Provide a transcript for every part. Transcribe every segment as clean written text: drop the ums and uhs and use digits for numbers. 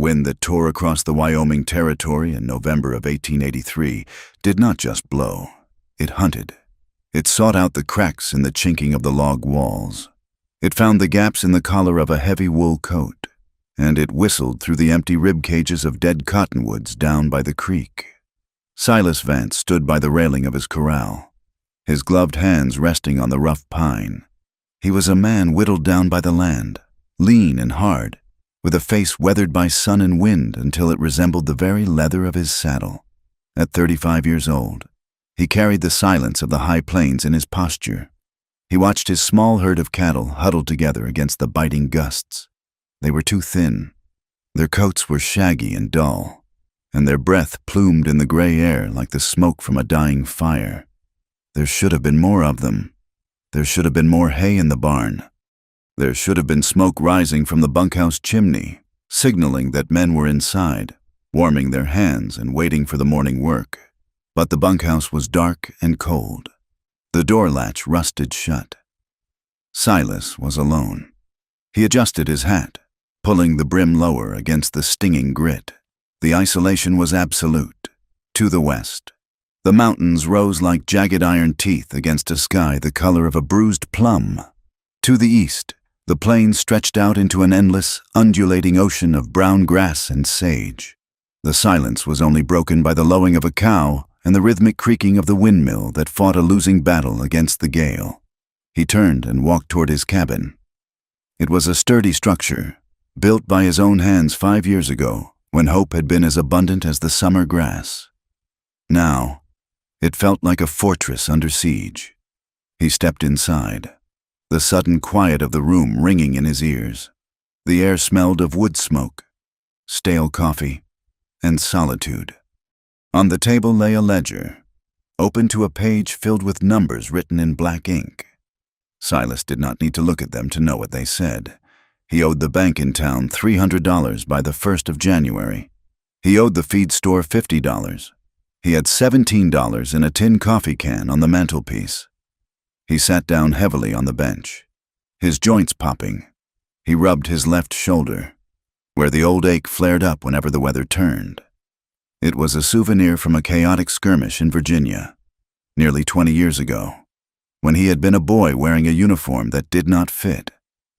wind that tore across the Wyoming Territory in November of 1883 did not just blow. It hunted. It sought out the cracks in the chinking of the log walls. It found the gaps in the collar of a heavy wool coat, and it whistled through the empty rib cages of dead cottonwoods down by the creek. Silas Vance stood by the railing of his corral, his gloved hands resting on the rough pine. He was a man whittled down by the land, lean and hard, with a face weathered by sun and wind until it resembled the very leather of his saddle. At 35 years old, he carried the silence of the high plains in his posture. He watched his small herd of cattle huddled together against the biting gusts. They were too thin. Their coats were shaggy and dull, and their breath plumed in the gray air like the smoke from a dying fire. There should have been more of them. There should have been more hay in the barn. There should have been smoke rising from the bunkhouse chimney, signaling that men were inside, warming their hands and waiting for the morning work. But the bunkhouse was dark and cold. The door latch rusted shut. Silas was alone. He adjusted his hat, pulling the brim lower against the stinging grit. The isolation was absolute. To the west, the mountains rose like jagged iron teeth against a sky the color of a bruised plum. To the east, the plains stretched out into an endless, undulating ocean of brown grass and sage. The silence was only broken by the lowing of a cow and the rhythmic creaking of the windmill that fought a losing battle against the gale. He turned and walked toward his cabin. It was a sturdy structure, built by his own hands 5 years ago, when hope had been as abundant as the summer grass. Now, it felt like a fortress under siege. He stepped inside, the sudden quiet of the room ringing in his ears. The air smelled of wood smoke, stale coffee, and solitude. On the table lay a ledger, open to a page filled with numbers written in black ink. Silas did not need to look at them to know what they said. He owed the bank in town $300 by the 1st of January. He owed the feed store $50. He had $17 in a tin coffee can on the mantelpiece. He sat down heavily on the bench, his joints popping. He rubbed his left shoulder, where the old ache flared up whenever the weather turned. It was a souvenir from a chaotic skirmish in Virginia, nearly 20 years ago, when he had been a boy wearing a uniform that did not fit.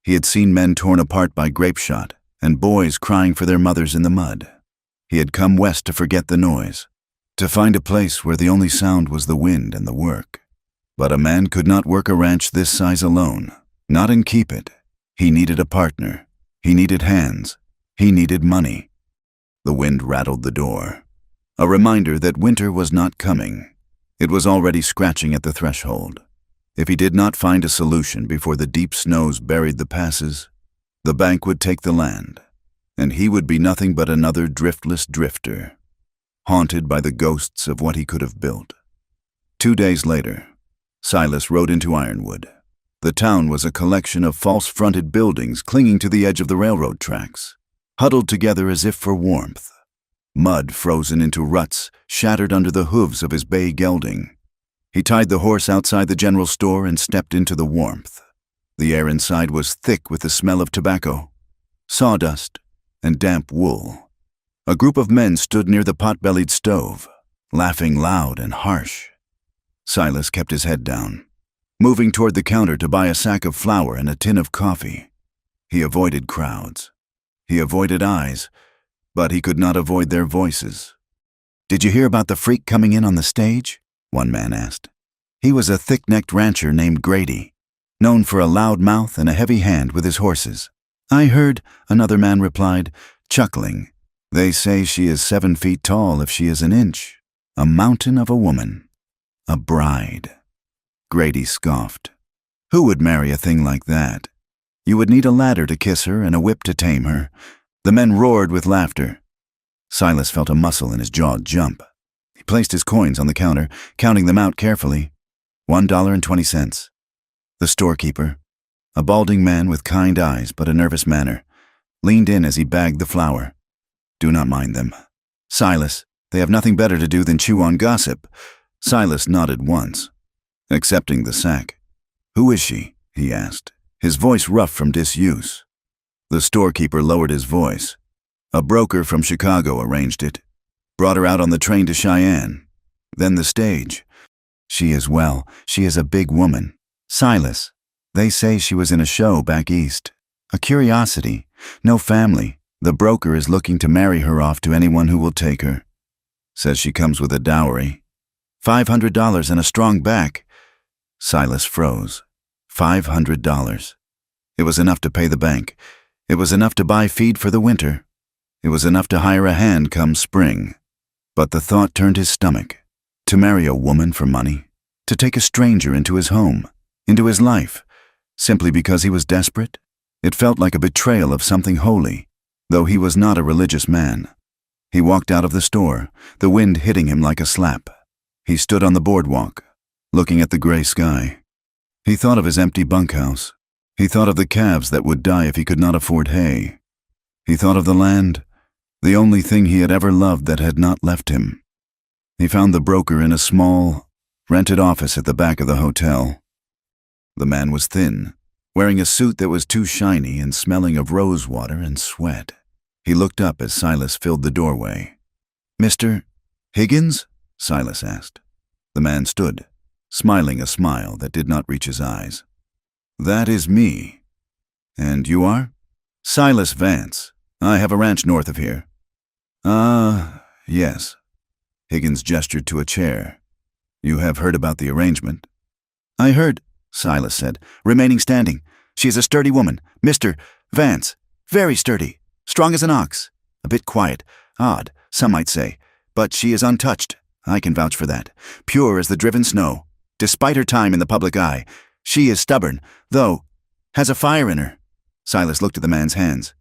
He had seen men torn apart by grape shot and boys crying for their mothers in the mud. He had come west to forget the noise, to find a place where the only sound was the wind and the work. But a man could not work a ranch this size alone, not and keep it. He needed a partner. He needed hands. He needed money. The wind rattled the door, a reminder that winter was not coming. It was already scratching at the threshold. If he did not find a solution before the deep snows buried the passes, the bank would take the land, and he would be nothing but another driftless drifter, haunted by the ghosts of what he could have built. 2 days later, Silas rode into Ironwood. The town was a collection of false-fronted buildings clinging to the edge of the railroad tracks, huddled together as if for warmth. Mud frozen into ruts shattered under the hooves of his bay gelding. He tied the horse outside the general store and stepped into the warmth. The air inside was thick with the smell of tobacco, sawdust, and damp wool. A group of men stood near the pot-bellied stove, laughing loud and harsh. Silas kept his head down, moving toward the counter to buy a sack of flour and a tin of coffee. He avoided crowds. He avoided eyes, but he could not avoid their voices. "Did you hear about the freak coming in on the stage?" one man asked. He was a thick-necked rancher named Grady, known for a loud mouth and a heavy hand with his horses. "I heard," another man replied, chuckling. "They say she is 7 feet tall if she is an inch. A mountain of a woman. A bride." Grady scoffed. "Who would marry a thing like that? You would need a ladder to kiss her and a whip to tame her." The men roared with laughter. Silas felt a muscle in his jaw jump. He placed his coins on the counter, counting them out carefully. $1.20. The storekeeper, a balding man with kind eyes but a nervous manner, leaned in as he bagged the flour. "Do not mind them, Silas. They have nothing better to do than chew on gossip." Silas nodded once, accepting the sack. "Who is she?" he asked, his voice rough from disuse. The storekeeper lowered his voice. A broker from Chicago arranged it. Brought her out on the train to Cheyenne. Then the stage. She is a big woman. Silas. They say she was in a show back east. A curiosity. No family. The broker is looking to marry her off to anyone who will take her. Says she comes with a dowry. $500 and a strong back. Silas froze. $500. It was enough to pay the bank. It was enough to buy feed for the winter. It was enough to hire a hand come spring. But the thought turned his stomach. To marry a woman for money. To take a stranger into his home, into his life, simply because he was desperate. It felt like a betrayal of something holy, though he was not a religious man. He walked out of the store, the wind hitting him like a slap. He stood on the boardwalk, looking at the gray sky. He thought of his empty bunkhouse. He thought of the calves that would die if he could not afford hay. He thought of the land, the only thing he had ever loved that had not left him. He found the broker in a small, rented office at the back of the hotel. The man was thin, wearing a suit that was too shiny and smelling of rose water and sweat. He looked up as Silas filled the doorway. "Mr. Higgins?" Silas asked. The man stood, smiling a smile that did not reach his eyes. "That is me. And you are?" "Silas Vance. I have a ranch north of here." Yes." Higgins gestured to a chair. "You have heard about the arrangement?" "I heard," Silas said, remaining standing. "She is a sturdy woman, Mr. Vance. Very sturdy. Strong as an ox. A bit quiet. Odd, some might say. But she is untouched. I can vouch for that. Pure as the driven snow. Despite her time in the public eye, she is stubborn, though has a fire in her." Silas looked at the man's hands.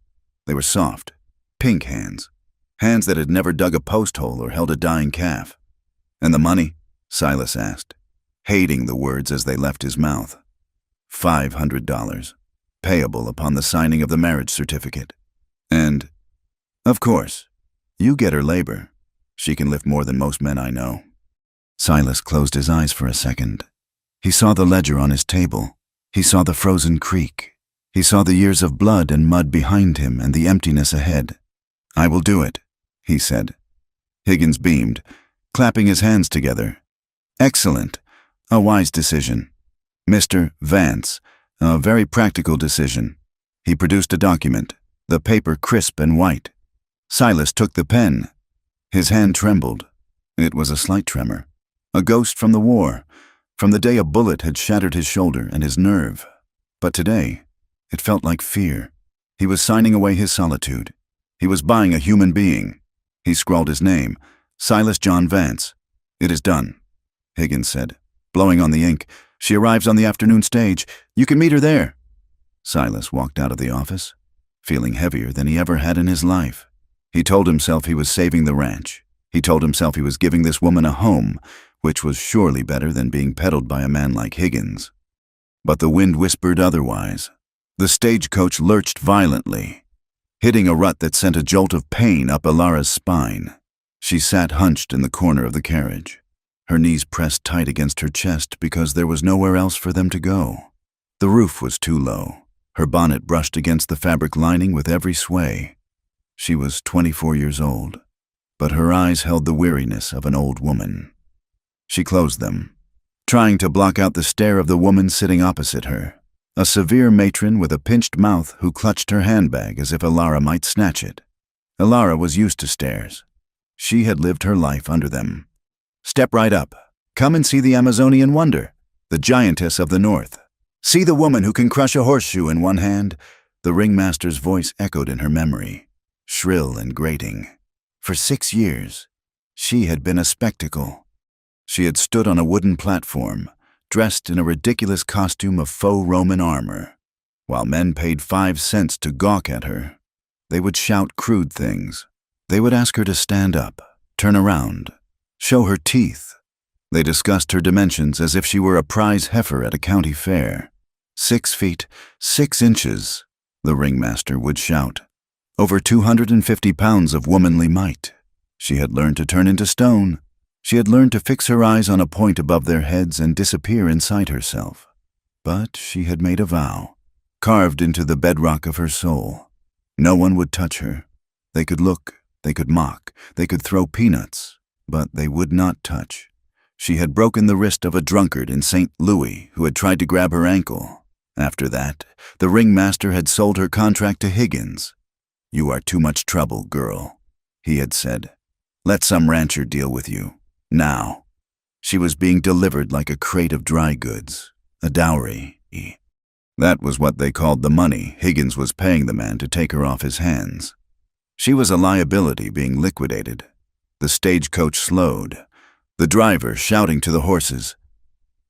They were soft, pink hands. Hands that had never dug a post hole or held a dying calf. "And the money?" Silas asked, hating the words as they left his mouth. $500, payable upon the signing of the marriage certificate. And, of course, you get her labor. She can lift more than most men I know." Silas closed his eyes for a second. He saw the ledger on his table. He saw the frozen creek. He saw the years of blood and mud behind him and the emptiness ahead. "I will do it," he said. Higgins beamed, clapping his hands together. "Excellent. A wise decision. Mr. Vance, a very practical decision." He produced a document, the paper crisp and white. Silas took the pen. His hand trembled. It was a slight tremor. A ghost from the war, from the day a bullet had shattered his shoulder and his nerve. But today, it felt like fear. He was signing away his solitude. He was buying a human being. He scrawled his name, Silas John Vance. "It is done," Higgins said, blowing on the ink. "She arrives on the afternoon stage. You can meet her there." Silas walked out of the office, feeling heavier than he ever had in his life. He told himself he was saving the ranch. He told himself he was giving this woman a home, which was surely better than being peddled by a man like Higgins. But the wind whispered otherwise. The stagecoach lurched violently, hitting a rut that sent a jolt of pain up Ilara's spine. She sat hunched in the corner of the carriage, her knees pressed tight against her chest because there was nowhere else for them to go. The roof was too low. Her bonnet brushed against the fabric lining with every sway. She was 24 years old, but her eyes held the weariness of an old woman. She closed them, trying to block out the stare of the woman sitting opposite her, a severe matron with a pinched mouth who clutched her handbag as if Ilara might snatch it. Ilara was used to stares. She had lived her life under them. "Step right up. Come and see the Amazonian wonder, the giantess of the north. See the woman who can crush a horseshoe in one hand." The ringmaster's voice echoed in her memory, shrill and grating. For 6 years, she had been a spectacle. She had stood on a wooden platform, dressed in a ridiculous costume of faux Roman armor. While men paid 5 cents to gawk at her, they would shout crude things. They would ask her to stand up, turn around, show her teeth. They discussed her dimensions as if she were a prize heifer at a county fair. 6 feet, 6 inches, the ringmaster would shout. Over 250 pounds of womanly might. She had learned to turn into stone. She had learned to fix her eyes on a point above their heads and disappear inside herself. But she had made a vow, carved into the bedrock of her soul. No one would touch her. They could look, they could mock, they could throw peanuts, but they would not touch. She had broken the wrist of a drunkard in St. Louis who had tried to grab her ankle. After that, the ringmaster had sold her contract to Higgins. "You are too much trouble, girl," he had said. "Let some rancher deal with you. Now." She was being delivered like a crate of dry goods, a dowry. That was what they called the money Higgins was paying the man to take her off his hands. She was a liability being liquidated. The stagecoach slowed, the driver shouting to the horses.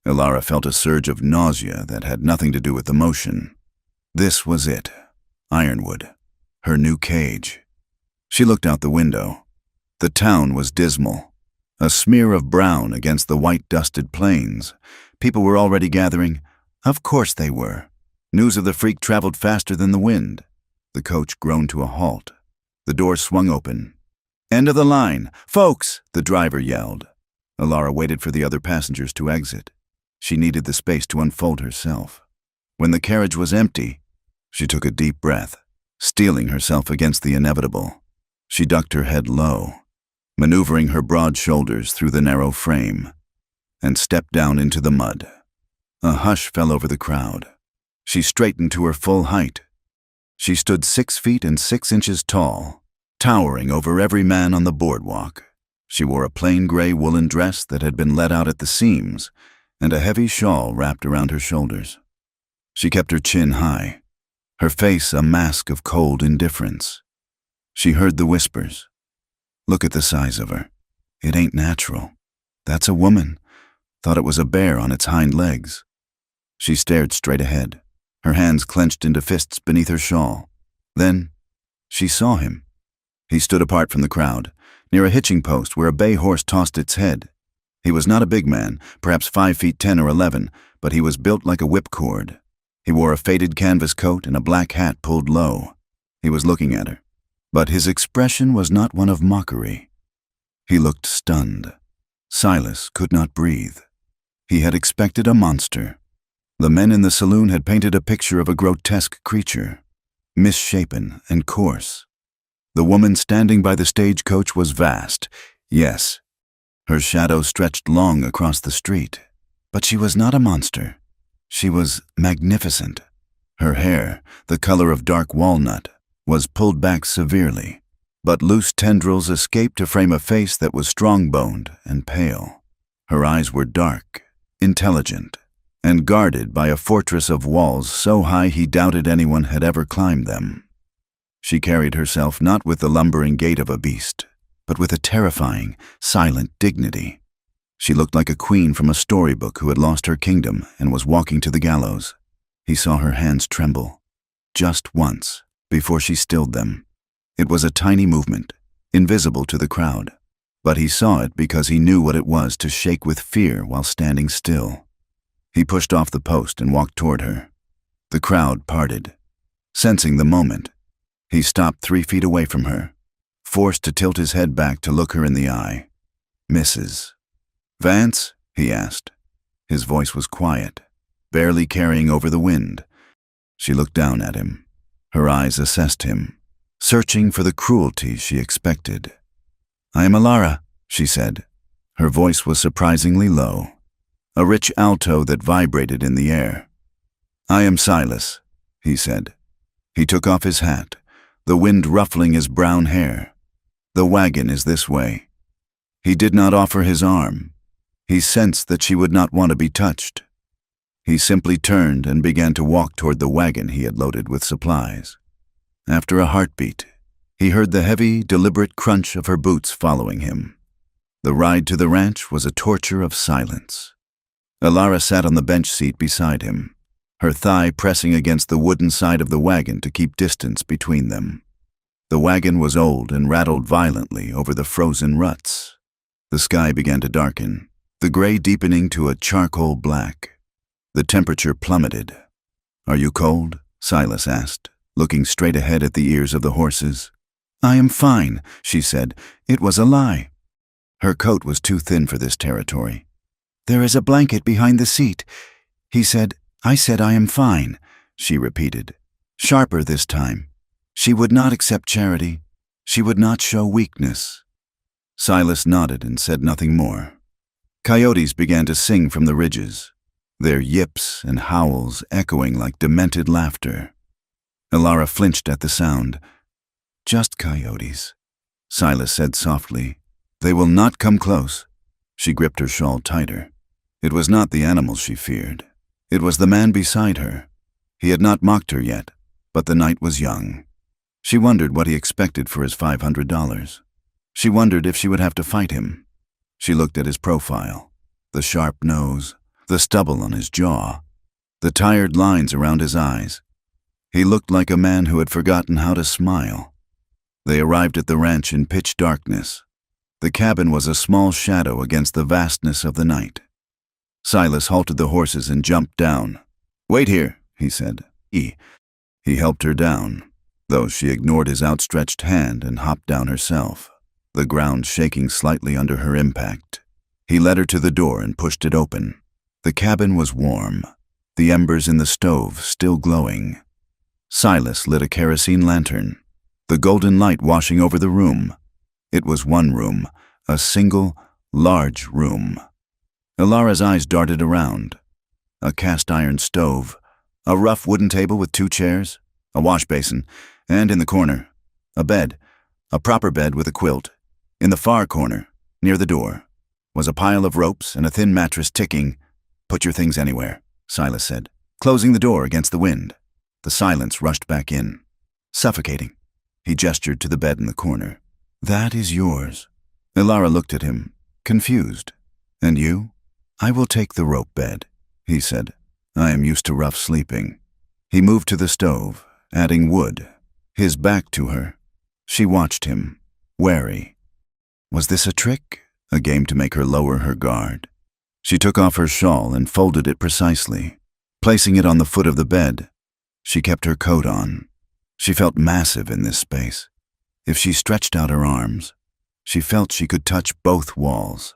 Elara felt a surge of nausea that had nothing to do with emotion. This was it, Ironwood, her new cage. She looked out the window. The town was dismal, a smear of brown against the white-dusted plains. People were already gathering. Of course they were. News of the freak traveled faster than the wind. The coach groaned to a halt. The door swung open. "End of the line! Folks!" the driver yelled. Elara waited for the other passengers to exit. She needed the space to unfold herself. When the carriage was empty, she took a deep breath, steeling herself against the inevitable. She ducked her head low, maneuvering her broad shoulders through the narrow frame, and stepped down into the mud. A hush fell over the crowd. She straightened to her full height. She stood 6 feet and 6 inches tall, towering over every man on the boardwalk. She wore a plain gray woolen dress that had been let out at the seams, and a heavy shawl wrapped around her shoulders. She kept her chin high, her face a mask of cold indifference. She heard the whispers. "Look at the size of her. It ain't natural. That's a woman. Thought it was a bear on its hind legs." She stared straight ahead, her hands clenched into fists beneath her shawl. Then she saw him. He stood apart from the crowd, near a hitching post where a bay horse tossed its head. He was not a big man, perhaps 5 feet 10 or 11, but he was built like a whipcord. He wore a faded canvas coat and a black hat pulled low. He was looking at her, but his expression was not one of mockery. He looked stunned. Silas could not breathe. He had expected a monster. The men in the saloon had painted a picture of a grotesque creature, misshapen and coarse. The woman standing by the stagecoach was vast, yes. Her shadow stretched long across the street. But she was not a monster. She was magnificent. Her hair, the color of dark walnut, was pulled back severely, but loose tendrils escaped to frame a face that was strong-boned and pale. Her eyes were dark, intelligent, and guarded by a fortress of walls so high he doubted anyone had ever climbed them. She carried herself not with the lumbering gait of a beast, but with a terrifying, silent dignity. She looked like a queen from a storybook who had lost her kingdom and was walking to the gallows. He saw her hands tremble, just once, before she stilled them. It was a tiny movement, invisible to the crowd, but he saw it because he knew what it was to shake with fear while standing still. He pushed off the post and walked toward her. The crowd parted. Sensing the moment, he stopped 3 feet away from her, forced to tilt his head back to look her in the eye. "Mrs. Vance?" he asked. His voice was quiet, barely carrying over the wind. She looked down at him. Her eyes assessed him, searching for the cruelty she expected. "I am Elara," she said. Her voice was surprisingly low, a rich alto that vibrated in the air. "I am Silas," he said. He took off his hat, the wind ruffling his brown hair. "The wagon is this way." He did not offer his arm. He sensed that she would not want to be touched. He simply turned and began to walk toward the wagon he had loaded with supplies. After a heartbeat, he heard the heavy, deliberate crunch of her boots following him. The ride to the ranch was a torture of silence. Elara sat on the bench seat beside him, her thigh pressing against the wooden side of the wagon to keep distance between them. The wagon was old and rattled violently over the frozen ruts. The sky began to darken, the gray deepening to a charcoal black. The temperature plummeted. "Are you cold?" Silas asked, looking straight ahead at the ears of the horses. "I am fine," she said. It was a lie. Her coat was too thin for this territory. "There is a blanket behind the seat." He said, "I said I am fine," she repeated, sharper this time. She would not accept charity. She would not show weakness. Silas nodded and said nothing more. Coyotes began to sing from the ridges, their yips and howls echoing like demented laughter. Elara flinched at the sound. "Just coyotes," Silas said softly. "They will not come close." She gripped her shawl tighter. It was not the animals she feared. It was the man beside her. He had not mocked her yet, but the night was young. She wondered what he expected for his $500. She wondered if she would have to fight him. She looked at his profile, the sharp nose, the stubble on his jaw, the tired lines around his eyes. He looked like a man who had forgotten how to smile. They arrived at the ranch in pitch darkness. The cabin was a small shadow against the vastness of the night. Silas halted the horses and jumped down. "Wait here," he said. He helped her down, though she ignored his outstretched hand and hopped down herself, the ground shaking slightly under her impact. He led her to the door and pushed it open. The cabin was warm, the embers in the stove still glowing. Silas lit a kerosene lantern, the golden light washing over the room. It was one room, a single, large room. Elara's eyes darted around. A cast-iron stove, a rough wooden table with 2 chairs, a wash basin, and in the corner, a bed, a proper bed with a quilt. In the far corner, near the door, was a pile of ropes and a thin mattress ticking. "Put your things anywhere," Silas said, closing the door against the wind. The silence rushed back in, suffocating. He gestured to the bed in the corner. "That is yours." Elara looked at him, confused. "And you?" "I will take the rope bed," he said. "I am used to rough sleeping." He moved to the stove, adding wood, his back to her. She watched him, wary. Was this a trick, a game to make her lower her guard? She took off her shawl and folded it precisely, placing it on the foot of the bed. She kept her coat on. She felt massive in this space. If she stretched out her arms, she felt she could touch both walls.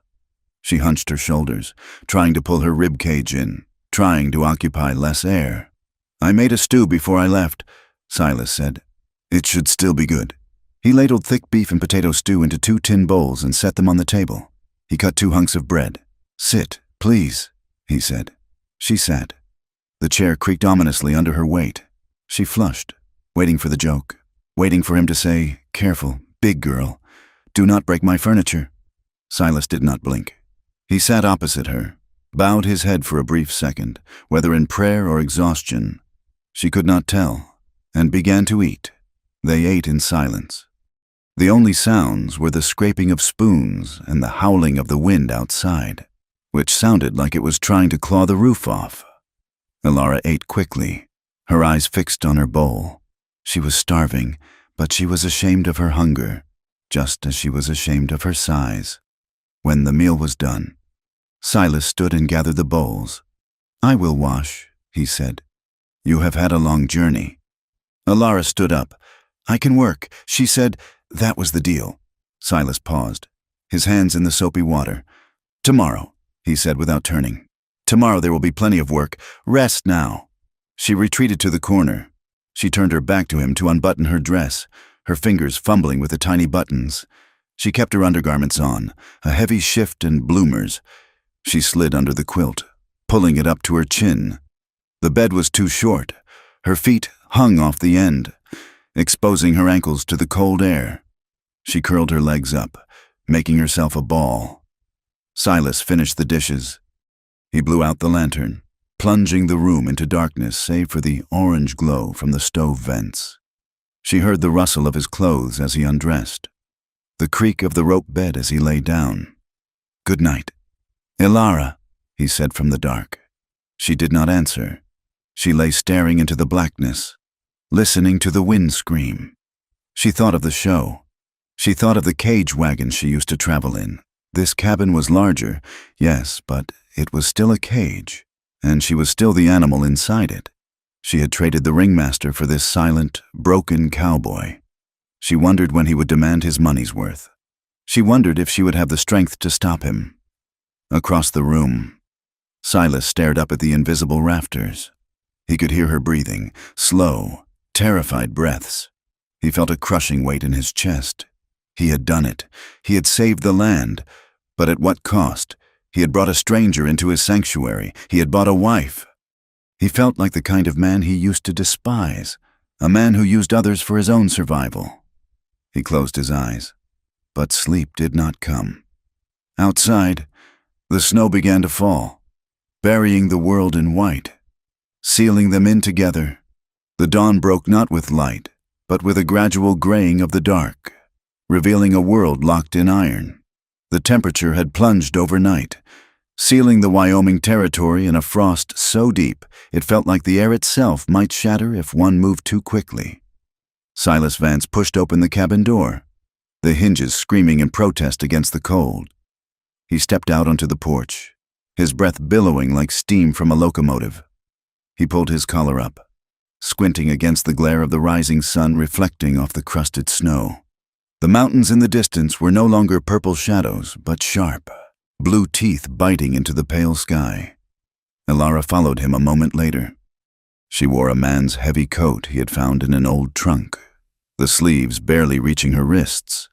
She hunched her shoulders, trying to pull her rib cage in, trying to occupy less air. "I made a stew before I left," Silas said. "It should still be good." He ladled thick beef and potato stew into 2 tin bowls and set them on the table. He cut 2 hunks of bread. "Sit, please," he said. She sat. The chair creaked ominously under her weight. She flushed, waiting for the joke, waiting for him to say, "Careful, big girl. Do not break my furniture." Silas did not blink. He sat opposite her, bowed his head for a brief second, whether in prayer or exhaustion. She could not tell, and began to eat. They ate in silence. The only sounds were the scraping of spoons and the howling of the wind outside, which sounded like it was trying to claw the roof off. Elara ate quickly, her eyes fixed on her bowl. She was starving, but she was ashamed of her hunger, just as she was ashamed of her size. When the meal was done, Silas stood and gathered the bowls. "I will wash," he said. "You have had a long journey." Elara stood up. "I can work," she said. That was the deal. Silas paused, his hands in the soapy water. "Tomorrow," he said without turning. "Tomorrow there will be plenty of work. Rest now." She retreated to the corner. She turned her back to him to unbutton her dress, her fingers fumbling with the tiny buttons. She kept her undergarments on, a heavy shift and bloomers. She slid under the quilt, pulling it up to her chin. The bed was too short. Her feet hung off the end, exposing her ankles to the cold air. She curled her legs up, making herself a ball. Silas finished the dishes. He blew out the lantern, plunging the room into darkness save for the orange glow from the stove vents. She heard the rustle of his clothes as he undressed, the creak of the rope bed as he lay down. "Good night." "Elara," he said from the dark. She did not answer. She lay staring into the blackness, listening to the wind scream. She thought of the show. She thought of the cage wagon she used to travel in. This cabin was larger, yes, but it was still a cage, and she was still the animal inside it. She had traded the ringmaster for this silent, broken cowboy. She wondered when he would demand his money's worth. She wondered if she would have the strength to stop him. Across the room, Silas stared up at the invisible rafters. He could hear her breathing, slow, terrified breaths. He felt a crushing weight in his chest. He had done it. He had saved the land. But at what cost? He had brought a stranger into his sanctuary. He had bought a wife. He felt like the kind of man he used to despise, a man who used others for his own survival. He closed his eyes, but sleep did not come. Outside, the snow began to fall, burying the world in white, sealing them in together. The dawn broke not with light, but with a gradual graying of the dark, revealing a world locked in iron. The temperature had plunged overnight, sealing the Wyoming territory in a frost so deep it felt like the air itself might shatter if one moved too quickly. Silas Vance pushed open the cabin door, the hinges screaming in protest against the cold. He stepped out onto the porch, his breath billowing like steam from a locomotive. He pulled his collar up, squinting against the glare of the rising sun reflecting off the crusted snow. The mountains in the distance were no longer purple shadows, but sharp, blue teeth biting into the pale sky. Elara followed him a moment later. She wore a man's heavy coat he had found in an old trunk, the sleeves barely reaching her wrists,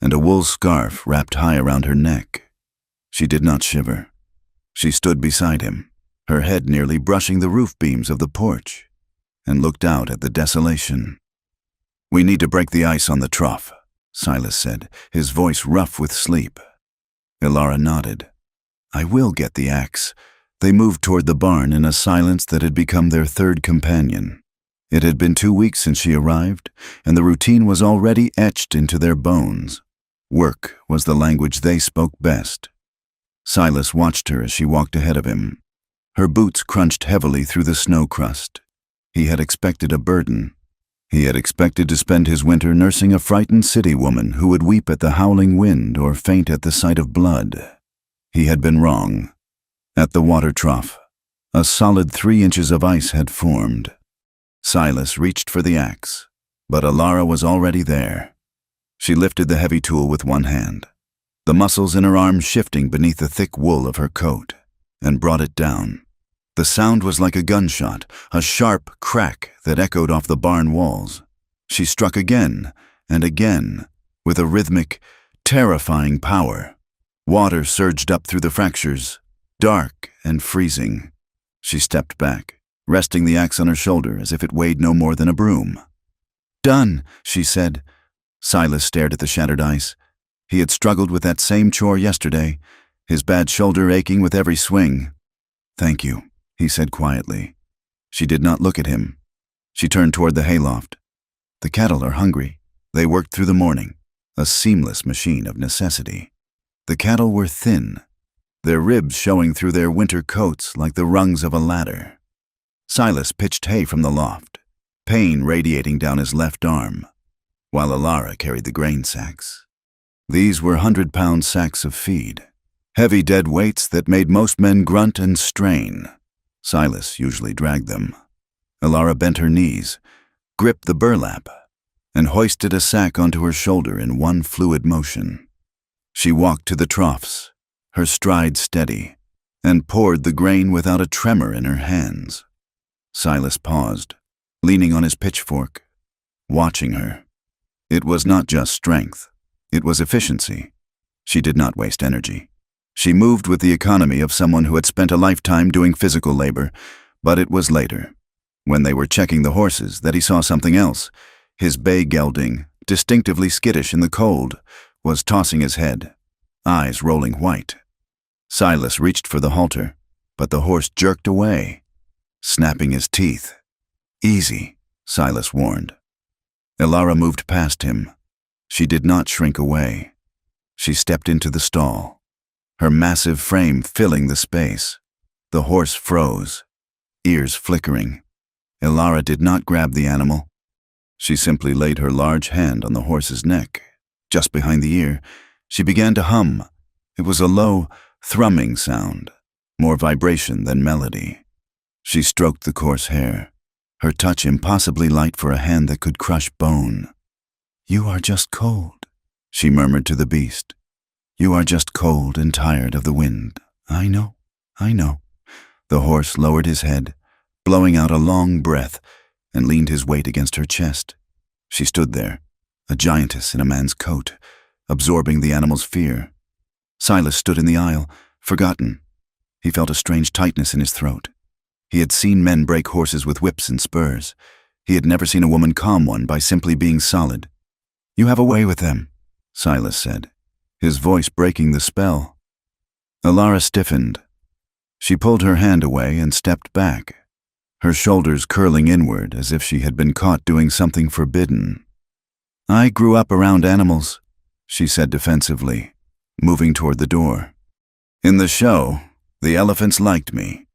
and a wool scarf wrapped high around her neck. She did not shiver. She stood beside him, her head nearly brushing the roof beams of the porch, and looked out at the desolation. "We need to break the ice on the trough," Silas said, his voice rough with sleep. Elara nodded. "I will get the axe." They moved toward the barn in a silence that had become their third companion. It had been 2 weeks since she arrived, and the routine was already etched into their bones. Work was the language they spoke best. Silas watched her as she walked ahead of him. Her boots crunched heavily through the snow crust. He had expected a burden. He had expected to spend his winter nursing a frightened city woman who would weep at the howling wind or faint at the sight of blood. He had been wrong. At the water trough, a solid 3 inches of ice had formed. Silas reached for the axe, but Elara was already there. She lifted the heavy tool with one hand, the muscles in her arms shifting beneath the thick wool of her coat, and brought it down. The sound was like a gunshot, a sharp crack that echoed off the barn walls. She struck again and again, with a rhythmic, terrifying power. Water surged up through the fractures, dark and freezing. She stepped back, resting the axe on her shoulder as if it weighed no more than a broom. "Done," she said. Silas stared at the shattered ice. He had struggled with that same chore yesterday, his bad shoulder aching with every swing. "Thank you," he said quietly. She did not look at him. She turned toward the hayloft. The cattle are hungry. They worked through the morning, a seamless machine of necessity. The cattle were thin, their ribs showing through their winter coats like the rungs of a ladder. Silas pitched hay from the loft, pain radiating down his left arm, while Elara carried the grain sacks. These were 100-pound sacks of feed, heavy dead weights that made most men grunt and strain. Silas usually dragged them. Elara bent her knees, gripped the burlap, and hoisted a sack onto her shoulder in one fluid motion. She walked to the troughs, her stride steady, and poured the grain without a tremor in her hands. Silas paused, leaning on his pitchfork, watching her. It was not just strength. It was efficiency. She did not waste energy. She moved with the economy of someone who had spent a lifetime doing physical labor, but it was later, when they were checking the horses, that he saw something else. His bay gelding, distinctively skittish in the cold, was tossing his head, eyes rolling white. Silas reached for the halter, but the horse jerked away, snapping his teeth. "Easy," Silas warned. Elara moved past him. She did not shrink away. She stepped into the stall, her massive frame filling the space. The horse froze, ears flickering. Elara did not grab the animal. She simply laid her large hand on the horse's neck, just behind the ear. She began to hum. It was a low, thrumming sound, more vibration than melody. She stroked the coarse hair, her touch impossibly light for a hand that could crush bone. "You are just cold," she murmured to the beast. "You are just cold and tired of the wind. I know, I know." The horse lowered his head, blowing out a long breath, and leaned his weight against her chest. She stood there, a giantess in a man's coat, absorbing the animal's fear. Silas stood in the aisle, forgotten. He felt a strange tightness in his throat. He had seen men break horses with whips and spurs. He had never seen a woman calm one by simply being solid. "You have a way with them," Silas said, his voice breaking the spell. Alara stiffened. She pulled her hand away and stepped back, her shoulders curling inward as if she had been caught doing something forbidden. "I grew up around animals," she said defensively, moving toward the door. "In the show, the elephants liked me."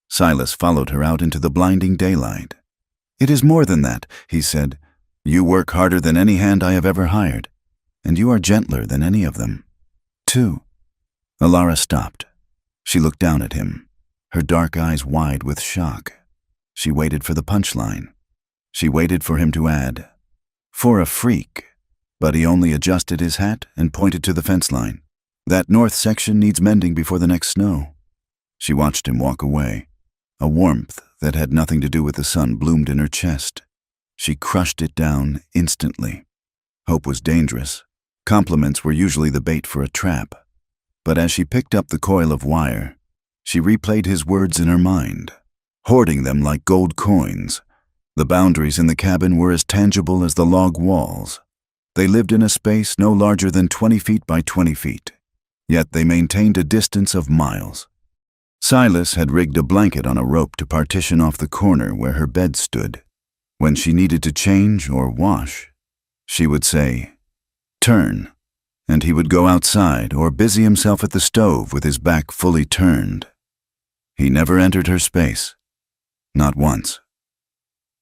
Silas followed her out into the blinding daylight. "It is more than that," he said. "You work harder than any hand I have ever hired, and you are gentler than any of them, too." Alara stopped. She looked down at him, her dark eyes wide with shock. She waited for the punchline. She waited for him to add, "For a freak," but he only adjusted his hat and pointed to the fence line. "That north section needs mending before the next snow." She watched him walk away. A warmth that had nothing to do with the sun bloomed in her chest. She crushed it down instantly. Hope was dangerous. Compliments were usually the bait for a trap. But as she picked up the coil of wire, she replayed his words in her mind, hoarding them like gold coins. The boundaries in the cabin were as tangible as the log walls. They lived in a space no larger than 20 feet by 20 feet, yet they maintained a distance of miles. Silas had rigged a blanket on a rope to partition off the corner where her bed stood. When she needed to change or wash, she would say, "Turn," and he would go outside or busy himself at the stove with his back fully turned. He never entered her space, not once.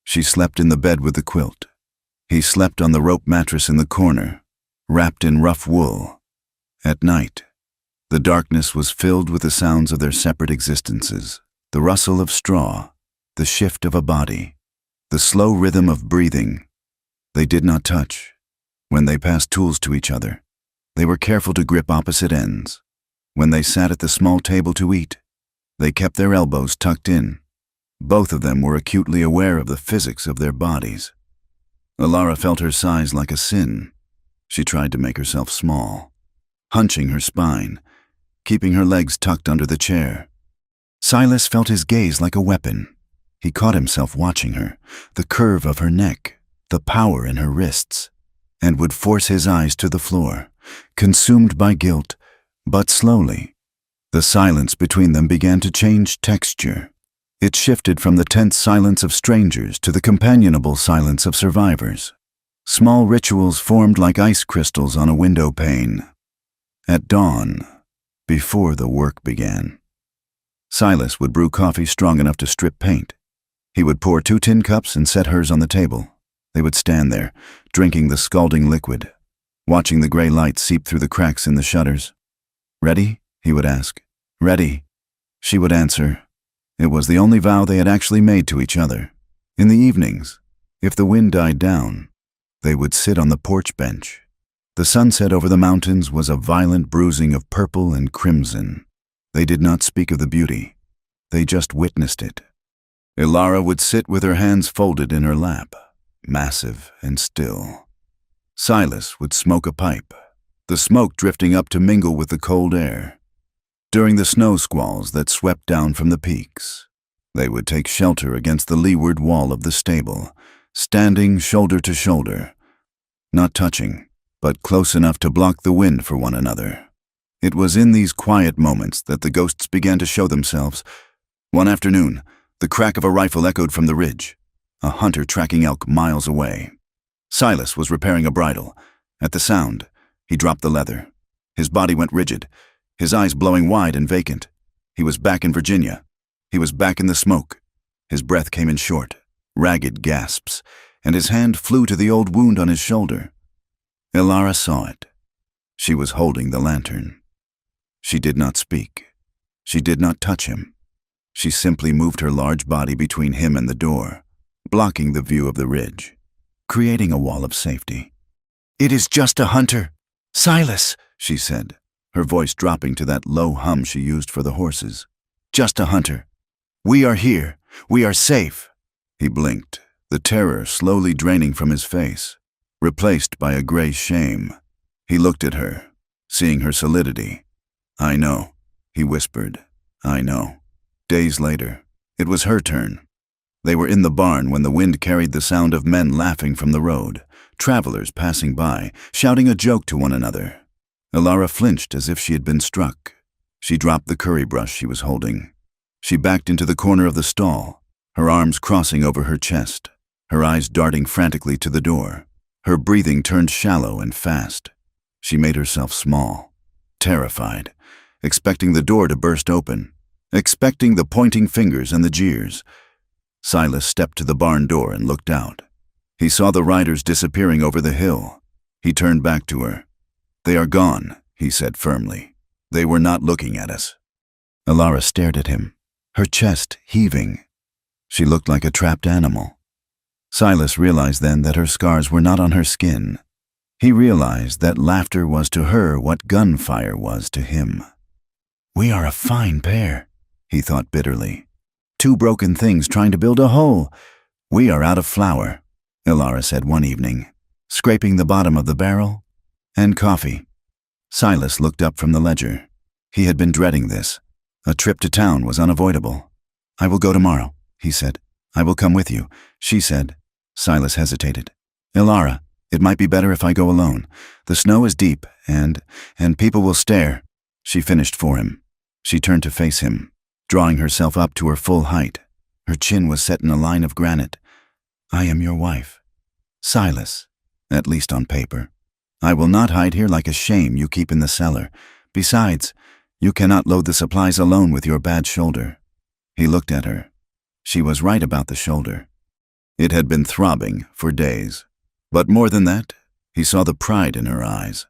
She slept in the bed with the quilt. He slept on the rope mattress in the corner, wrapped in rough wool. At night, the darkness was filled with the sounds of their separate existences, the rustle of straw, the shift of a body, the slow rhythm of breathing. They did not touch. When they passed tools to each other, they were careful to grip opposite ends. When they sat at the small table to eat, they kept their elbows tucked in. Both of them were acutely aware of the physics of their bodies. Alara felt her size like a sin. She tried to make herself small, hunching her spine, keeping her legs tucked under the chair. Silas felt his gaze like a weapon. He caught himself watching her, the curve of her neck, the power in her wrists, and would force his eyes to the floor, consumed by guilt, but slowly. The silence between them began to change texture. It shifted from the tense silence of strangers to the companionable silence of survivors. Small rituals formed like ice crystals on a window pane. At dawn, before the work began, Silas would brew coffee strong enough to strip paint. He would pour 2 tin cups and set hers on the table. They would stand there, drinking the scalding liquid, watching the gray light seep through the cracks in the shutters. "Ready?" he would ask. "Ready," she would answer. It was the only vow they had actually made to each other. In the evenings, if the wind died down, they would sit on the porch bench. The sunset over the mountains was a violent bruising of purple and crimson. They did not speak of the beauty. They just witnessed it. Alara would sit with her hands folded in her lap, massive and still. Silas would smoke a pipe, the smoke drifting up to mingle with the cold air. During the snow squalls that swept down from the peaks, they would take shelter against the leeward wall of the stable, standing shoulder to shoulder, not touching, but close enough to block the wind for one another. It was in these quiet moments that the ghosts began to show themselves. One afternoon, the crack of a rifle echoed from the ridge, a hunter tracking elk miles away. Silas was repairing a bridle. At the sound, he dropped the leather. His body went rigid, his eyes blowing wide and vacant. He was back in Virginia. He was back in the smoke. His breath came in short, ragged gasps, and his hand flew to the old wound on his shoulder. Alara saw it. She was holding the lantern. She did not speak. She did not touch him. She simply moved her large body between him and the door, blocking the view of the ridge, creating a wall of safety. "It is just a hunter. Silas," she said, her voice dropping to that low hum she used for the horses. "Just a hunter. We are here. We are safe." He blinked, the terror slowly draining from his face, replaced by a gray shame. He looked at her, seeing her solidity. "I know," he whispered. "I know." Days later, it was her turn. They were in the barn when the wind carried the sound of men laughing from the road, travelers passing by, shouting a joke to one another. Elara flinched as if she had been struck. She dropped the curry brush she was holding. She backed into the corner of the stall, her arms crossing over her chest, her eyes darting frantically to the door. Her breathing turned shallow and fast. She made herself small, terrified, expecting the door to burst open, expecting the pointing fingers and the jeers. Silas stepped to the barn door and looked out. He saw the riders disappearing over the hill. He turned back to her. "They are gone," he said firmly. "They were not looking at us." Elara stared at him, her chest heaving. She looked like a trapped animal. Silas realized then that her scars were not on her skin. He realized that laughter was to her what gunfire was to him. "We are a fine pair," he thought bitterly. "Two broken things trying to build a whole. We are out of flour," Elara said one evening, scraping the bottom of the barrel. "And coffee." Silas looked up from the ledger. He had been dreading this. A trip to town was unavoidable. "I will go tomorrow," he said. "I will come with you," she said. Silas hesitated. "Elara, it might be better if I go alone. The snow is deep, and people will stare." She finished for him. She turned to face him, drawing herself up to her full height. Her chin was set in a line of granite. "I am your wife, Silas, at least on paper. I will not hide here like a shame you keep in the cellar. Besides, you cannot load the supplies alone with your bad shoulder." He looked at her. She was right about the shoulder. It had been throbbing for days. But more than that, he saw the pride in her eyes.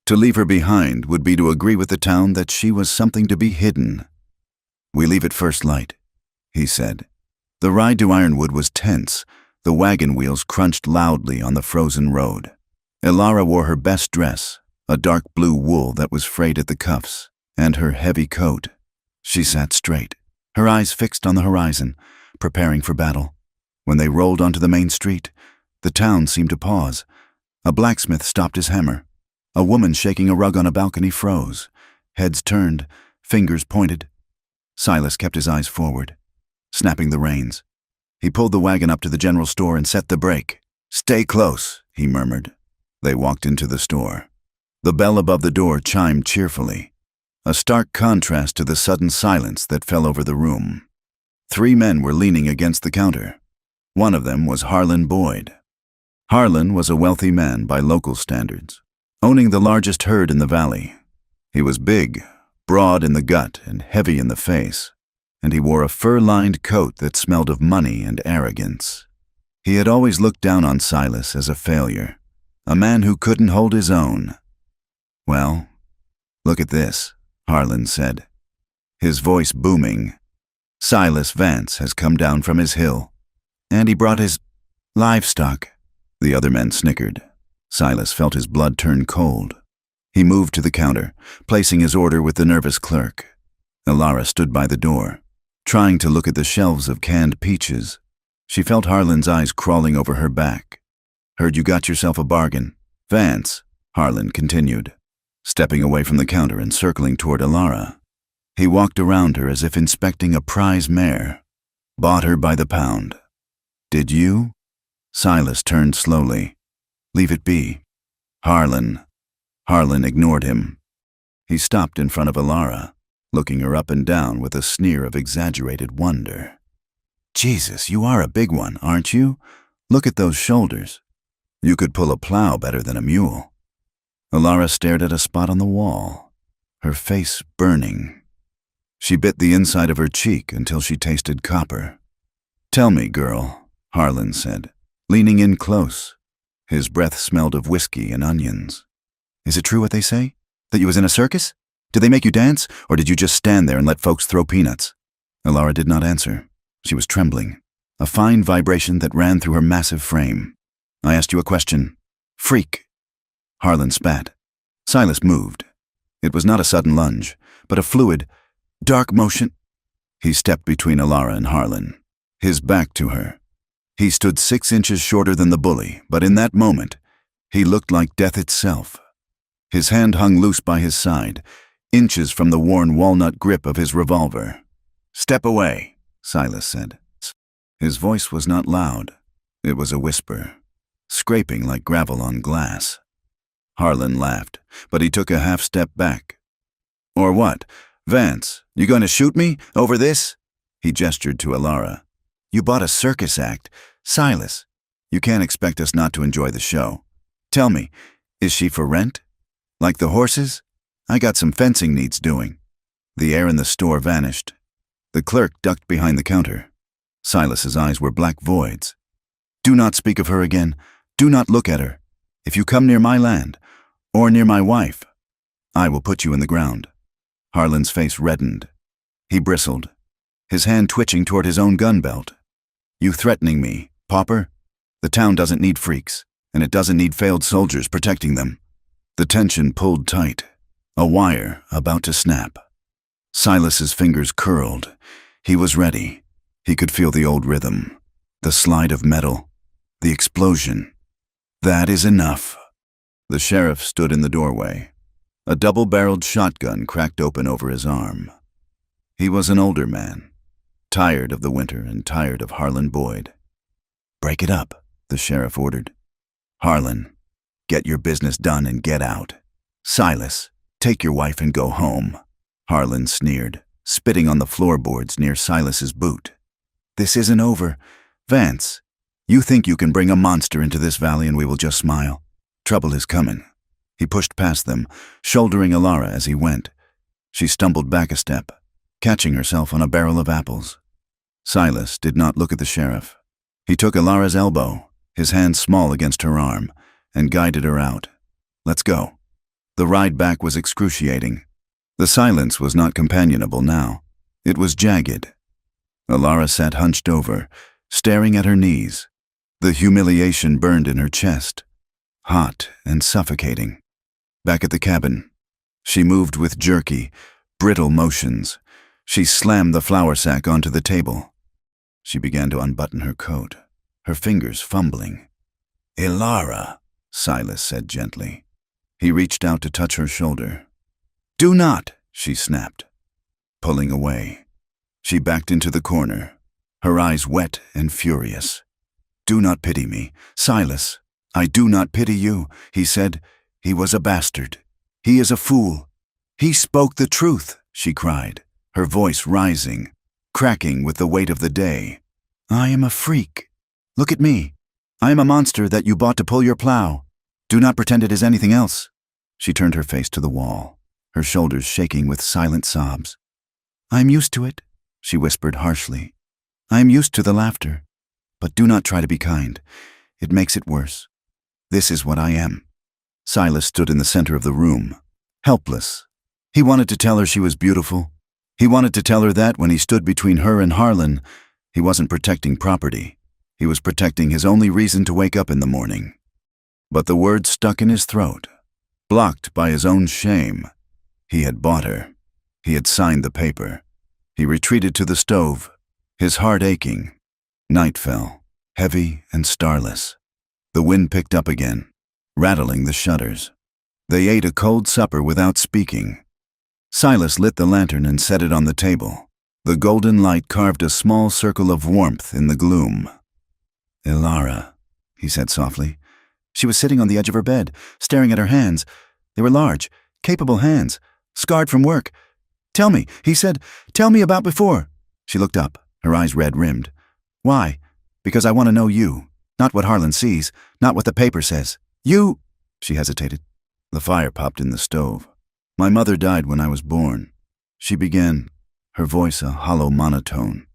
To leave her behind would be to agree with the town that she was something to be hidden. "We leave at first light," he said. The ride to Ironwood was tense. The wagon wheels crunched loudly on the frozen road. Elara wore her best dress, a dark blue wool that was frayed at the cuffs, and her heavy coat. She sat straight, her eyes fixed on the horizon, preparing for battle. When they rolled onto the main street, the town seemed to pause. A blacksmith stopped his hammer. A woman shaking a rug on a balcony froze. Heads turned, fingers pointed. Silas kept his eyes forward, snapping the reins. He pulled the wagon up to the general store and set the brake. "Stay close," he murmured. They walked into the store. The bell above the door chimed cheerfully, a stark contrast to the sudden silence that fell over the room. 3 men were leaning against the counter. One of them was Harlan Boyd. Harlan was a wealthy man by local standards, owning the largest herd in the valley. He was big, broad in the gut and heavy in the face, and he wore a fur-lined coat that smelled of money and arrogance. He had always looked down on Silas as a failure, a man who couldn't hold his own. "Well, look at this," Harlan said, his voice booming. "Silas Vance has come down from his hill, and he brought his livestock." The other men snickered. Silas felt his blood turn cold. He moved to the counter, placing his order with the nervous clerk. Elara stood by the door, trying to look at the shelves of canned peaches. She felt Harlan's eyes crawling over her back. "Heard you got yourself a bargain, Vance," Harlan continued, stepping away from the counter and circling toward Elara. He walked around her as if inspecting a prize mare. "Bought her by the pound." "Did you?" Silas turned slowly. "Leave it be." "Harlan." Harlan ignored him. He stopped in front of Elara, looking her up and down with a sneer of exaggerated wonder. "Jesus, you are a big one, aren't you? Look at those shoulders. You could pull a plow better than a mule." Elara stared at a spot on the wall, her face burning. She bit the inside of her cheek until she tasted copper. "Tell me, girl," Harlan said, leaning in close. His breath smelled of whiskey and onions. "Is it true what they say? That you was in a circus? Did they make you dance, or did you just stand there and let folks throw peanuts?" Elara did not answer. She was trembling, a fine vibration that ran through her massive frame. "I asked you a question. Freak." Harlan spat. Silas moved. It was not a sudden lunge, but a fluid, dark motion. He stepped between Elara and Harlan, his back to her. He stood 6 inches shorter than the bully, but in that moment, he looked like death itself. His hand hung loose by his side, inches from the worn walnut grip of his revolver. "Step away," Silas said. His voice was not loud. It was a whisper, scraping like gravel on glass. Harlan laughed, but he took a half step back. "Or what? Vance, you going to shoot me over this?" He gestured to Alara. "You bought a circus act. Silas, you can't expect us not to enjoy the show. Tell me, is she for rent? Like the horses? I got some fencing needs doing." The air in the store vanished. The clerk ducked behind the counter. Silas's eyes were black voids. "Do not speak of her again. Do not look at her. If you come near my land, or near my wife, I will put you in the ground." Harlan's face reddened. He bristled, his hand twitching toward his own gun belt. "You threatening me, pauper? The town doesn't need freaks, and it doesn't need failed soldiers protecting them." The tension pulled tight, a wire about to snap. Silas's fingers curled. He was ready. He could feel the old rhythm, the slide of metal, the explosion. "That is enough." The sheriff stood in the doorway. A double-barreled shotgun cracked open over his arm. He was an older man, tired of the winter and tired of Harlan Boyd. "Break it up," the sheriff ordered. "Harlan, get your business done and get out. Silas, take your wife and go home." Harlan sneered, spitting on the floorboards near Silas's boot. "This isn't over. Vance, you think you can bring a monster into this valley and we will just smile? Trouble is coming." He pushed past them, shouldering Alara as he went. She stumbled back a step, catching herself on a barrel of apples. Silas did not look at the sheriff. He took Alara's elbow, his hand small against her arm, and guided her out. "Let's go." The ride back was excruciating. The silence was not companionable now. It was jagged. Alara sat hunched over, staring at her knees. The humiliation burned in her chest, hot and suffocating. Back at the cabin, she moved with jerky, brittle motions. She slammed the flour sack onto the table. She began to unbutton her coat, her fingers fumbling. "Alara," Silas said gently. He reached out to touch her shoulder. "Do not," she snapped, pulling away. She backed into the corner, her eyes wet and furious. "Do not pity me, Silas. I do not pity you," he said. "He was a bastard. He is a fool." "He spoke the truth," she cried, her voice rising, cracking with the weight of the day. "I am a freak. Look at me. I am a monster that you bought to pull your plow. Do not pretend it is anything else." She turned her face to the wall, her shoulders shaking with silent sobs. "I am used to it," she whispered harshly. "I am used to the laughter. But do not try to be kind. It makes it worse. This is what I am." Silas stood in the center of the room, helpless. He wanted to tell her she was beautiful. He wanted to tell her that when he stood between her and Harlan, he wasn't protecting property. He was protecting his only reason to wake up in the morning. But the words stuck in his throat, blocked by his own shame. He had bought her. He had signed the paper. He retreated to the stove, his heart aching. Night fell, heavy and starless. The wind picked up again, rattling the shutters. They ate a cold supper without speaking. Silas lit the lantern and set it on the table. The golden light carved a small circle of warmth in the gloom. "Alara," he said softly. She was sitting on the edge of her bed, staring at her hands. They were large, capable hands, scarred from work. "Tell me," he said. "Tell me about before." She looked up, her eyes red-rimmed. "Why?" "Because I want to know you. Not what Harlan sees, not what the paper says. You—" She hesitated. The fire popped in the stove. "My mother died when I was born," she began, her voice a hollow monotone.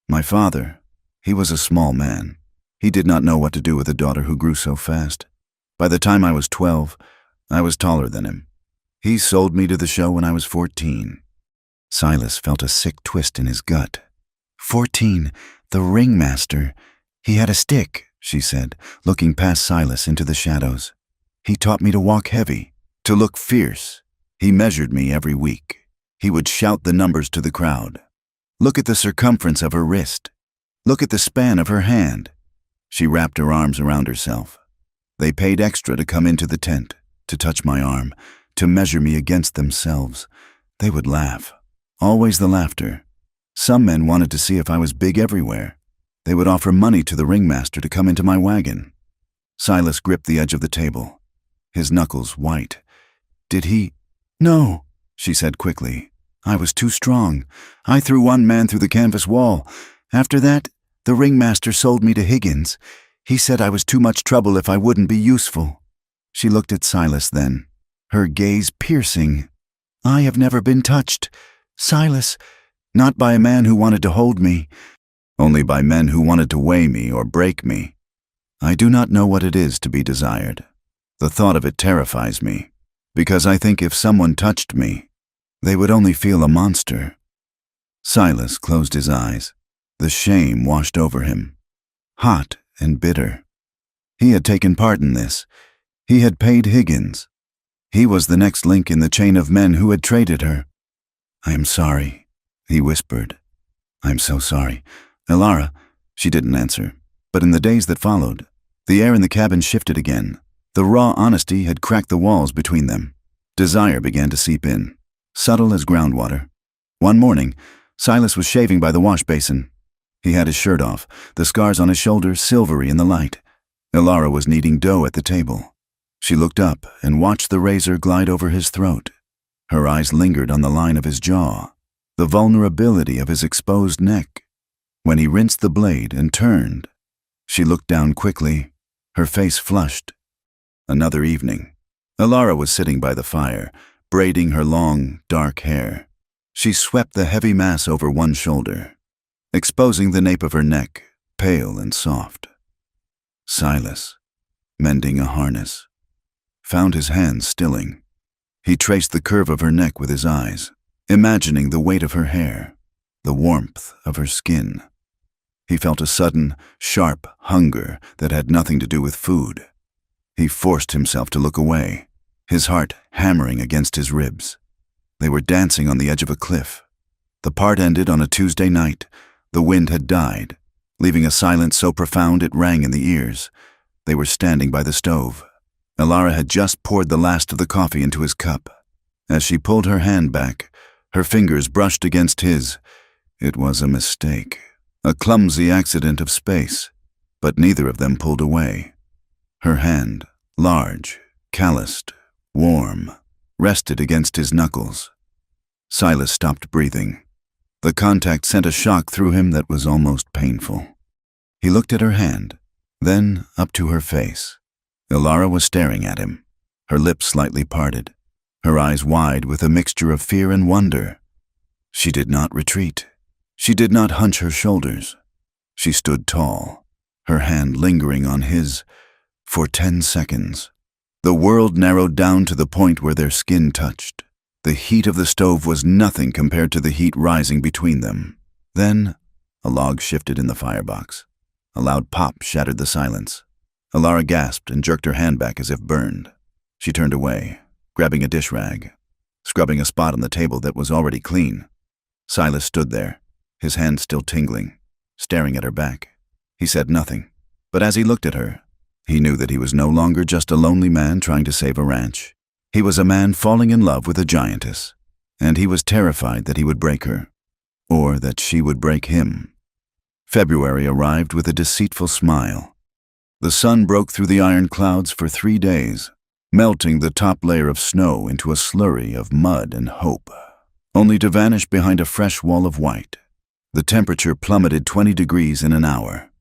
"My father, he was a small man. He did not know what to do with a daughter who grew so fast. By the time I was 12, I was taller than him. He sold me to the show when I was 14. Silas felt a sick twist in his gut. 14, the ringmaster. He had a stick, she said, looking past Silas into the shadows. He taught me to walk heavy, to look fierce. He measured me every week. He would shout the numbers to the crowd. Look at the circumference of her wrist. Look at the span of her hand. She wrapped her arms around herself. They paid extra to come into the tent, to touch my arm, to measure me against themselves. They would laugh. Always the laughter. Some men wanted to see if I was big everywhere. They would offer money to the ringmaster to come into my wagon. Silas gripped the edge of the table, his knuckles white. Did he? No, she said quickly. I was too strong. I threw one man through the canvas wall. After that, the ringmaster sold me to Higgins. He said I was too much trouble if I wouldn't be useful. She looked at Silas then, her gaze piercing. I have never been touched, Silas, not by a man who wanted to hold me, only by men who wanted to weigh me or break me. I do not know what it is to be desired. The thought of it terrifies me, because I think if someone touched me, they would only feel a monster. Silas closed his eyes. The shame washed over him, hot and bitter. He had taken part in this. He had paid Higgins. He was the next link in the chain of men who had traded her. I am sorry, he whispered. I'm so sorry. Elara, she didn't answer. But in the days that followed, the air in the cabin shifted again. The raw honesty had cracked the walls between them. Desire began to seep in, subtle as groundwater. One morning, Silas was shaving by the wash basin. He had his shirt off, the scars on his shoulders silvery in the light. Elara was kneading dough at the table. She looked up and watched the razor glide over his throat. Her eyes lingered on the line of his jaw, the vulnerability of his exposed neck. When he rinsed the blade and turned, she looked down quickly, her face flushed. Another evening. Elara was sitting by the fire, braiding her long, dark hair. She swept the heavy mass over one shoulder, exposing the nape of her neck, pale and soft. Silas, mending a harness, found his hands stilling. He traced the curve of her neck with his eyes, imagining the weight of her hair, the warmth of her skin. He felt a sudden, sharp hunger that had nothing to do with food. He forced himself to look away, his heart hammering against his ribs. They were dancing on the edge of a cliff. The part ended on a Tuesday night. The wind had died, leaving a silence so profound it rang in the ears. They were standing by the stove. Elara had just poured the last of the coffee into his cup. As she pulled her hand back, her fingers brushed against his. It was a mistake, a clumsy accident of space, but neither of them pulled away. Her hand, large, calloused, warm, rested against his knuckles. Silas stopped breathing. The contact sent a shock through him that was almost painful. He looked at her hand, then up to her face. Elara was staring at him, her lips slightly parted, her eyes wide with a mixture of fear and wonder. She did not retreat. She did not hunch her shoulders. She stood tall, her hand lingering on his for 10 seconds. The world narrowed down to the point where their skin touched. The heat of the stove was nothing compared to the heat rising between them. Then, a log shifted in the firebox. A loud pop shattered the silence. Elara gasped and jerked her hand back as if burned. She turned away, grabbing a dish rag, scrubbing a spot on the table that was already clean. Silas stood there, his hand still tingling, staring at her back. He said nothing, but as he looked at her, he knew that he was no longer just a lonely man trying to save a ranch. He was a man falling in love with a giantess, and he was terrified that he would break her, or that she would break him. February arrived with a deceitful smile. The sun broke through the iron clouds for 3 days, melting the top layer of snow into a slurry of mud and hope, only to vanish behind a fresh wall of white. The temperature plummeted 20 degrees in an hour.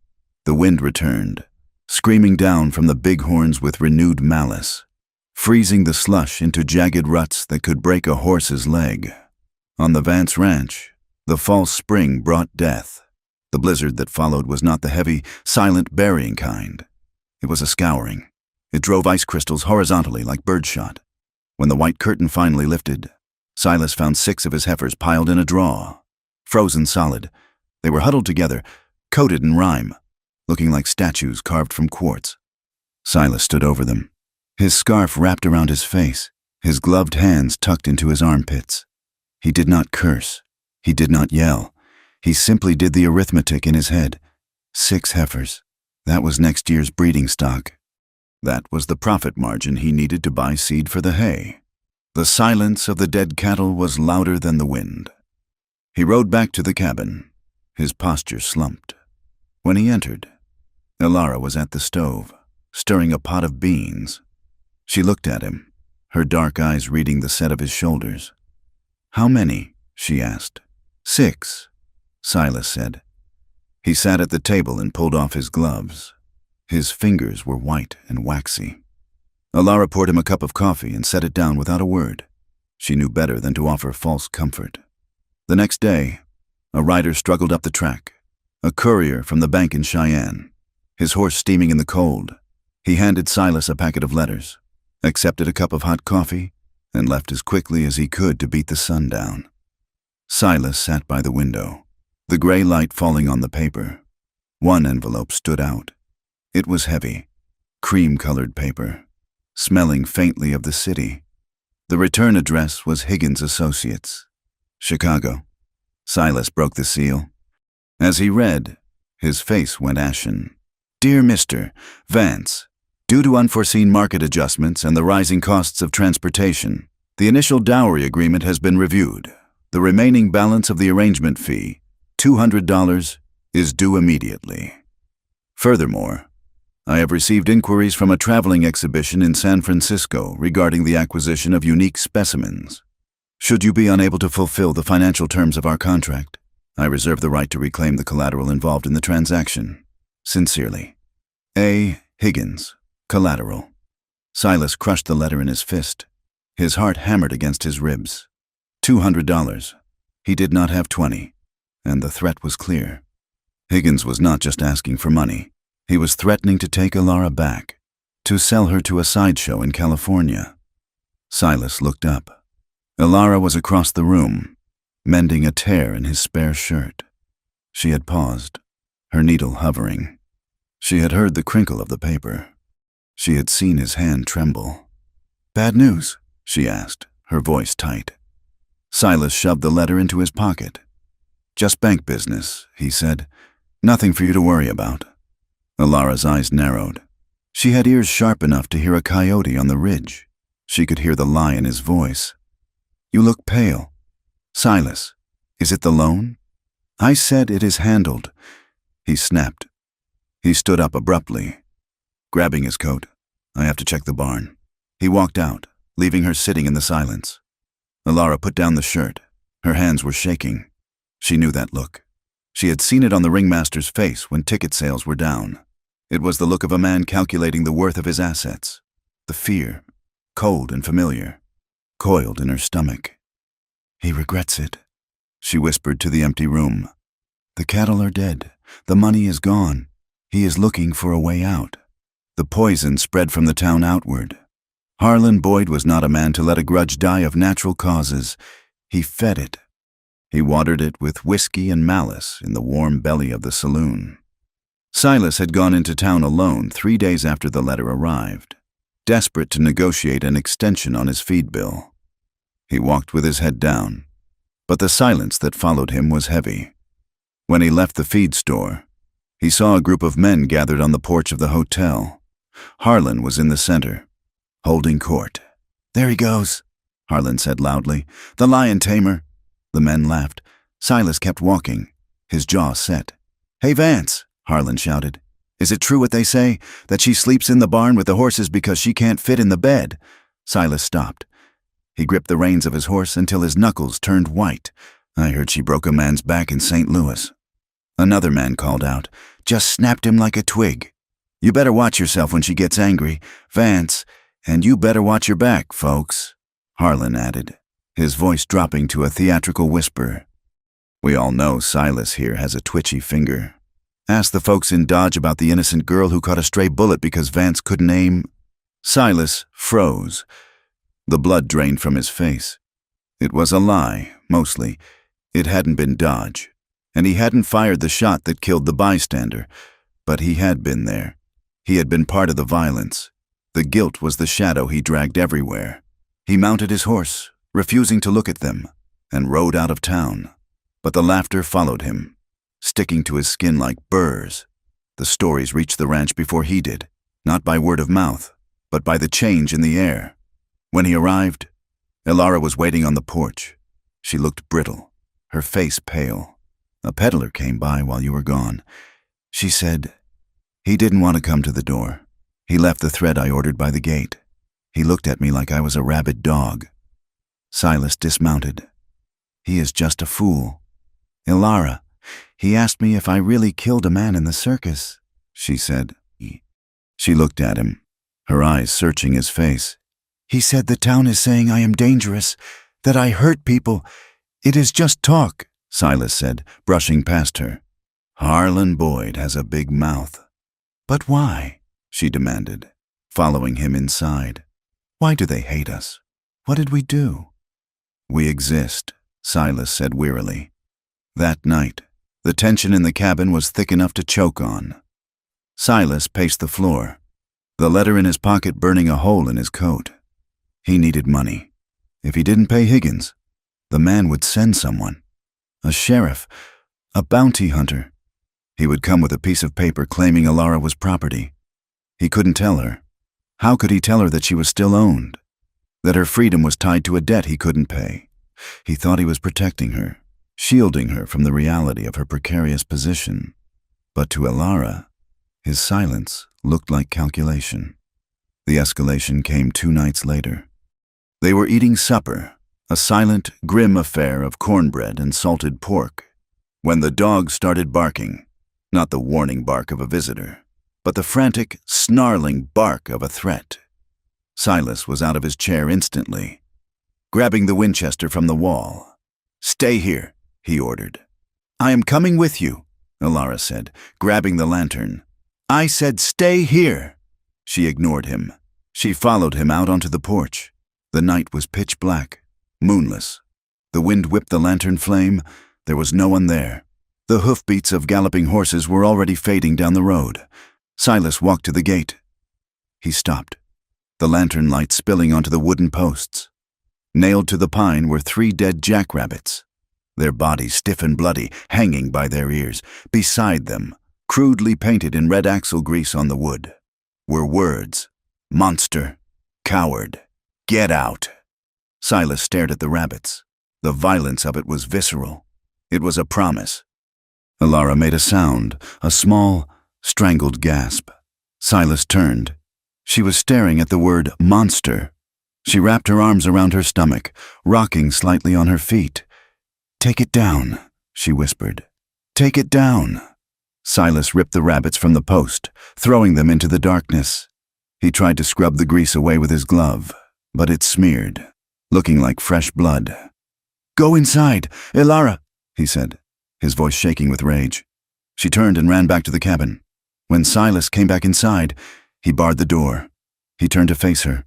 The wind returned, screaming down from the bighorns with renewed malice, freezing the slush into jagged ruts that could break a horse's leg. On the Vance Ranch, the false spring brought death. The blizzard that followed was not the heavy, silent burying kind. It was a scouring. It drove ice crystals horizontally like birdshot. When the white curtain finally lifted, Silas found 6 of his heifers piled in a draw, frozen solid. They were huddled together, coated in rime, looking like statues carved from quartz. Silas stood over them, his scarf wrapped around his face, his gloved hands tucked into his armpits. He did not curse. He did not yell. He simply did the arithmetic in his head. 6 heifers. That was next year's breeding stock. That was the profit margin he needed to buy seed for the hay. The silence of the dead cattle was louder than the wind. He rode back to the cabin. His posture slumped. When he entered, Elara was at the stove, stirring a pot of beans. She looked at him, her dark eyes reading the set of his shoulders. "How many?" she asked. "6," Silas said. He sat at the table and pulled off his gloves. His fingers were white and waxy. Elara poured him a cup of coffee and set it down without a word. She knew better than to offer false comfort. The next day, a rider struggled up the track, a courier from the bank in Cheyenne, his horse steaming in the cold. He handed Silas a packet of letters, accepted a cup of hot coffee, and left as quickly as he could to beat the sun down. Silas sat by the window, the gray light falling on the paper. One envelope stood out. It was heavy, cream-colored paper, smelling faintly of the city. The return address was Higgins Associates, Chicago. Silas broke the seal. As he read, his face went ashen. "Dear Mr. Vance, due to unforeseen market adjustments and the rising costs of transportation, the initial dowry agreement has been reviewed. The remaining balance of the arrangement fee, $200, is due immediately. Furthermore, I have received inquiries from a traveling exhibition in San Francisco regarding the acquisition of unique specimens. Should you be unable to fulfill the financial terms of our contract, I reserve the right to reclaim the collateral involved in the transaction. Sincerely, A. Higgins, Collateral." Silas crushed the letter in his fist. His heart hammered against his ribs. $200. He did not have 20, and the threat was clear. Higgins was not just asking for money. He was threatening to take Elara back, to sell her to a sideshow in California. Silas looked up. Elara was across the room, mending a tear in his spare shirt. She had paused, her needle hovering. She had heard the crinkle of the paper. She had seen his hand tremble. "Bad news?" she asked, her voice tight. Silas shoved the letter into his pocket. "Just bank business," he said. "Nothing for you to worry about." Elara's eyes narrowed. She had ears sharp enough to hear a coyote on the ridge. She could hear the lie in his voice. "You look pale. Silas, is it the loan?" "I said it is handled," he snapped. He stood up abruptly, grabbing his coat. "I have to check the barn." He walked out, leaving her sitting in the silence. Elara put down the shirt. Her hands were shaking. She knew that look. She had seen it on the ringmaster's face when ticket sales were down. It was the look of a man calculating the worth of his assets. The fear, cold and familiar, coiled in her stomach. "He regrets it," she whispered to the empty room. "The cattle are dead. The money is gone. He is looking for a way out." The poison spread from the town outward. Harlan Boyd was not a man to let a grudge die of natural causes. He fed it. He watered it with whiskey and malice in the warm belly of the saloon. Silas had gone into town alone 3 days after the letter arrived, desperate to negotiate an extension on his feed bill. He walked with his head down, but the silence that followed him was heavy. When he left the feed store, he saw a group of men gathered on the porch of the hotel. Harlan was in the center, holding court. "There he goes," Harlan said loudly. "The lion tamer." The men laughed. Silas kept walking, his jaw set. "Hey, Vance," Harlan shouted. "Is it true what they say, that she sleeps in the barn with the horses because she can't fit in the bed?" Silas stopped. He gripped the reins of his horse until his knuckles turned white. "I heard she broke a man's back in St. Louis." Another man called out, "Just snapped him like a twig. You better watch yourself when she gets angry, Vance, and you better watch your back, folks," Harlan added, his voice dropping to a theatrical whisper. "We all know Silas here has a twitchy finger. Ask the folks in Dodge about the innocent girl who caught a stray bullet because Vance couldn't aim." Silas froze. The blood drained from his face. It was a lie, mostly. It hadn't been Dodge, and he hadn't fired the shot that killed the bystander, but he had been there. He had been part of the violence. The guilt was the shadow he dragged everywhere. He mounted his horse, refusing to look at them, and rode out of town. But the laughter followed him, sticking to his skin like burrs. The stories reached the ranch before he did, not by word of mouth, but by the change in the air. When he arrived, Elara was waiting on the porch. She looked brittle, her face pale. "A peddler came by while you were gone," she said. "He didn't want to come to the door. He left the thread I ordered by the gate. He looked at me like I was a rabid dog." Silas dismounted. "He is just a fool. Elara, he asked me if I really killed a man in the circus," she said. She looked at him, her eyes searching his face. "He said the town is saying I am dangerous, that I hurt people. It is just talk," Silas said, brushing past her. "Harlan Boyd has a big mouth." "But why?" she demanded, following him inside. "Why do they hate us? What did we do?" "We exist," Silas said wearily. That night, the tension in the cabin was thick enough to choke on. Silas paced the floor, the letter in his pocket burning a hole in his coat. He needed money. If he didn't pay Higgins, the man would send someone. A sheriff, a bounty hunter. He would come with a piece of paper claiming Elara was property. He couldn't tell her. How could he tell her that she was still owned? That her freedom was tied to a debt he couldn't pay? He thought he was protecting her, shielding her from the reality of her precarious position. But to Elara, his silence looked like calculation. The escalation came 2 nights later. They were eating supper, a silent, grim affair of cornbread and salted pork, when the dog started barking, not the warning bark of a visitor, but the frantic, snarling bark of a threat. Silas was out of his chair instantly, grabbing the Winchester from the wall. "Stay here," he ordered. "I am coming with you," Elara said, grabbing the lantern. "I said stay here." She ignored him. She followed him out onto the porch. The night was pitch black, moonless. The wind whipped the lantern flame. There was no one there. The hoofbeats of galloping horses were already fading down the road. Silas walked to the gate. He stopped, the lantern light spilling onto the wooden posts. Nailed to the pine were 3 dead jackrabbits, their bodies stiff and bloody, hanging by their ears. Beside them, crudely painted in red axle grease on the wood, were words: "Monster, coward, get out." Silas stared at the rabbits. The violence of it was visceral. It was a promise. Elara made a sound, a small, strangled gasp. Silas turned. She was staring at the word monster. She wrapped her arms around her stomach, rocking slightly on her feet. "Take it down," she whispered. "Take it down." Silas ripped the rabbits from the post, throwing them into the darkness. He tried to scrub the grease away with his glove, but it smeared, looking like fresh blood. "Go inside, Elara," he said, his voice shaking with rage. She turned and ran back to the cabin. When Silas came back inside, he barred the door. He turned to face her.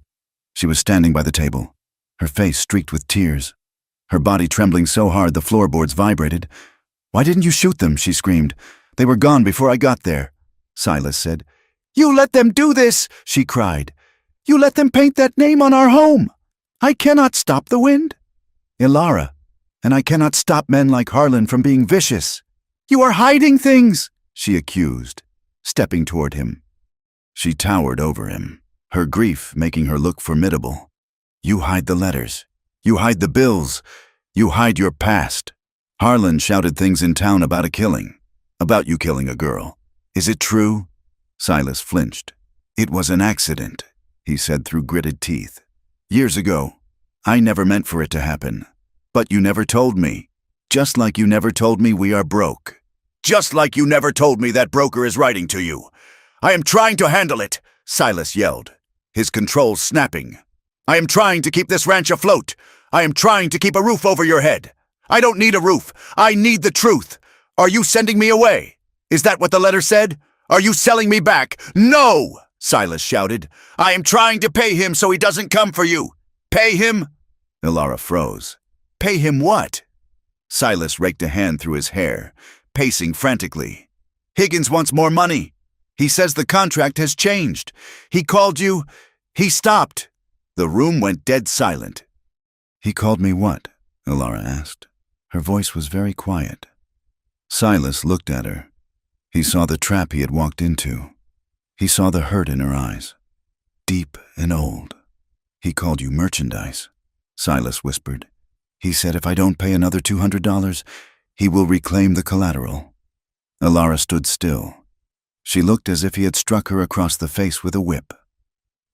She was standing by the table, her face streaked with tears, her body trembling so hard the floorboards vibrated. "Why didn't you shoot them?" she screamed. "They were gone before I got there." Silas said. "You let them do this!" she cried. "You let them paint that name on our home! I cannot stop the wind, Elara, and I cannot stop men like Harlan from being vicious. You are hiding things!" she accused, stepping toward him. She towered over him, her grief making her look formidable. "You hide the letters. You hide the bills. You hide your past. Harlan shouted things in town about a killing, about you killing a girl. Is it true?" Silas flinched. "It was an accident," he said through gritted teeth. "Years ago. I never meant for it to happen. But you never told me. Just like you never told me we are broke. Just like you never told me that broker is writing to you. I am trying to handle it," Silas yelled, his controls snapping. "I am trying to keep this ranch afloat. I am trying to keep a roof over your head. I don't need a roof. I need the truth. Are you sending me away? Is that what the letter said? Are you selling me back?" "No!" Silas shouted. "I am trying to pay him so he doesn't come for you." "Pay him?" Elara froze. "Pay him what?" Silas raked a hand through his hair, pacing frantically. "Higgins wants more money. He says the contract has changed. He called you. He stopped." The room went dead silent. "He called me what?" Elara asked. Her voice was very quiet. Silas looked at her. He saw the trap he had walked into. He saw the hurt in her eyes, deep and old. "He called you merchandise," Silas whispered. "He said if I don't pay another $200, he will reclaim the collateral." Elara stood still. She looked as if he had struck her across the face with a whip.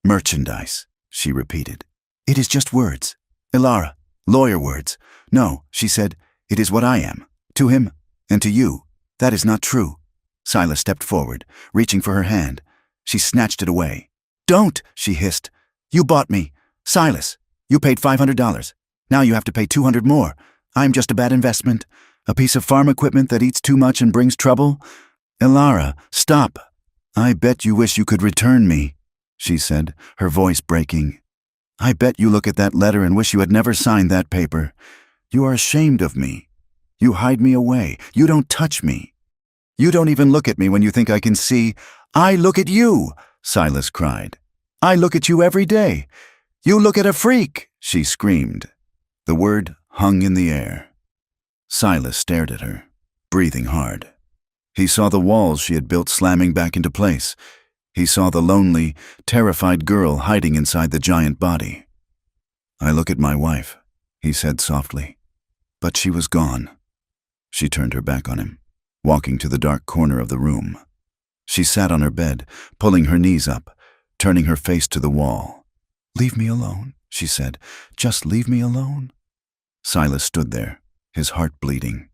"Merchandise," she repeated. "It is just words. Elara, lawyer words. No," she said, "it is what I am. To him and to you. That is not true." Silas stepped forward, reaching for her hand. She snatched it away. "Don't," she hissed. "You bought me. Silas, you paid $500. Now you have to pay $200 more. I'm just a bad investment. A piece of farm equipment that eats too much and brings trouble." "Elara, stop. I bet you wish you could return me," she said, her voice breaking. "I bet you look at that letter and wish you had never signed that paper. You are ashamed of me. You hide me away. You don't touch me. You don't even look at me when you think I can see." "I look at you," Silas cried. "I look at you every day. You look at a freak," she screamed. The word hung in the air. Silas stared at her, breathing hard. He saw the walls she had built slamming back into place. He saw the lonely, terrified girl hiding inside the giant body. "I look at my wife," he said softly. But she was gone. She turned her back on him, walking to the dark corner of the room. She sat on her bed, pulling her knees up, turning her face to the wall. "Leave me alone," she said. "Just leave me alone." Silas stood there, his heart bleeding.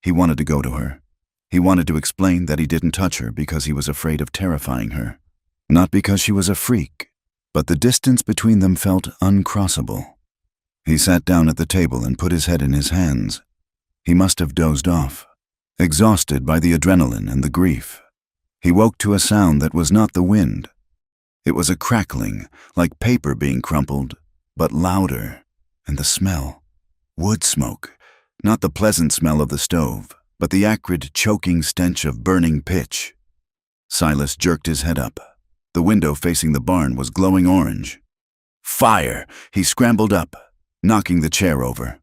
He wanted to go to her. He wanted to explain that he didn't touch her because he was afraid of terrifying her. Not because she was a freak, but the distance between them felt uncrossable. He sat down at the table and put his head in his hands. He must have dozed off, exhausted by the adrenaline and the grief. He woke to a sound that was not the wind. It was a crackling, like paper being crumpled, but louder, and the smell. Wood smoke, not the pleasant smell of the stove, but the acrid, choking stench of burning pitch. Silas jerked his head up. The window facing the barn was glowing orange. "Fire!" He scrambled up, knocking the chair over.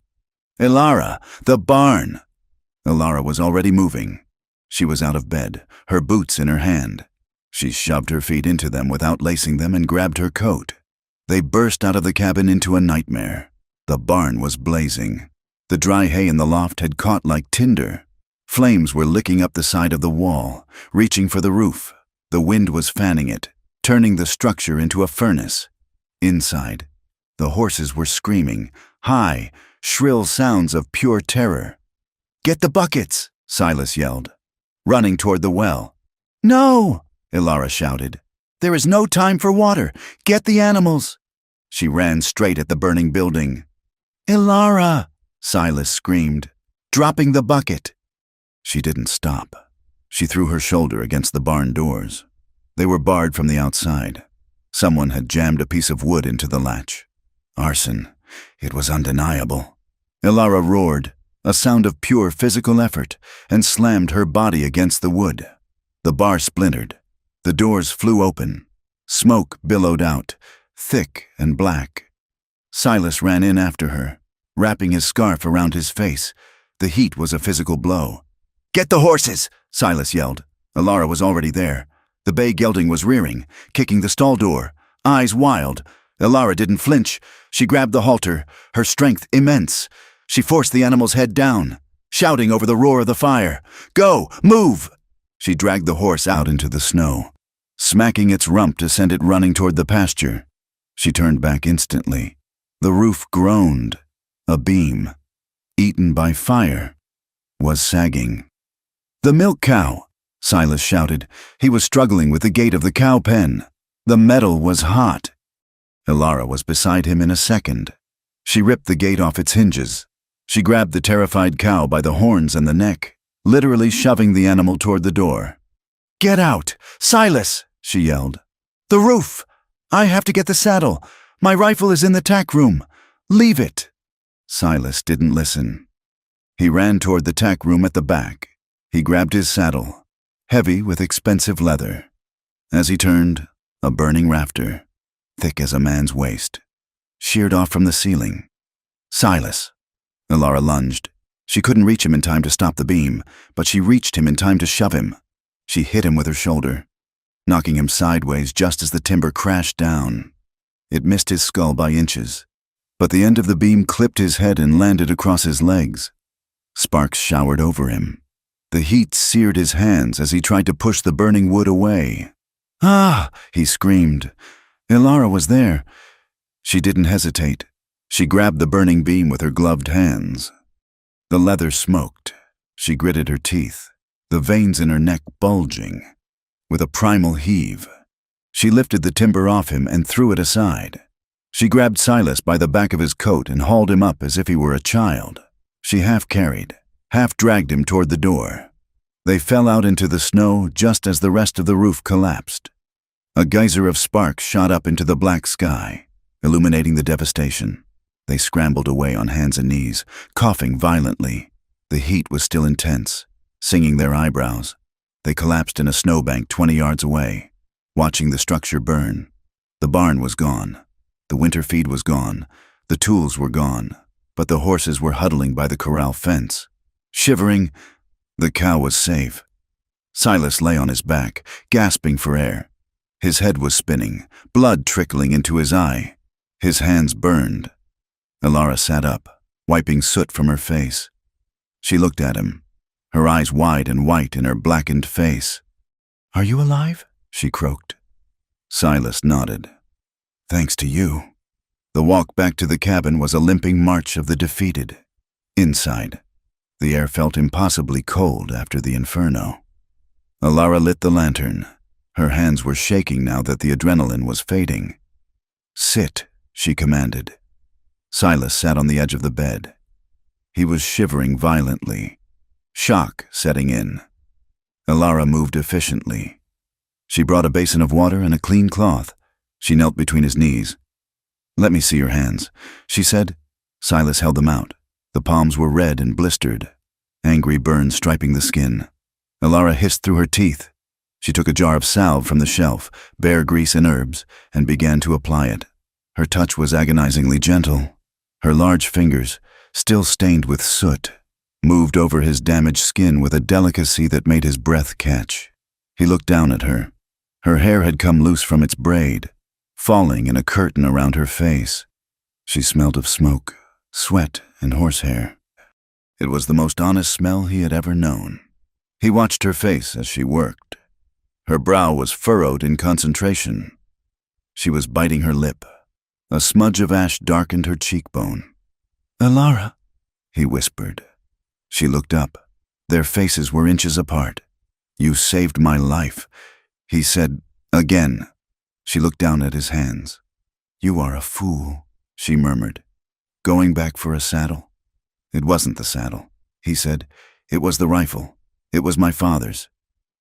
"Elara, the barn!" Elara was already moving. She was out of bed, her boots in her hand. She shoved her feet into them without lacing them and grabbed her coat. They burst out of the cabin into a nightmare. The barn was blazing. The dry hay in the loft had caught like tinder. Flames were licking up the side of the wall, reaching for the roof. The wind was fanning it, turning the structure into a furnace. Inside, the horses were screaming, high, shrill sounds of pure terror. "Get the buckets!" Silas yelled, running toward the well. "No!" Elara shouted. "There is no time for water. Get the animals!" She ran straight at the burning building. "Elara!" Silas screamed, dropping the bucket. She didn't stop. She threw her shoulder against the barn doors. They were barred from the outside. Someone had jammed a piece of wood into the latch. Arson. It was undeniable. Elara roared, a sound of pure physical effort, and slammed her body against the wood. The bar splintered. The doors flew open. Smoke billowed out, thick and black. Silas ran in after her, wrapping his scarf around his face. The heat was a physical blow. "Get the horses!" Silas yelled. Elara was already there. The bay gelding was rearing, kicking the stall door, eyes wild. Elara didn't flinch. She grabbed the halter, her strength immense. She forced the animal's head down, shouting over the roar of the fire. "Go! Move!" She dragged the horse out into the snow, smacking its rump to send it running toward the pasture. She turned back instantly. The roof groaned. A beam, eaten by fire, was sagging. "The milk cow!" Silas shouted. He was struggling with the gate of the cow pen. The metal was hot. Elara was beside him in a second. She ripped the gate off its hinges. She grabbed the terrified cow by the horns and the neck, literally shoving the animal toward the door. "Get out! Silas!" she yelled. "The roof! I have to get the saddle. My rifle is in the tack room. Leave it!" Silas didn't listen. He ran toward the tack room at the back. He grabbed his saddle, heavy with expensive leather. As he turned, a burning rafter, thick as a man's waist, sheared off from the ceiling. "Silas!" Elara lunged. She couldn't reach him in time to stop the beam, but she reached him in time to shove him. She hit him with her shoulder, knocking him sideways just as the timber crashed down. It missed his skull by inches, but the end of the beam clipped his head and landed across his legs. Sparks showered over him. The heat seared his hands as he tried to push the burning wood away. "Ah!" he screamed. Ilara was there. She didn't hesitate. She grabbed the burning beam with her gloved hands. The leather smoked. She gritted her teeth, the veins in her neck bulging. With a primal heave, she lifted the timber off him and threw it aside. She grabbed Silas by the back of his coat and hauled him up as if he were a child. She half-carried, half-dragged him toward the door. They fell out into the snow just as the rest of the roof collapsed. A geyser of sparks shot up into the black sky, illuminating the devastation. They scrambled away on hands and knees, coughing violently. The heat was still intense, singing their eyebrows. They collapsed in a snowbank 20 yards away, watching the structure burn. The barn was gone. The winter feed was gone. The tools were gone, but the horses were huddling by the corral fence. Shivering, the cow was safe. Silas lay on his back, gasping for air. His head was spinning, blood trickling into his eye. His hands burned. Ilara sat up, wiping soot from her face. She looked at him, her eyes wide and white in her blackened face. "Are you alive?" she croaked. Silas nodded. "Thanks to you." The walk back to the cabin was a limping march of the defeated. Inside, the air felt impossibly cold after the inferno. Ilara lit the lantern. Her hands were shaking now that the adrenaline was fading. "Sit," she commanded. Silas sat on the edge of the bed. He was shivering violently, shock setting in. Ilara moved efficiently. She brought a basin of water and a clean cloth. She knelt between his knees. "Let me see your hands," she said. Silas held them out. The palms were red and blistered, angry burns striping the skin. Ilara hissed through her teeth. She took a jar of salve from the shelf, bear grease and herbs, and began to apply it. Her touch was agonizingly gentle. Her large fingers, still stained with soot, moved over his damaged skin with a delicacy that made his breath catch. He looked down at her. Her hair had come loose from its braid, falling in a curtain around her face. She smelled of smoke, sweat, and horsehair. It was the most honest smell he had ever known. He watched her face as she worked. Her brow was furrowed in concentration. She was biting her lip. A smudge of ash darkened her cheekbone. "Ilara," he whispered. She looked up. Their faces were inches apart. "You saved my life," he said again. She looked down at his hands. "You are a fool," she murmured. "Going back for a saddle?" "It wasn't the saddle," he said. "It was the rifle. It was my father's.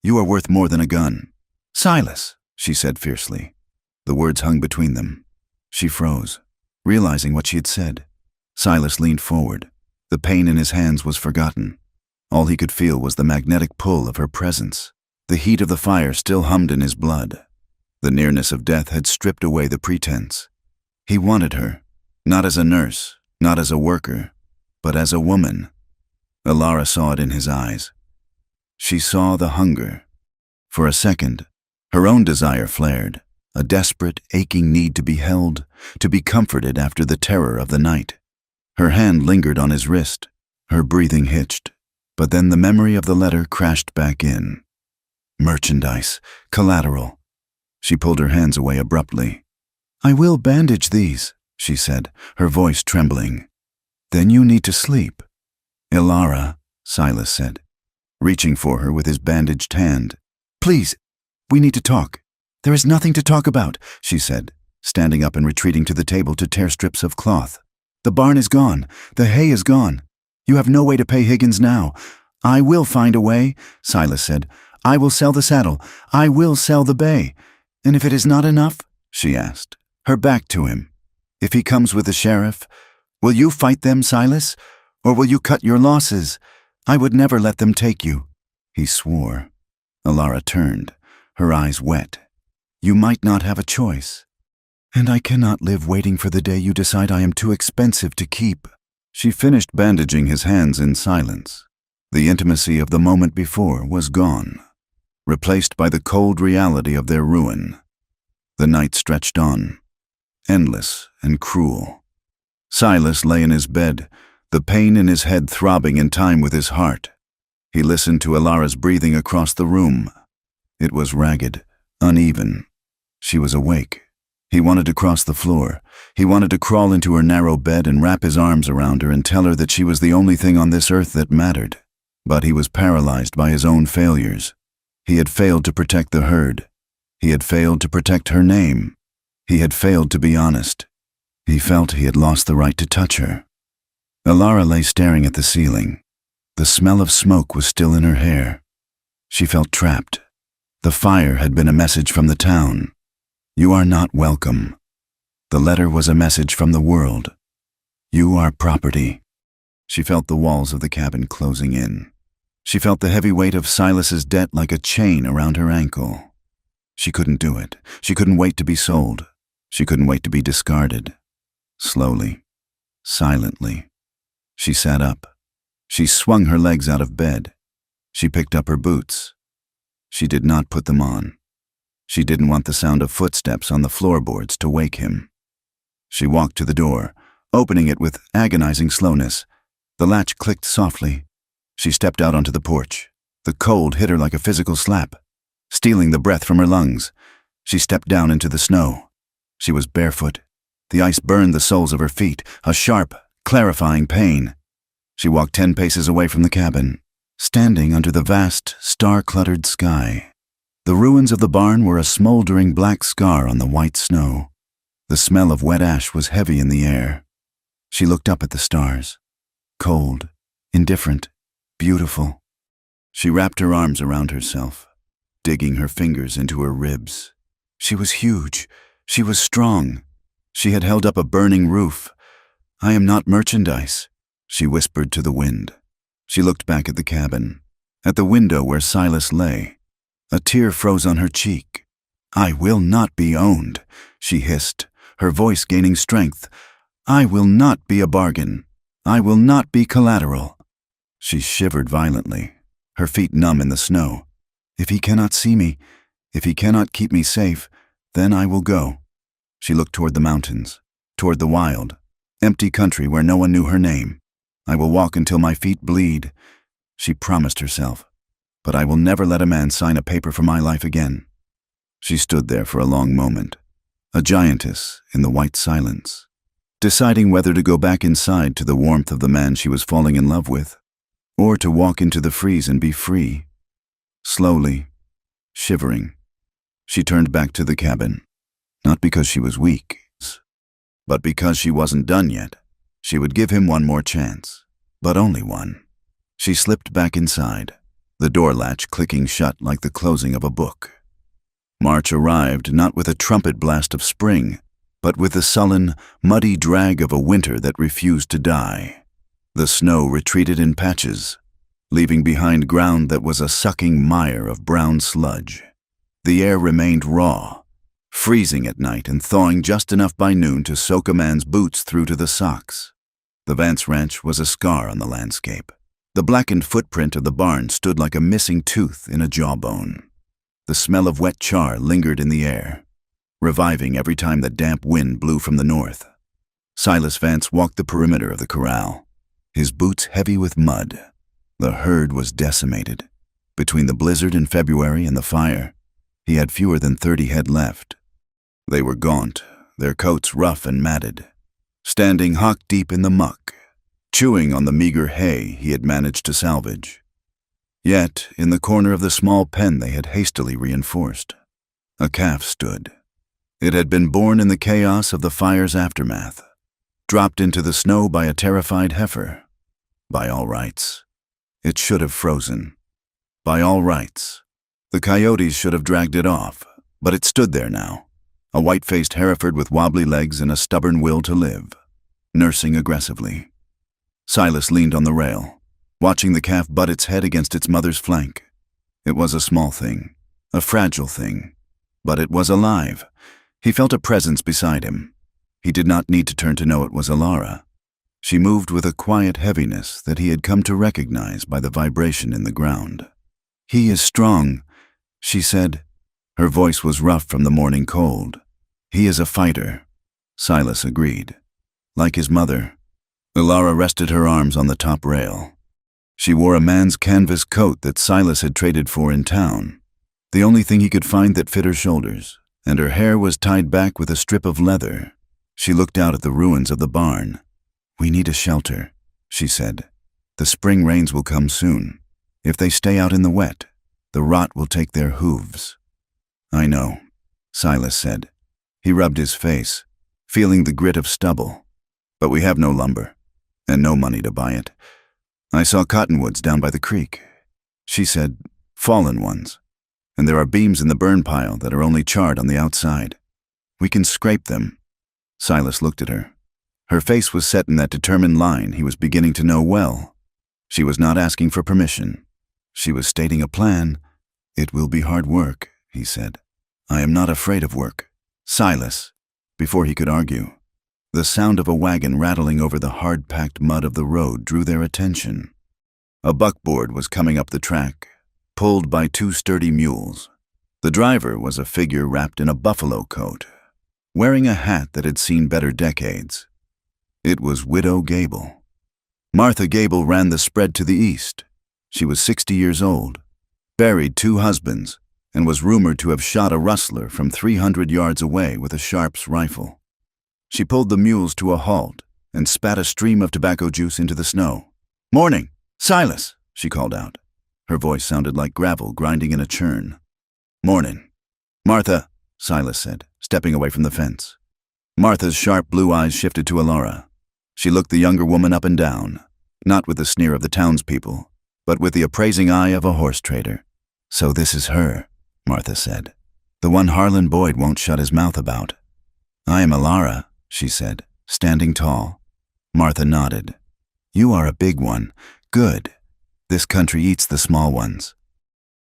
You are worth more than a gun." "Silas," she said fiercely. The words hung between them. She froze, realizing what she had said. Silas leaned forward. The pain in his hands was forgotten. All he could feel was the magnetic pull of her presence. The heat of the fire still hummed in his blood. The nearness of death had stripped away the pretense. He wanted her, not as a nurse, not as a worker, but as a woman. Ilara saw it in his eyes. She saw the hunger. For a second, her own desire flared, a desperate, aching need to be held, to be comforted after the terror of the night. Her hand lingered on his wrist, her breathing hitched, but then the memory of the letter crashed back in. Merchandise, collateral. She pulled her hands away abruptly. "I will bandage these," she said, her voice trembling. "Then you need to sleep." "Ilara," Silas said, reaching for her with his bandaged hand. "Please, we need to talk." "There is nothing to talk about," she said, standing up and retreating to the table to tear strips of cloth. "The barn is gone. The hay is gone. You have no way to pay Higgins now." "I will find a way," Silas said. "I will sell the saddle. I will sell the bay." "And if it is not enough?" she asked, her back to him. "If he comes with the sheriff, will you fight them, Silas? Or will you cut your losses? I would never let them take you." He swore. Ilara turned, her eyes wet. "You might not have a choice. And I cannot live waiting for the day you decide I am too expensive to keep." She finished bandaging his hands in silence. The intimacy of the moment before was gone. replaced by the cold reality of their ruin. The night stretched on, endless and cruel. Silas lay in his bed, the pain in his head throbbing in time with his heart. He listened to Alara's breathing across the room. It was ragged, uneven. She was awake. He wanted to cross the floor. He wanted to crawl into her narrow bed and wrap his arms around her and tell her that she was the only thing on this earth that mattered. But he was paralyzed by his own failures. He had failed to protect the herd. He had failed to protect her name. He had failed to be honest. He felt he had lost the right to touch her. Alara lay staring at the ceiling. The smell of smoke was still in her hair. She felt trapped. The fire had been a message from the town. You are not welcome. The letter was a message from the world. You are property. She felt the walls of the cabin closing in. She felt the heavy weight of Silas's debt like a chain around her ankle. She couldn't do it. She couldn't wait to be sold. She couldn't wait to be discarded. Slowly, silently, she sat up. She swung her legs out of bed. She picked up her boots. She did not put them on. She didn't want the sound of footsteps on the floorboards to wake him. She walked to the door, opening it with agonizing slowness. The latch clicked softly. She stepped out onto the porch. The cold hit her like a physical slap, stealing the breath from her lungs. She stepped down into the snow. She was barefoot. The ice burned the soles of her feet, a sharp, clarifying pain. She walked 10 paces away from the cabin, standing under the vast, star-cluttered sky. The ruins of the barn were a smoldering black scar on the white snow. The smell of wet ash was heavy in the air. She looked up at the stars. Cold, indifferent, beautiful. She wrapped her arms around herself, digging her fingers into her ribs. She was huge. She was strong. She had held up a burning roof. I am not merchandise, she whispered to the wind. She looked back at the cabin, at the window where Silas lay. A tear froze on her cheek. I will not be owned, she hissed, her voice gaining strength. I will not be a bargain. I will not be collateral. She shivered violently, her feet numb in the snow. If he cannot see me, if he cannot keep me safe, then I will go. She looked toward the mountains, toward the wild, empty country where no one knew her name. I will walk until my feet bleed, she promised herself. But I will never let a man sign a paper for my life again. She stood there for a long moment, a giantess in the white silence, deciding whether to go back inside to the warmth of the man she was falling in love with, or to walk into the freeze and be free. Slowly, shivering, she turned back to the cabin, not because she was weak, but because she wasn't done yet. She would give him one more chance, but only one. She slipped back inside, the door latch clicking shut like the closing of a book. March arrived not with a trumpet blast of spring, but with the sullen, muddy drag of a winter that refused to die. The snow retreated in patches, leaving behind ground that was a sucking mire of brown sludge. The air remained raw, freezing at night and thawing just enough by noon to soak a man's boots through to the socks. The Vance Ranch was a scar on the landscape. The blackened footprint of the barn stood like a missing tooth in a jawbone. The smell of wet char lingered in the air, reviving every time the damp wind blew from the north. Silas Vance walked the perimeter of the corral, his boots heavy with mud. The herd was decimated. Between the blizzard in February and the fire, he had fewer than 30 head left. They were gaunt, their coats rough and matted, standing hock-deep in the muck, chewing on the meager hay he had managed to salvage. Yet, in the corner of the small pen they had hastily reinforced, a calf stood. It had been born in the chaos of the fire's aftermath, dropped into the snow by a terrified heifer. By all rights, it should have frozen. By all rights, the coyotes should have dragged it off, but it stood there now, a white-faced Hereford with wobbly legs and a stubborn will to live, nursing aggressively. Silas leaned on the rail, watching the calf butt its head against its mother's flank. It was a small thing, a fragile thing, but it was alive. He felt a presence beside him. He did not need to turn to know it was Alara. She moved with a quiet heaviness that he had come to recognize by the vibration in the ground. He is strong, she said. Her voice was rough from the morning cold. "He is a fighter," Silas agreed. Like his mother. Ilara rested her arms on the top rail. She wore a man's canvas coat that Silas had traded for in town, the only thing he could find that fit her shoulders, and her hair was tied back with a strip of leather. She looked out at the ruins of the barn. "We need a shelter," she said. "The spring rains will come soon. If they stay out in the wet, the rot will take their hooves." "I know," Silas said. He rubbed his face, feeling the grit of stubble. "But we have no lumber, and no money to buy it. I saw cottonwoods down by the creek," she said, "fallen ones. And there are beams in the burn pile that are only charred on the outside. We can scrape them." Silas looked at her. Her face was set in that determined line he was beginning to know well. She was not asking for permission. She was stating a plan. "It will be hard work," he said. "I am not afraid of work." "Silas," before he could argue. The sound of a wagon rattling over the hard-packed mud of the road drew their attention. A buckboard was coming up the track, pulled by two sturdy mules. The driver was a figure wrapped in a buffalo coat, wearing a hat that had seen better decades. It was Widow Gable. Martha Gable ran the spread to the east. She was 60 years old, buried 2 husbands, and was rumored to have shot a rustler from 300 yards away with a Sharps rifle. She pulled the mules to a halt and spat a stream of tobacco juice into the snow. "Morning, Silas," she called out. Her voice sounded like gravel grinding in a churn. "Morning, Martha," Silas said, stepping away from the fence. Martha's sharp blue eyes shifted to Ilara. She looked the younger woman up and down, not with the sneer of the townspeople, but with the appraising eye of a horse trader. "So this is her," Martha said. "The one Harlan Boyd won't shut his mouth about." "I am Ilara," she said, standing tall. Martha nodded. "You are a big one. Good. This country eats the small ones."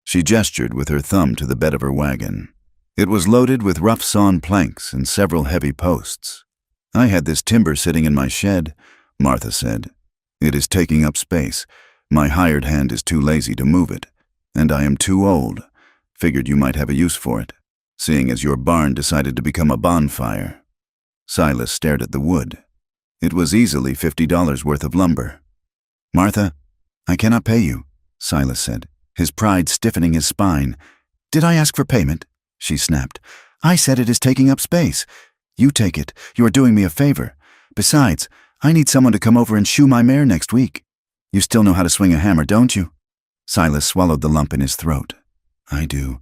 She gestured with her thumb to the bed of her wagon. It was loaded with rough-sawn planks and several heavy posts. "I had this timber sitting in my shed," Martha said. "It is taking up space. My hired hand is too lazy to move it, and I am too old. Figured you might have a use for it, seeing as your barn decided to become a bonfire." Silas stared at the wood. It was easily $50 worth of lumber. "Martha, I cannot pay you," Silas said, his pride stiffening his spine. "Did I ask for payment?" she snapped. "I said it is taking up space. You take it. You are doing me a favor. Besides, I need someone to come over and shoe my mare next week. You still know how to swing a hammer, don't you?" Silas swallowed the lump in his throat. "I do.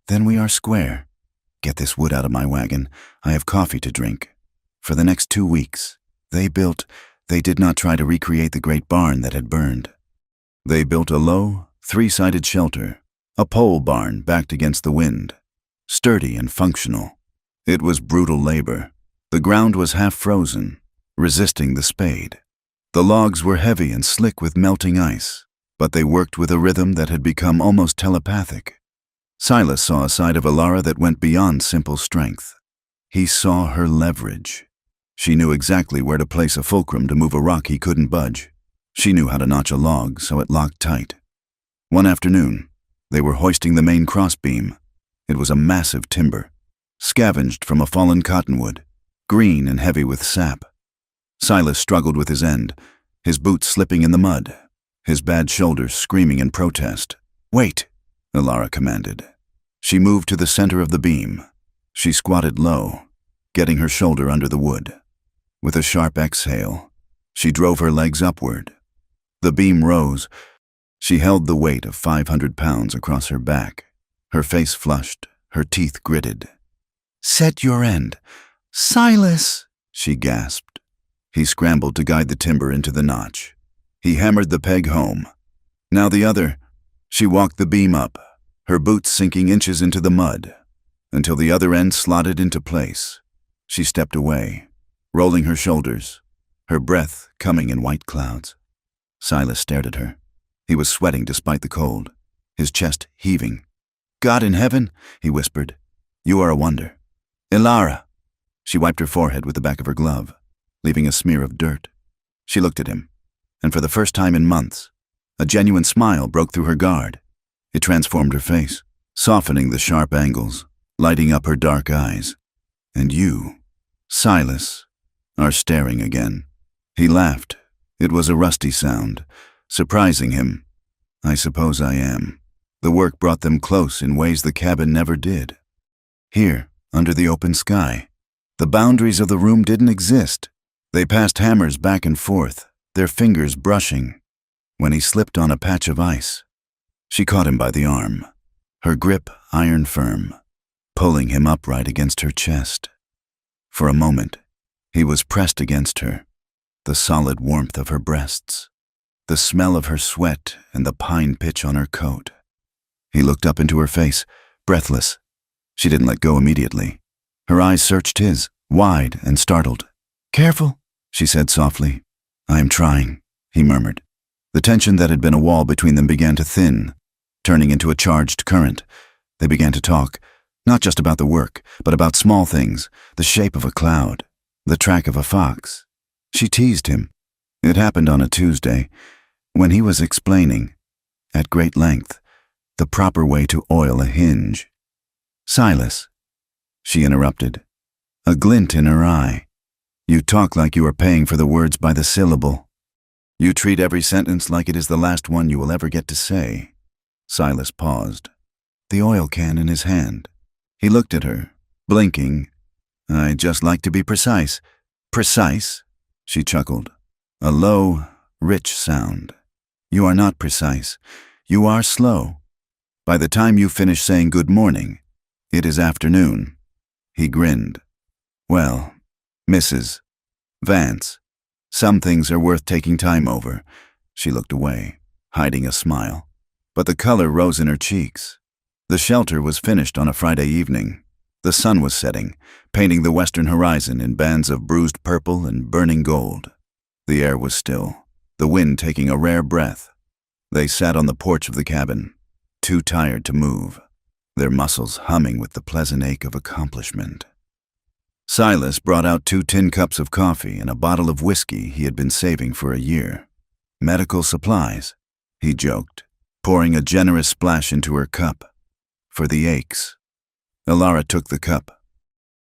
Then we are square. Get this wood out of my wagon. I have coffee to drink. For the next 2 weeks, they did not try to recreate the great barn that had burned. They built a low, 3-sided shelter, a pole barn backed against the wind, sturdy and functional. It was brutal labor. The ground was half frozen, resisting the spade. The logs were heavy and slick with melting ice, but they worked with a rhythm that had become almost telepathic. Silas saw a side of Ilara that went beyond simple strength. He saw her leverage. She knew exactly where to place a fulcrum to move a rock he couldn't budge. She knew how to notch a log so it locked tight. One afternoon, they were hoisting the main crossbeam. It was a massive timber, scavenged from a fallen cottonwood, green and heavy with sap. Silas struggled with his end, his boots slipping in the mud, his bad shoulders screaming in protest. "Wait," Ilara commanded. She moved to the center of the beam. She squatted low, getting her shoulder under the wood. With a sharp exhale, she drove her legs upward. The beam rose. She held the weight of 500 pounds across her back, her face flushed, her teeth gritted. "Set your end." "Silas!" she gasped. He scrambled to guide the timber into the notch. He hammered the peg home. Now the other. She walked the beam up, her boots sinking inches into the mud, until the other end slotted into place. She stepped away, rolling her shoulders, her breath coming in white clouds. Silas stared at her. He was sweating despite the cold, his chest heaving. "God in heaven," he whispered, "you are a wonder." "Ilara." She wiped her forehead with the back of her glove, leaving a smear of dirt. She looked at him, and for the first time in months, a genuine smile broke through her guard. It transformed her face. softening the sharp angles, lighting up her dark eyes. And you, Silas, are staring again. He laughed. It was a rusty sound, surprising him. I suppose I am. The work brought them close in ways the cabin never did. Here, under the open sky, the boundaries of the room didn't exist. They passed hammers back and forth, their fingers brushing. When he slipped on a patch of ice, she caught him by the arm, her grip iron firm, pulling him upright against her chest. For a moment, he was pressed against her, the solid warmth of her breasts, the smell of her sweat and the pine pitch on her coat. He looked up into her face, breathless. She didn't let go immediately. Her eyes searched his, wide and startled. "Careful," she said softly. "I am trying," he murmured. The tension that had been a wall between them began to thin, turning into a charged current. They began to talk, not just about the work, but about small things, the shape of a cloud, the track of a fox. She teased him. It happened on a Tuesday, when he was explaining, at great length, the proper way to oil a hinge. "Silas," she interrupted, a glint in her eye. "You talk like you are paying for the words by the syllable. You treat every sentence like it is the last one you will ever get to say." Silas paused, the oil can in his hand. He looked at her, blinking. "I just like to be precise." "Precise?" She chuckled, a low, rich sound. "You are not precise. You are slow. By the time you finish saying good morning, it is afternoon." He grinned. "Well, Mrs. Vance, some things are worth taking time over." She looked away, hiding a smile, but the color rose in her cheeks. The shelter was finished on a Friday evening. The sun was setting, painting the western horizon in bands of bruised purple and burning gold. The air was still, the wind taking a rare breath. They sat on the porch of the cabin, too tired to move, their muscles humming with the pleasant ache of accomplishment. Silas brought out 2 tin cups of coffee and a bottle of whiskey he had been saving for a year. "Medical supplies," he joked, pouring a generous splash into her cup. "For the aches." Alara took the cup.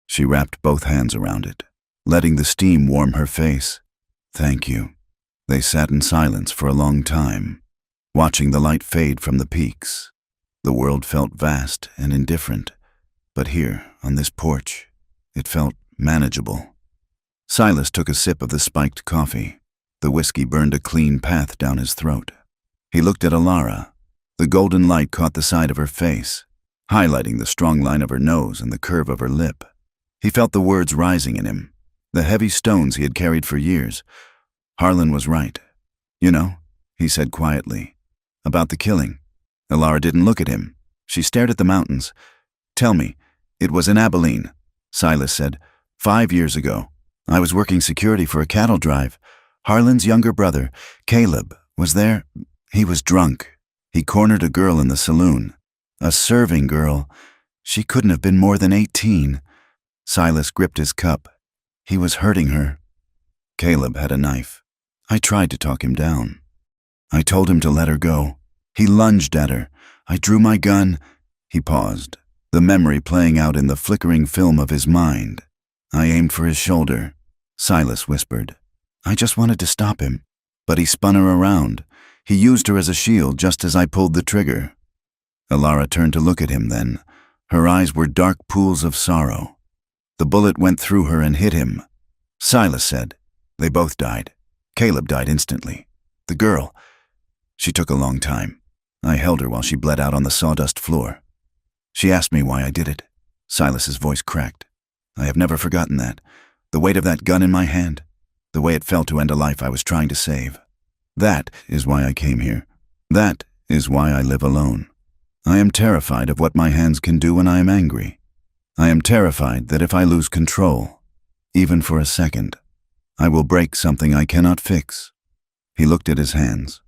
She wrapped both hands around it, letting the steam warm her face. "Thank you." They sat in silence for a long time, watching the light fade from the peaks. The world felt vast and indifferent, but here, on this porch, it felt manageable. Silas took a sip of the spiked coffee. The whiskey burned a clean path down his throat. He looked at Alara. The golden light caught the side of her face, highlighting the strong line of her nose and the curve of her lip. He felt the words rising in him, the heavy stones he had carried for years. Harlan was right. "You know," he said quietly, "about the killing." Alara didn't look at him. She stared at the mountains. "Tell me." "It was in Abilene," Silas said. 5 years ago. I was working security for a cattle drive. Harlan's younger brother, Caleb, was there. He was drunk. He cornered a girl in the saloon. A serving girl. She couldn't have been more than 18. Silas gripped his cup. He was hurting her. Caleb had a knife. I tried to talk him down. I told him to let her go. He lunged at her. I drew my gun. He paused, the memory playing out in the flickering film of his mind. I aimed for his shoulder. Silas whispered. I just wanted to stop him, but he spun her around. He used her as a shield just as I pulled the trigger. Alara turned to look at him then. Her eyes were dark pools of sorrow. The bullet went through her and hit him. Silas said. They both died. Caleb died instantly. The girl, she took a long time. I held her while she bled out on the sawdust floor. She asked me why I did it. Silas's voice cracked. I have never forgotten that. The weight of that gun in my hand. The way it felt to end a life I was trying to save. That is why I came here. That is why I live alone. I am terrified of what my hands can do when I am angry. I am terrified that if I lose control, even for a second, I will break something I cannot fix. He looked at his hands,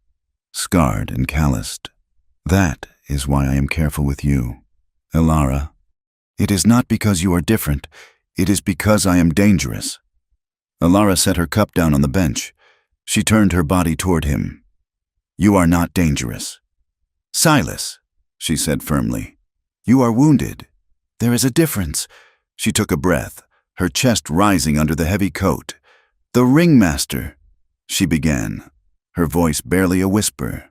scarred and calloused. That is why I am careful with you, Alara. It is not because you are different. It is because I am dangerous. Alara set her cup down on the bench. She turned her body toward him. You are not dangerous. Silas, she said firmly. You are wounded. There is a difference." She took a breath, her chest rising under the heavy coat. "The ringmaster," she began, her voice barely a whisper.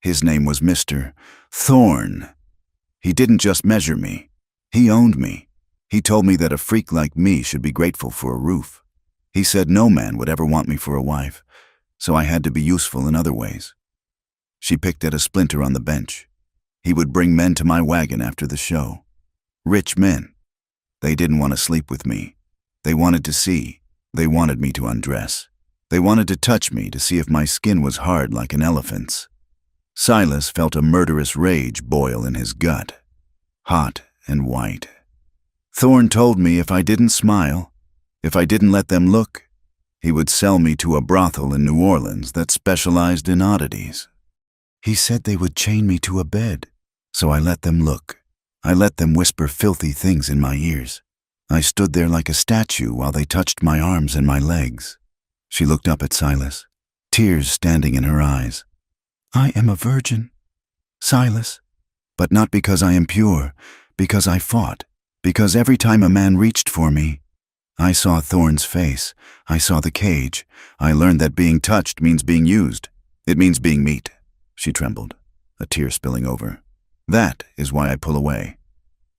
"His name was Mr. Thorne. He didn't just measure me. He owned me. He told me that a freak like me should be grateful for a roof. He said no man would ever want me for a wife, so I had to be useful in other ways." She picked at a splinter on the bench. "He would bring men to my wagon after the show. Rich men. They didn't want to sleep with me. They wanted to see. They wanted me to undress. They wanted to touch me to see if my skin was hard like an elephant's." Silas felt a murderous rage boil in his gut, hot and white. "Thorne told me if I didn't smile, if I didn't let them look, he would sell me to a brothel in New Orleans that specialized in oddities. He said they would chain me to a bed, so I let them look. I let them whisper filthy things in my ears. I stood there like a statue while they touched my arms and my legs." She looked up at Silas, tears standing in her eyes. "I am a virgin, Silas, but not because I am pure, because I fought, because every time a man reached for me, I saw Thorne's face, I saw the cage, I learned that being touched means being used. It means being meat." She trembled, a tear spilling over. "That is why I pull away.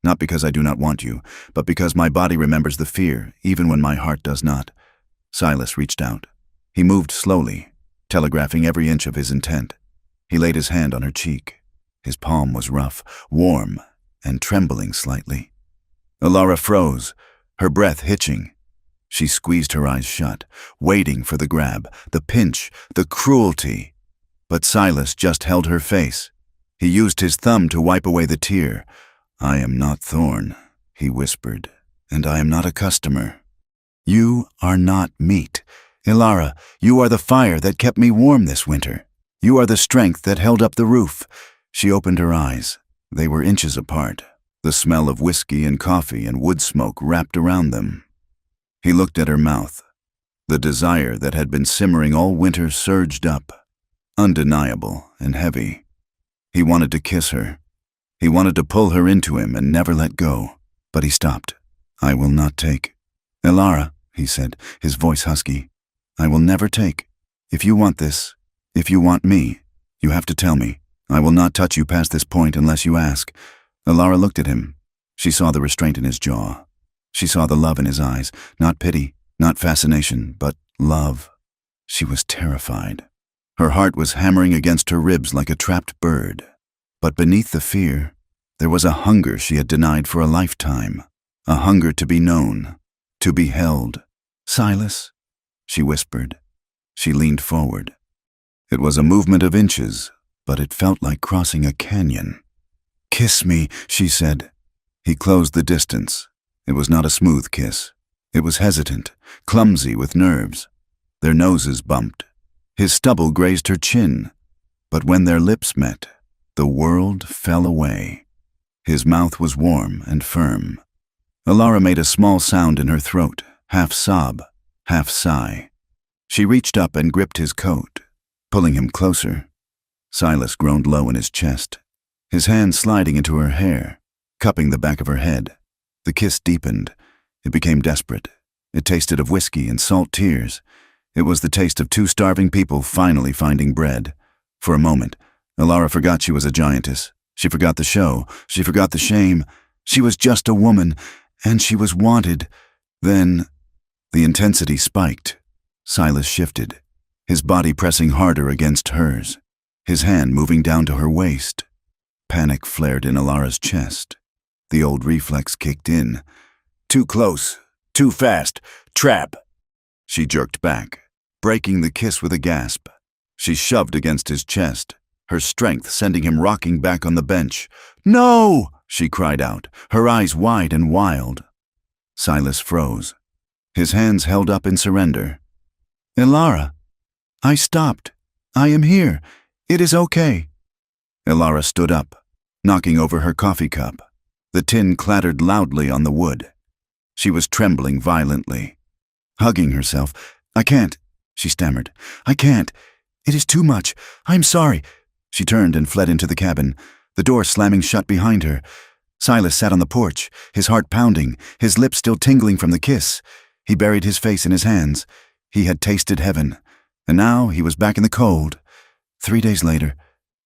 Not because I do not want you, but because my body remembers the fear, even when my heart does not." Silas reached out. He moved slowly, telegraphing every inch of his intent. He laid his hand on her cheek. His palm was rough, warm, and trembling slightly. Elara froze, her breath hitching. She squeezed her eyes shut, waiting for the grab, the pinch, the cruelty. But Silas just held her face. He used his thumb to wipe away the tear. "I am not Thorne," he whispered, "and I am not a customer. You are not meat. Elara, you are the fire that kept me warm this winter. You are the strength that held up the roof." She opened her eyes. They were inches apart, the smell of whiskey and coffee and wood smoke wrapped around them. He looked at her mouth. The desire that had been simmering all winter surged up, undeniable and heavy. He wanted to kiss her. He wanted to pull her into him and never let go, but he stopped. "I will not take." "Elara," he said, his voice husky, "I will never take. If you want this, if you want me, you have to tell me. I will not touch you past this point unless you ask." Elara looked at him. She saw the restraint in his jaw. She saw the love in his eyes, not pity, not fascination, but love. She was terrified. Her heart was hammering against her ribs like a trapped bird. But beneath the fear, there was a hunger she had denied for a lifetime, a hunger to be known, to be held. "Silas," she whispered. She leaned forward. It was a movement of inches, but it felt like crossing a canyon. "Kiss me," she said. He closed the distance. It was not a smooth kiss. It was hesitant, clumsy with nerves. Their noses bumped. His stubble grazed her chin. But when their lips met, the world fell away. His mouth was warm and firm. Elara made a small sound in her throat, half sob, half sigh. She reached up and gripped his coat, pulling him closer. Silas groaned low in his chest, his hand sliding into her hair, cupping the back of her head. The kiss deepened. It became desperate. It tasted of whiskey and salt tears. It was the taste of two starving people finally finding bread. For a moment, Elara forgot she was a giantess. She forgot the show. She forgot the shame. She was just a woman, and she was wanted. Then, the intensity spiked. Silas shifted, his body pressing harder against hers, his hand moving down to her waist. Panic flared in Elara's chest. The old reflex kicked in. Too close, too fast, trap. She jerked back, breaking the kiss with a gasp. She shoved against his chest, her strength sending him rocking back on the bench. "No!" she cried out, her eyes wide and wild. Silas froze. His hands held up in surrender. "Elara, I stopped. I am here. It is okay." Elara stood up, knocking over her coffee cup. The tin clattered loudly on the wood. She was trembling violently, hugging herself. "I can't," she stammered. "I can't. It is too much. I'm sorry." She turned and fled into the cabin, the door slamming shut behind her. Silas sat on the porch, his heart pounding, his lips still tingling from the kiss. He buried his face in his hands. He had tasted heaven, and now he was back in the cold. 3 days later,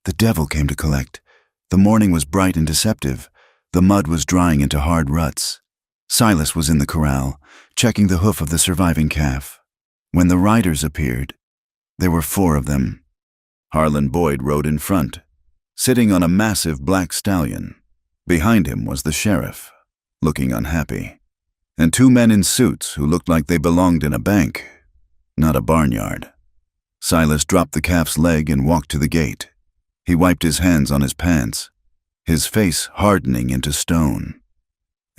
the devil came to collect. The morning was bright and deceptive. The mud was drying into hard ruts. Silas was in the corral, checking the hoof of the surviving calf. When the riders appeared, there were 4 of them. Harlan Boyd rode in front, sitting on a massive black stallion. Behind him was the sheriff, looking unhappy, and 2 men in suits who looked like they belonged in a bank, not a barnyard. Silas dropped the calf's leg and walked to the gate. He wiped his hands on his pants, his face hardening into stone.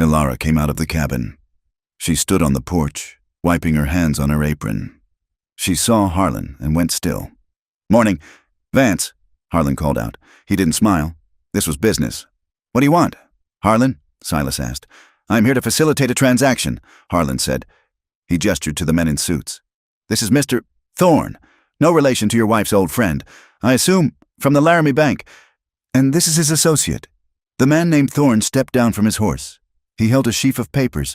Ilara came out of the cabin. She stood on the porch, wiping her hands on her apron. She saw Harlan and went still. "Morning. Vance," Harlan called out. He didn't smile. This was business. "What do you want?" "Harlan?" Silas asked. "I'm here to facilitate a transaction," Harlan said. He gestured to the men in suits. "This is Mr. Thorne, no relation to your wife's old friend. I assume from the Laramie Bank. And this is his associate." The man named Thorne stepped down from his horse. He held a sheaf of papers.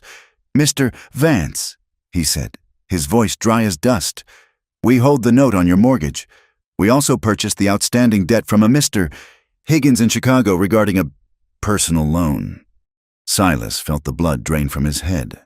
"Mr. Vance," he said, his voice dry as dust. "We hold the note on your mortgage. We also purchased the outstanding debt from a Mr. Higgins in Chicago regarding a personal loan." Silas felt the blood drain from his head.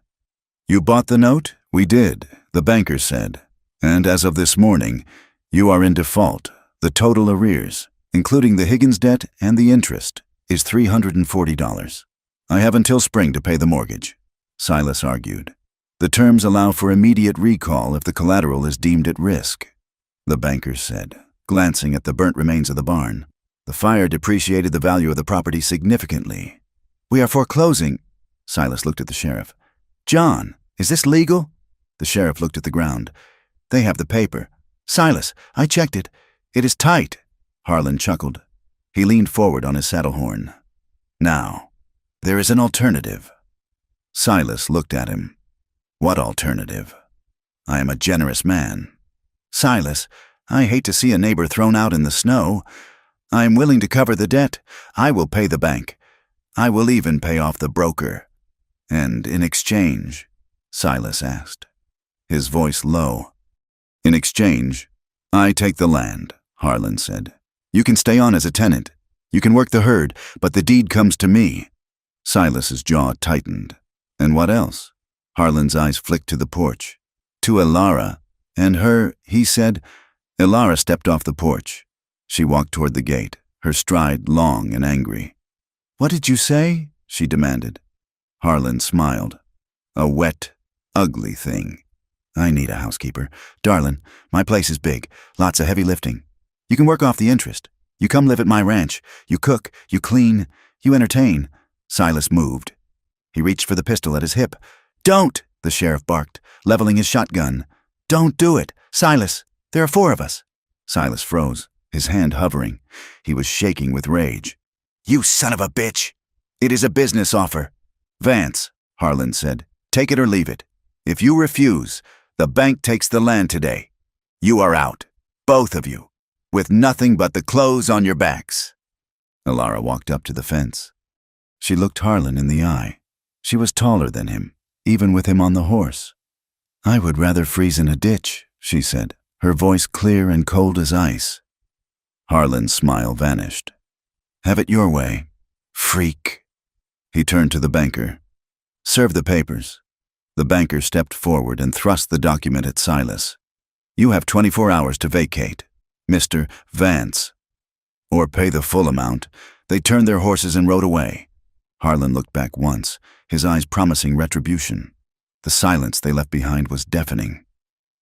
"You bought the note?" "We did," the banker said. "And as of this morning, you are in default. The total arrears, including the Higgins debt and the interest, is $340. I have until spring to pay the mortgage," Silas argued. "The terms allow for immediate recall if the collateral is deemed at risk," the banker said, glancing at the burnt remains of the barn. "The fire depreciated the value of the property significantly." "We are foreclosing." Silas looked at the sheriff. "John, is this legal?" The sheriff looked at the ground. "They have the paper." "Silas, I checked it. It is tight." Harlan chuckled. He leaned forward on his saddle horn. "Now, there is an alternative." Silas looked at him. "What alternative?" "I am a generous man." "Silas, I hate to see a neighbor thrown out in the snow. I am willing to cover the debt. I will pay the bank. I will even pay off the broker." "And in exchange?" Silas asked, his voice low. "In exchange, I take the land," Harlan said. "You can stay on as a tenant. You can work the herd, but the deed comes to me." Silas's jaw tightened. "And what else?" Harlan's eyes flicked to the porch. "To Ilara and her," he said. Ilara stepped off the porch. She walked toward the gate, her stride long and angry. "What did you say?" she demanded. Harlan smiled. "A wet, ugly thing. I need a housekeeper. Darlin', my place is big, lots of heavy lifting. You can work off the interest. You come live at my ranch. You cook, you clean, you entertain." Silas moved. He reached for the pistol at his hip. "Don't!" the sheriff barked, leveling his shotgun. "Don't do it! Silas, there are 4 of us." Silas froze, his hand hovering. He was shaking with rage. "You son of a bitch! It is a business offer." "Vance," Harlan said, "take it or leave it. If you refuse, the bank takes the land today. You are out, both of you, with nothing but the clothes on your backs." Ilara walked up to the fence. She looked Harlan in the eye. She was taller than him, even with him on the horse. "I would rather freeze in a ditch," she said, her voice clear and cold as ice. Harlan's smile vanished. "Have it your way, freak." He turned to the banker. "Serve the papers." The banker stepped forward and thrust the document at Silas. "You have 24 hours to vacate, Mr. Vance, or pay the full amount." They turned their horses and rode away. Harlan looked back once, his eyes promising retribution. The silence they left behind was deafening.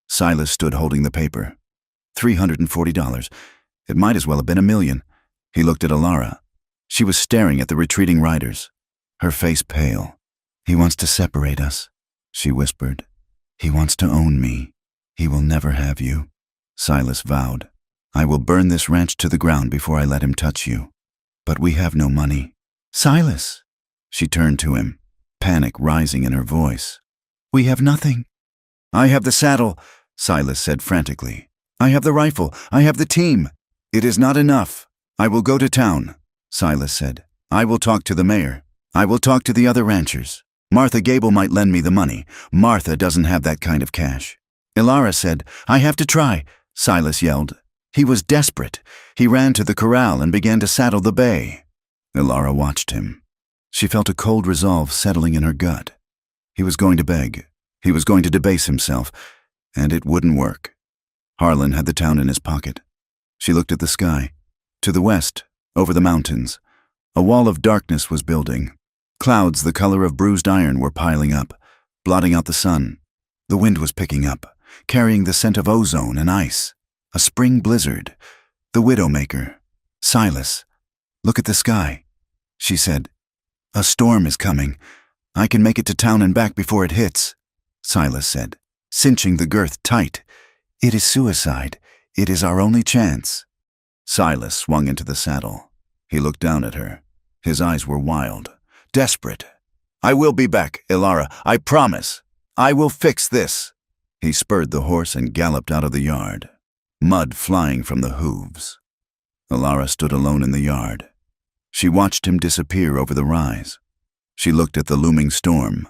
Silas stood holding the paper. $340. It might as well have been $1 million. He looked at Ilara. She was staring at the retreating riders, her face pale. "He wants to separate us," she whispered. "He wants to own me. He will never have you." Silas vowed, "I will burn this ranch to the ground before I let him touch you. But we have no money." "Silas!" She turned to him, panic rising in her voice. "We have nothing." "I have the saddle," Silas said frantically. "I have the rifle. I have the team." "It is not enough. I will go to town," Silas said. "I will talk to the mayor." I will talk to the other ranchers. Martha Gable might lend me the money. Martha doesn't have that kind of cash. Ilara said, I have to try, Silas yelled. He was desperate. He ran to the corral and began to saddle the bay. Ilara watched him. She felt a cold resolve settling in her gut. He was going to beg. He was going to debase himself, and it wouldn't work. Harlan had the town in his pocket. She looked at the sky. To the west, over the mountains, a wall of darkness was building. Clouds the color of bruised iron were piling up, blotting out the sun. The wind was picking up, carrying the scent of ozone and ice. A spring blizzard. The Widowmaker. Silas, look at the sky, she said. A storm is coming. I can make it to town and back before it hits, Silas said, cinching the girth tight. It is suicide. It is our only chance. Silas swung into the saddle. He looked down at her. His eyes were wild, desperate. I will be back, Ilara. I promise. I will fix this. He spurred the horse and galloped out of the yard, mud flying from the hooves. Ilara stood alone in the yard. She watched him disappear over the rise. She looked at the looming storm.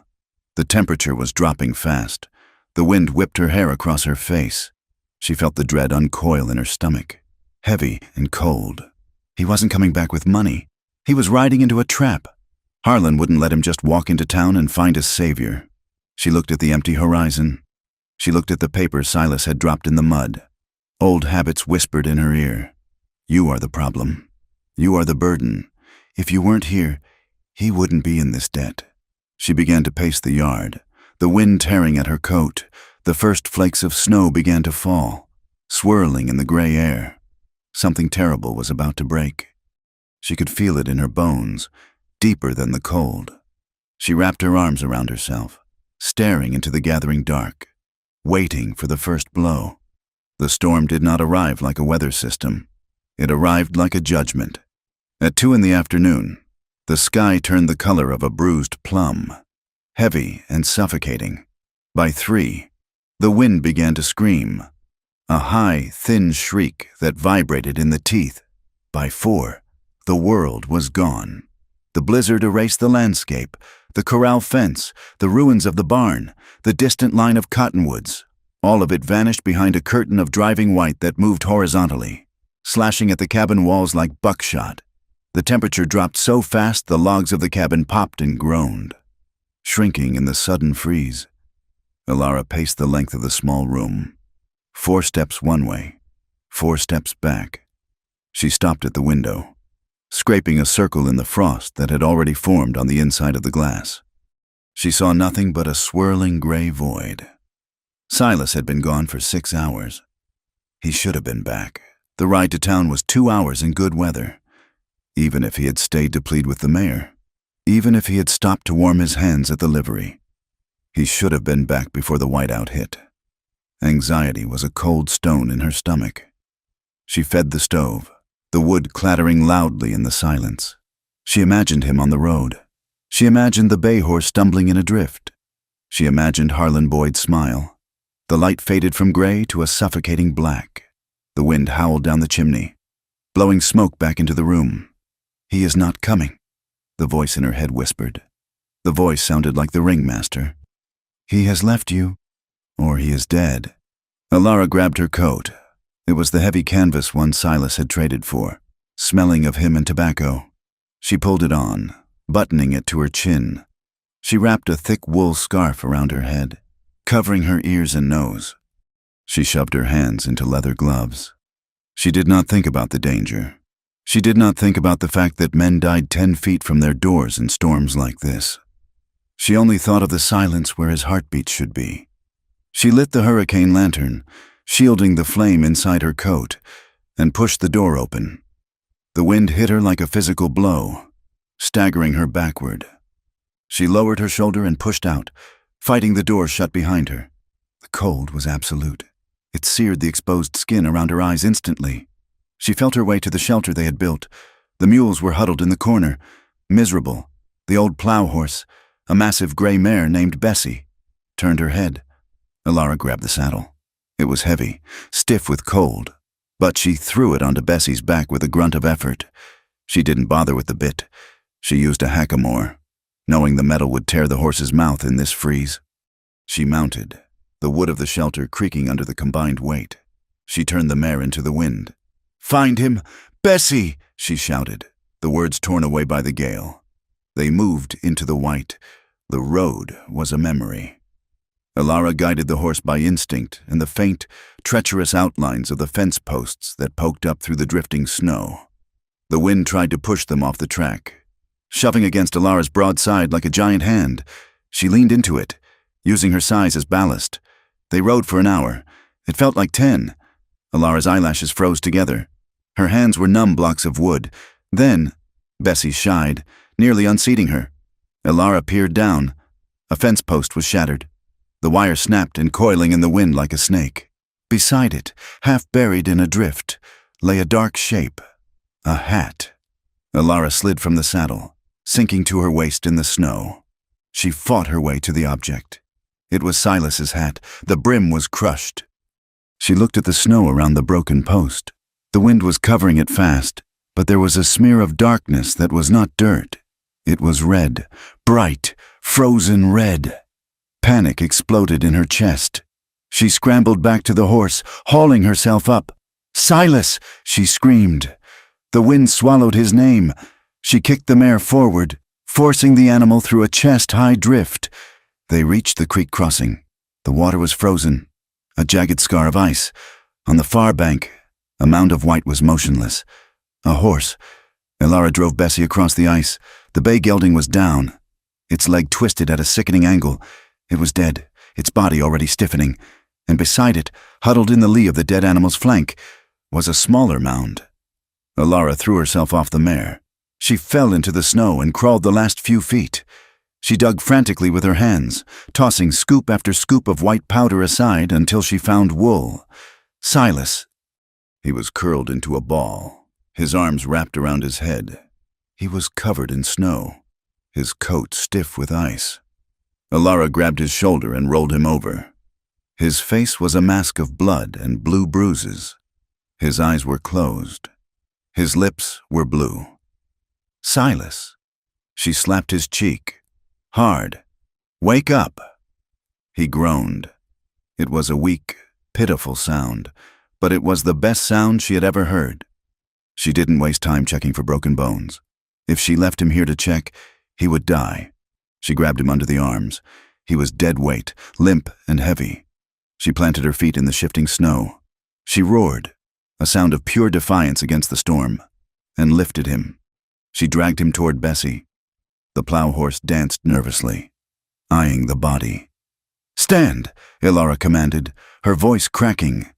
The temperature was dropping fast. The wind whipped her hair across her face. She felt the dread uncoil in her stomach, heavy and cold. He wasn't coming back with money. He was riding into a trap. Harlan wouldn't let him just walk into town and find a savior. She looked at the empty horizon. She looked at the paper Silas had dropped in the mud. Old habits whispered in her ear. You are the problem. You are the burden. If you weren't here, he wouldn't be in this debt. She began to pace the yard, the wind tearing at her coat. The first flakes of snow began to fall, swirling in the gray air. Something terrible was about to break. She could feel it in her bones, deeper than the cold. She wrapped her arms around herself, staring into the gathering dark, waiting for the first blow. The storm did not arrive like a weather system. It arrived like a judgment. At 2 p.m, the sky turned the color of a bruised plum, heavy and suffocating. By 3, the wind began to scream, a high, thin shriek that vibrated in the teeth. By 4, the world was gone. The blizzard erased the landscape, the corral fence, the ruins of the barn, the distant line of cottonwoods. All of it vanished behind a curtain of driving white that moved horizontally, slashing at the cabin walls like buckshot. The temperature dropped so fast the logs of the cabin popped and groaned, shrinking in the sudden freeze. Ilara paced the length of the small room. 4 steps one way, 4 steps back. She stopped at the window, scraping a circle in the frost that had already formed on the inside of the glass. She saw nothing but a swirling gray void. Silas had been gone for 6 hours. He should have been back. The ride to town was 2 hours in good weather. Even if he had stayed to plead with the mayor, even if he had stopped to warm his hands at the livery, he should have been back before the whiteout hit. Anxiety was a cold stone in her stomach. She fed the stove, the wood clattering loudly in the silence. She imagined him on the road. She imagined the bay horse stumbling in a drift. She imagined Harlan Boyd's smile. The light faded from gray to a suffocating black. The wind howled down the chimney, blowing smoke back into the room. He is not coming, the voice in her head whispered. The voice sounded like the ringmaster. He has left you, or he is dead. Ilara grabbed her coat. It was the heavy canvas one Silas had traded for, smelling of him and tobacco. She pulled it on, buttoning it to her chin. She wrapped a thick wool scarf around her head, covering her ears and nose. She shoved her hands into leather gloves. She did not think about the danger. She did not think about the fact that men died 10 feet from their doors in storms like this. She only thought of the silence where his heartbeat should be. She lit the hurricane lantern, shielding the flame inside her coat, and pushed the door open. The wind hit her like a physical blow, staggering her backward. She lowered her shoulder and pushed out, fighting the door shut behind her. The cold was absolute. It seared the exposed skin around her eyes instantly. She felt her way to the shelter they had built. The mules were huddled in the corner, miserable. The old plow horse, a massive gray mare named Bessie, turned her head. Ilara grabbed the saddle. It was heavy, stiff with cold, but she threw it onto Bessie's back with a grunt of effort. She didn't bother with the bit. She used a hackamore, knowing the metal would tear the horse's mouth in this freeze. She mounted, the wood of the shelter creaking under the combined weight. She turned the mare into the wind. "Find him! Bessie!" she shouted, the words torn away by the gale. They moved into the white. The road was a memory. Alara guided the horse by instinct and the faint, treacherous outlines of the fence posts that poked up through the drifting snow. The wind tried to push them off the track. Shoving against Alara's broad side like a giant hand, she leaned into it, using her size as ballast. They rode for an hour. It felt like 10. Alara's eyelashes froze together. Her hands were numb blocks of wood. Then, Bessie shied, nearly unseating her. Alara peered down. A fence post was shattered. The wire snapped and coiling in the wind like a snake. Beside it, half buried in a drift, lay a dark shape, a hat. Alara slid from the saddle, sinking to her waist in the snow. She fought her way to the object. It was Silas's hat. The brim was crushed. She looked at the snow around the broken post. The wind was covering it fast, but there was a smear of darkness that was not dirt. It was red, bright, frozen red. Panic exploded in her chest. She scrambled back to the horse, hauling herself up. "Silas!" she screamed. The wind swallowed his name. She kicked the mare forward, forcing the animal through a chest-high drift. They reached the creek crossing. The water was frozen, a jagged scar of ice. On the far bank, a mound of white was motionless. A horse. Alara drove Bessie across the ice. The bay gelding was down. Its leg twisted at a sickening angle. It was dead, its body already stiffening, and beside it, huddled in the lee of the dead animal's flank, was a smaller mound. Alara threw herself off the mare. She fell into the snow and crawled the last few feet. She dug frantically with her hands, tossing scoop after scoop of white powder aside until she found wool. Silas. He was curled into a ball, his arms wrapped around his head. He was covered in snow, his coat stiff with ice. Alara grabbed his shoulder and rolled him over. His face was a mask of blood and blue bruises. His eyes were closed. His lips were blue. "Silas." She slapped his cheek. Hard. "Wake up." He groaned. It was a weak, pitiful sound, but it was the best sound she had ever heard. She didn't waste time checking for broken bones. If she left him here to check, he would die. She grabbed him under the arms. He was dead weight, limp and heavy. She planted her feet in the shifting snow. She roared, a sound of pure defiance against the storm, and lifted him. She dragged him toward Bessie. The plow horse danced nervously, eyeing the body. "Stand," Alara commanded, her voice cracking.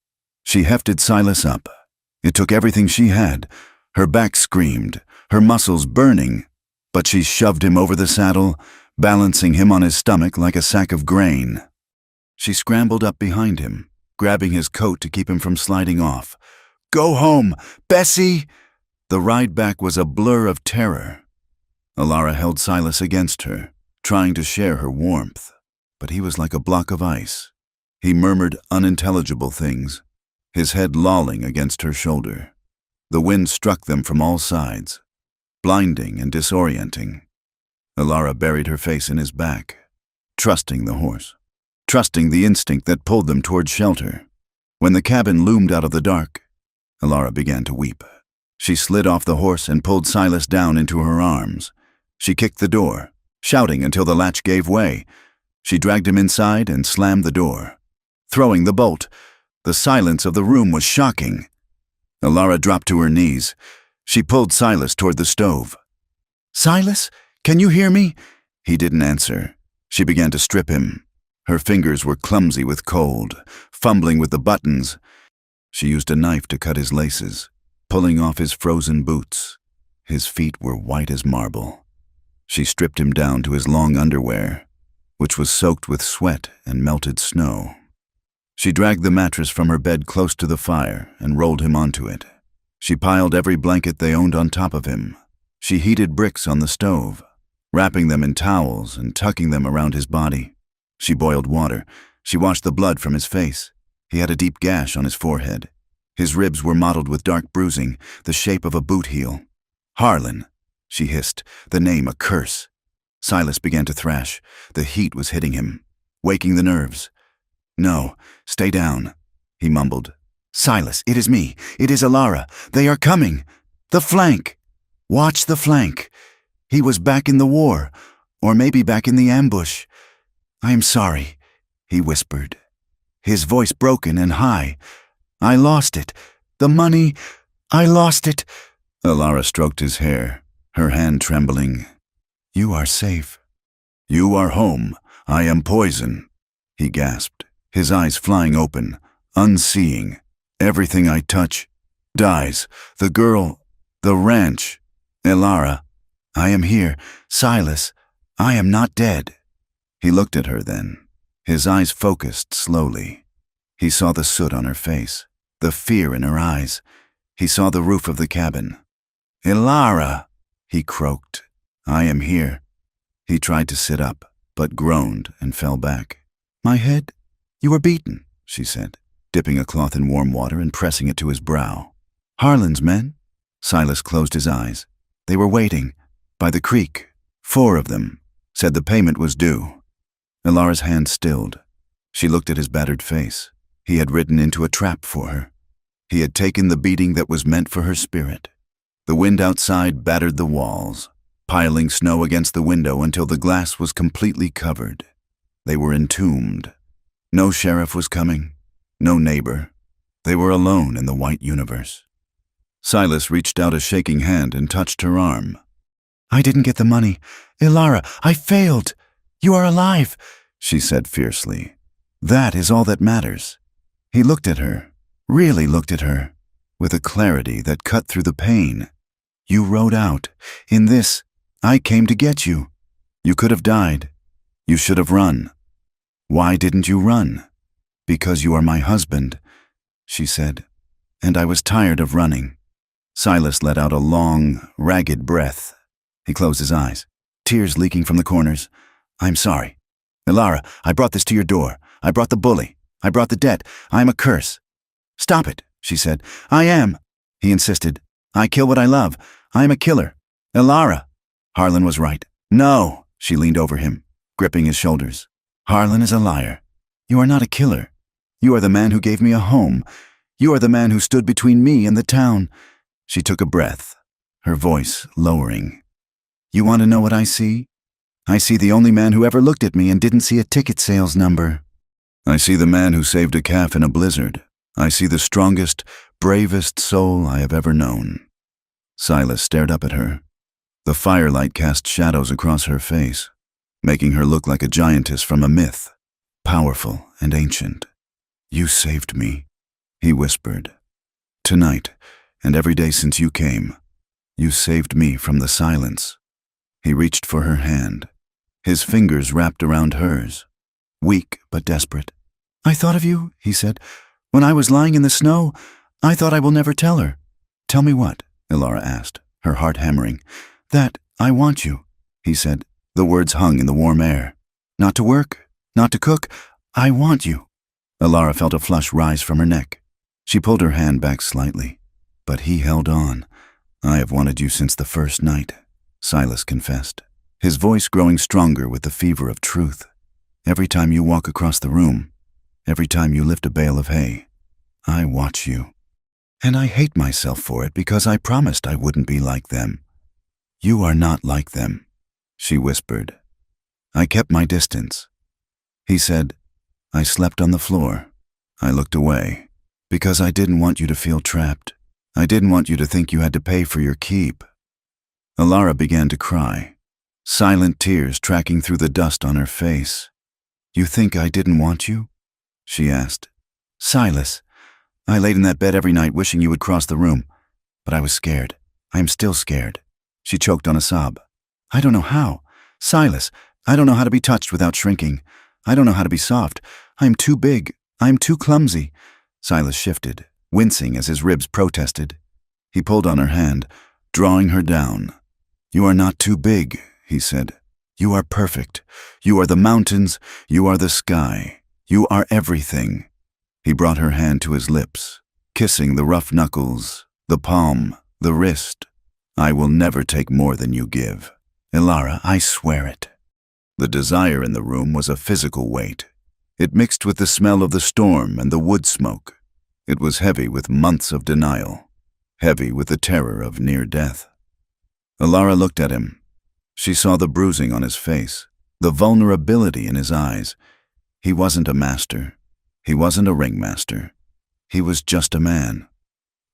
She hefted Silas up. It took everything she had. Her back screamed, her muscles burning, but she shoved him over the saddle, balancing him on his stomach like a sack of grain. She scrambled up behind him, grabbing his coat to keep him from sliding off. "Go home, Bessie!" The ride back was a blur of terror. Alara held Silas against her, trying to share her warmth, but he was like a block of ice. He murmured unintelligible things, his head lolling against her shoulder. The wind struck them from all sides, blinding and disorienting. Alara buried her face in his back, trusting the horse, trusting the instinct that pulled them toward shelter. When the cabin loomed out of the dark, Alara began to weep. She slid off the horse and pulled Silas down into her arms. She kicked the door, shouting until the latch gave way. She dragged him inside and slammed the door. Throwing the bolt, the silence of the room was shocking. Alara dropped to her knees. She pulled Silas toward the stove. "Silas, can you hear me?" He didn't answer. She began to strip him. Her fingers were clumsy with cold, fumbling with the buttons. She used a knife to cut his laces, pulling off his frozen boots. His feet were white as marble. She stripped him down to his long underwear, which was soaked with sweat and melted snow. She dragged the mattress from her bed close to the fire and rolled him onto it. She piled every blanket they owned on top of him. She heated bricks on the stove, wrapping them in towels and tucking them around his body. She boiled water. She washed the blood from his face. He had a deep gash on his forehead. His ribs were mottled with dark bruising, the shape of a boot heel. "Harlan," she hissed, the name a curse. Silas began to thrash. The heat was hitting him, waking the nerves. "No, stay down," he mumbled. "Silas, it is me. It is Alara. They are coming. The flank. Watch the flank. He was back in the war, or maybe back in the ambush. I am sorry," he whispered, his voice broken and high. "I lost it. The money. I lost it." Alara stroked his hair, her hand trembling. "You are safe." "You are home. I am poison," he gasped, his eyes flying open, unseeing. "Everything I touch dies. The girl, the ranch. Alara, I am here. Silas, I am not dead." He looked at her then, his eyes focused slowly. He saw the soot on her face, the fear in her eyes. He saw the roof of the cabin. "Alara," he croaked, "I am here." He tried to sit up, but groaned and fell back. "My head? You were beaten," she said, dipping a cloth in warm water and pressing it to his brow. "Harlan's men?" Silas closed his eyes. "They were waiting, by the creek. 4 of them. Said the payment was due." Alara's hand stilled. She looked at his battered face. He had ridden into a trap for her. He had taken the beating that was meant for her spirit. The wind outside battered the walls, piling snow against the window until the glass was completely covered. They were entombed. No sheriff was coming, no neighbor. They were alone in the white universe. Silas reached out a shaking hand and touched her arm. "I didn't get the money. Alara, I failed. You are alive," she said fiercely. "That is all that matters." He looked at her, really looked at her, with a clarity that cut through the pain. "You rode out. In this, I came to get you. You could have died. You should have run." "Why didn't you run?" "Because you are my husband," she said, "and I was tired of running." Silas let out a long, ragged breath. He closed his eyes, tears leaking from the corners. "I'm sorry. Alara, I brought this to your door. I brought the bully. I brought the debt. I am a curse." "Stop it," she said. "I am," he insisted. "I kill what I love. I am a killer. Alara." Harlan was right. "No," she leaned over him, gripping his shoulders. "Harlan is a liar. You are not a killer. You are the man who gave me a home. You are the man who stood between me and the town." She took a breath, her voice lowering. "You want to know what I see? I see the only man who ever looked at me and didn't see a ticket sales number. I see the man who saved a calf in a blizzard. I see the strongest, bravest soul I have ever known." Silas stared up at her. The firelight cast shadows across her face, making her look like a giantess from a myth, powerful and ancient. "You saved me," he whispered. "Tonight, and every day since you came, you saved me from the silence." He reached for her hand, his fingers wrapped around hers, weak but desperate. "I thought of you," he said. "When I was lying in the snow, I thought I will never tell her." "Tell me what?" Alara asked, her heart hammering. "That I want you," he said. The words hung in the warm air. "Not to work, not to cook. I want you." Alara felt a flush rise from her neck. She pulled her hand back slightly, but he held on. "I have wanted you since the first night," Silas confessed, his voice growing stronger with the fever of truth. "Every time you walk across the room, every time you lift a bale of hay, I watch you. And I hate myself for it because I promised I wouldn't be like them." "You are not like them," she whispered. "I kept my distance." He said, "I slept on the floor. I looked away because I didn't want you to feel trapped. I didn't want you to think you had to pay for your keep." Alara began to cry, silent tears tracking through the dust on her face. "You think I didn't want you?" she asked. "Silas, I laid in that bed every night wishing you would cross the room, but I was scared. I am still scared." She choked on a sob. "I don't know how. Silas, I don't know how to be touched without shrinking. I don't know how to be soft. I am too big. I am too clumsy." Silas shifted, wincing as his ribs protested. He pulled on her hand, drawing her down. "You are not too big," he said. "You are perfect. You are the mountains. You are the sky. You are everything." He brought her hand to his lips, kissing the rough knuckles, the palm, the wrist. "I will never take more than you give. Alara, I swear it." The desire in the room was a physical weight. It mixed with the smell of the storm and the wood smoke. It was heavy with months of denial, heavy with the terror of near death. Alara looked at him. She saw the bruising on his face, the vulnerability in his eyes. He wasn't a master. He wasn't a ringmaster. He was just a man,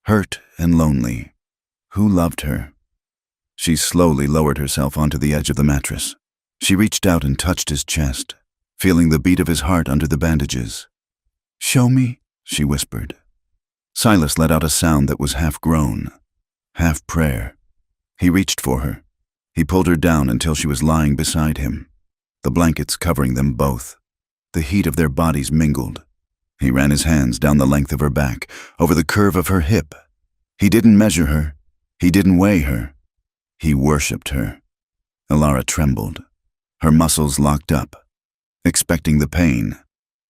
hurt and lonely, who loved her. She slowly lowered herself onto the edge of the mattress. She reached out and touched his chest, feeling the beat of his heart under the bandages. "Show me," she whispered. Silas let out a sound that was half groan, half prayer. He reached for her. He pulled her down until she was lying beside him, the blankets covering them both. The heat of their bodies mingled. He ran his hands down the length of her back, over the curve of her hip. He didn't measure her. He didn't weigh her. He worshipped her. Alara trembled. Her muscles locked up, expecting the pain,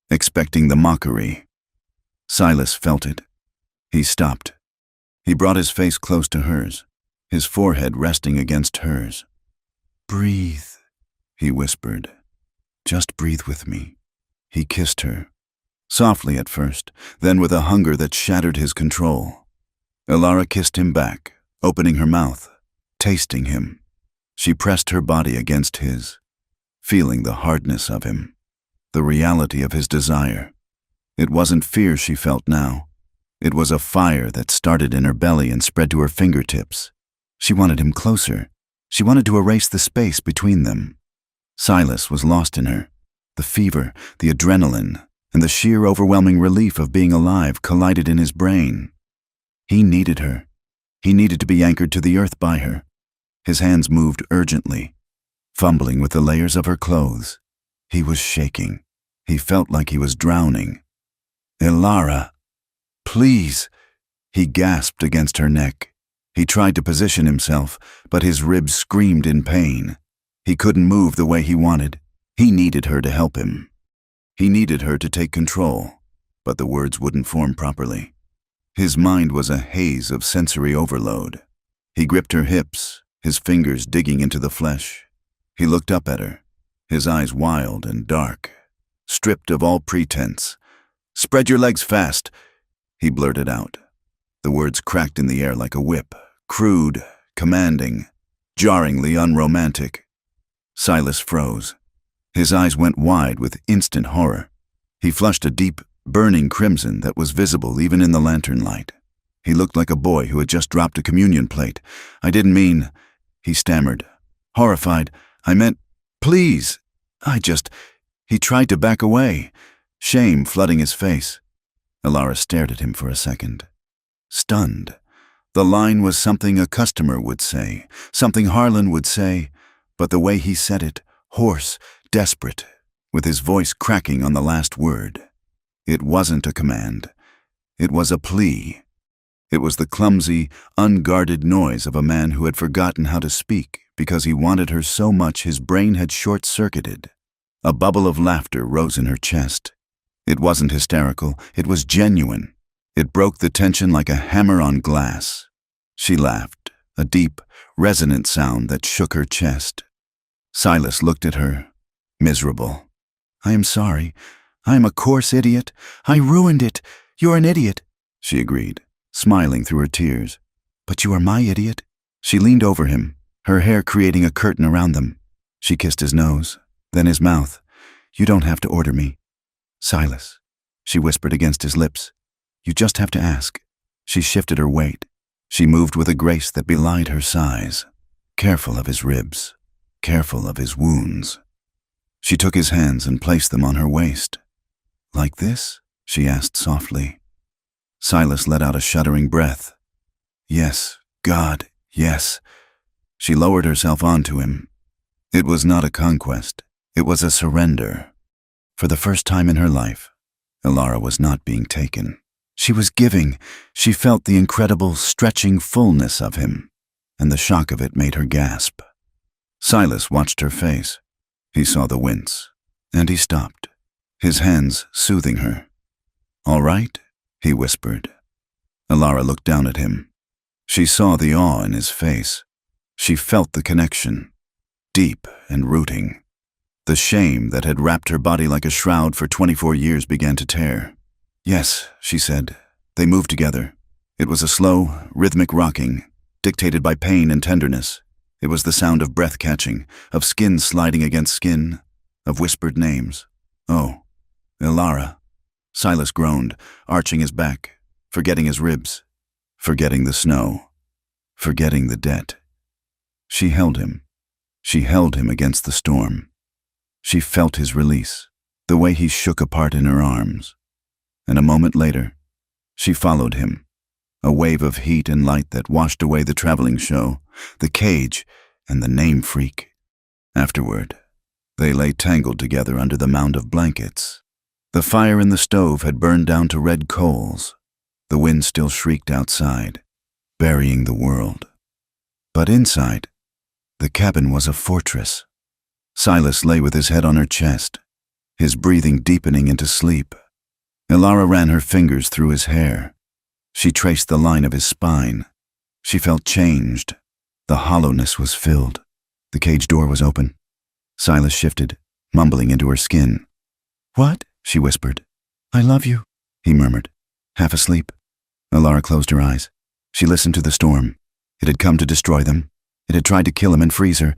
expecting the mockery. Silas felt it. He stopped. He brought his face close to hers, his forehead resting against hers. "Breathe," he whispered. "Just breathe with me." He kissed her, softly at first, then with a hunger that shattered his control. Alara kissed him back, opening her mouth, tasting him. She pressed her body against his, feeling the hardness of him, the reality of his desire. It wasn't fear she felt now. It was a fire that started in her belly and spread to her fingertips. She wanted him closer. She wanted to erase the space between them. Silas was lost in her. The fever, the adrenaline, and the sheer overwhelming relief of being alive collided in his brain. He needed her. He needed to be anchored to the earth by her. His hands moved urgently, fumbling with the layers of her clothes. He was shaking. He felt like he was drowning. "Alara, please," he gasped against her neck. He tried to position himself, but his ribs screamed in pain. He couldn't move the way he wanted. He needed her to help him. He needed her to take control, but the words wouldn't form properly. His mind was a haze of sensory overload. He gripped her hips, his fingers digging into the flesh. He looked up at her, his eyes wild and dark, stripped of all pretense. "Spread your legs fast," he blurted out. The words cracked in the air like a whip, crude, commanding, jarringly unromantic. Silas froze. His eyes went wide with instant horror. He flushed a deep, burning crimson that was visible even in the lantern light. He looked like a boy who had just dropped a communion plate. "I didn't mean," he stammered. Horrified, "I meant, please, He tried to back away, shame flooding his face. Alara stared at him for a second, stunned. The line was something a customer would say, something Harlan would say, but the way he said it, hoarse, desperate, with his voice cracking on the last word. It wasn't a command. It was a plea. It was the clumsy, unguarded noise of a man who had forgotten how to speak because he wanted her so much his brain had short-circuited. A bubble of laughter rose in her chest. It wasn't hysterical, it was genuine. It broke the tension like a hammer on glass. She laughed, a deep, resonant sound that shook her chest. Silas looked at her, miserable. "I am sorry. I am a coarse idiot. I ruined it. You're an idiot," she agreed, smiling through her tears. "But you are my idiot." She leaned over him, her hair creating a curtain around them. She kissed his nose, then his mouth. "You don't have to order me." "Silas," she whispered against his lips. "You just have to ask." She shifted her weight. She moved with a grace that belied her size, careful of his ribs, careful of his wounds. She took his hands and placed them on her waist. "Like this?" she asked softly. Silas let out a shuddering breath. "Yes, God, yes." She lowered herself onto him. It was not a conquest. It was a surrender. For the first time in her life, Alara was not being taken. She was giving. She felt the incredible, stretching fullness of him, and the shock of it made her gasp. Silas watched her face. He saw the wince, and he stopped, his hands soothing her. "All right?" he whispered. Alara looked down at him. She saw the awe in his face. She felt the connection, deep and rooting. The shame that had wrapped her body like a shroud for 24 years began to tear. "Yes," she said. They moved together. It was a slow, rhythmic rocking, dictated by pain and tenderness. It was the sound of breath catching, of skin sliding against skin, of whispered names. "Oh, Ilara." Silas groaned, arching his back, forgetting his ribs, forgetting the snow, forgetting the debt. She held him. She held him against the storm. She felt his release, the way he shook apart in her arms. And a moment later, she followed him, a wave of heat and light that washed away the traveling show, the cage, and the name freak. Afterward, they lay tangled together under the mound of blankets. The fire in the stove had burned down to red coals. The wind still shrieked outside, burying the world. But inside, the cabin was a fortress. Silas lay with his head on her chest, his breathing deepening into sleep. Ilara ran her fingers through his hair. She traced the line of his spine. She felt changed. The hollowness was filled. The cage door was open. Silas shifted, mumbling into her skin. "What?" she whispered. "I love you," he murmured, half asleep. Ilara closed her eyes. She listened to the storm. It had come to destroy them. It had tried to kill him and freeze her,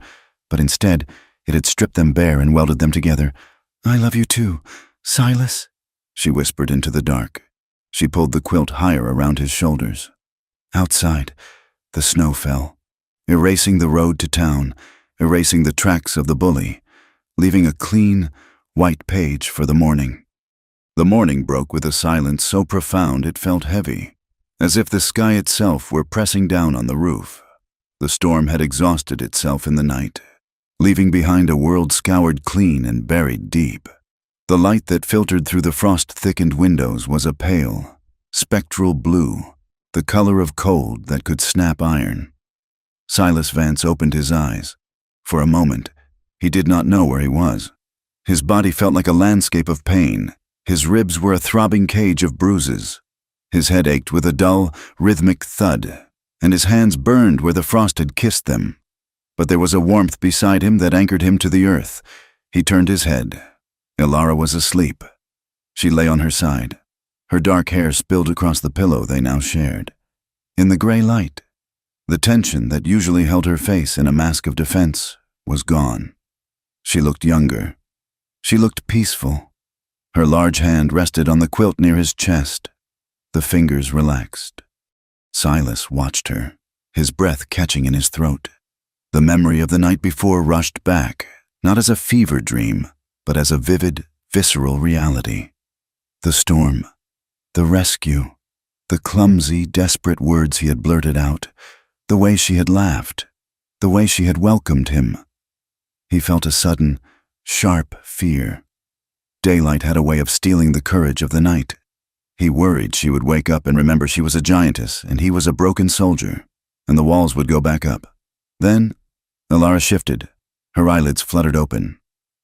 but instead, it had stripped them bare and welded them together. "I love you too, Silas," she whispered into the dark. She pulled the quilt higher around his shoulders. Outside, the snow fell, erasing the road to town, erasing the tracks of the bully, leaving a clean, white page for the morning. The morning broke with a silence so profound it felt heavy, as if the sky itself were pressing down on the roof. The storm had exhausted itself in the night, leaving behind a world scoured clean and buried deep. The light that filtered through the frost-thickened windows was a pale, spectral blue, the color of cold that could snap iron. Silas Vance opened his eyes. For a moment, he did not know where he was. His body felt like a landscape of pain. His ribs were a throbbing cage of bruises. His head ached with a dull, rhythmic thud, and his hands burned where the frost had kissed them. But there was a warmth beside him that anchored him to the earth. He turned his head. Ilara was asleep. She lay on her side. Her dark hair spilled across the pillow they now shared. In the gray light, the tension that usually held her face in a mask of defense was gone. She looked younger. She looked peaceful. Her large hand rested on the quilt near his chest. The fingers relaxed. Silas watched her, his breath catching in his throat. The memory of the night before rushed back, not as a fever dream, but as a vivid, visceral reality. The storm, the rescue, the clumsy, desperate words he had blurted out, the way she had laughed, the way she had welcomed him. He felt a sudden, sharp fear. Daylight had a way of stealing the courage of the night. He worried she would wake up and remember she was a giantess and he was a broken soldier, and the walls would go back up. Then, Ilara shifted. Her eyelids fluttered open.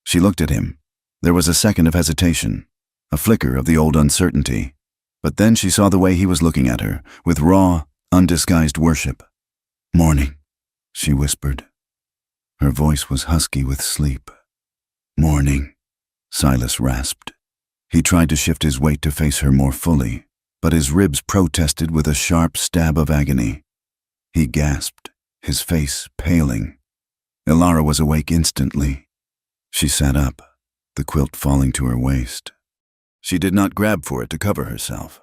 She looked at him. There was a second of hesitation, a flicker of the old uncertainty. But then she saw the way he was looking at her, with raw, undisguised worship. "Morning," she whispered. Her voice was husky with sleep. "Morning," Silas rasped. He tried to shift his weight to face her more fully, but his ribs protested with a sharp stab of agony. He gasped, his face paling. Ilara was awake instantly. She sat up, the quilt falling to her waist. She did not grab for it to cover herself.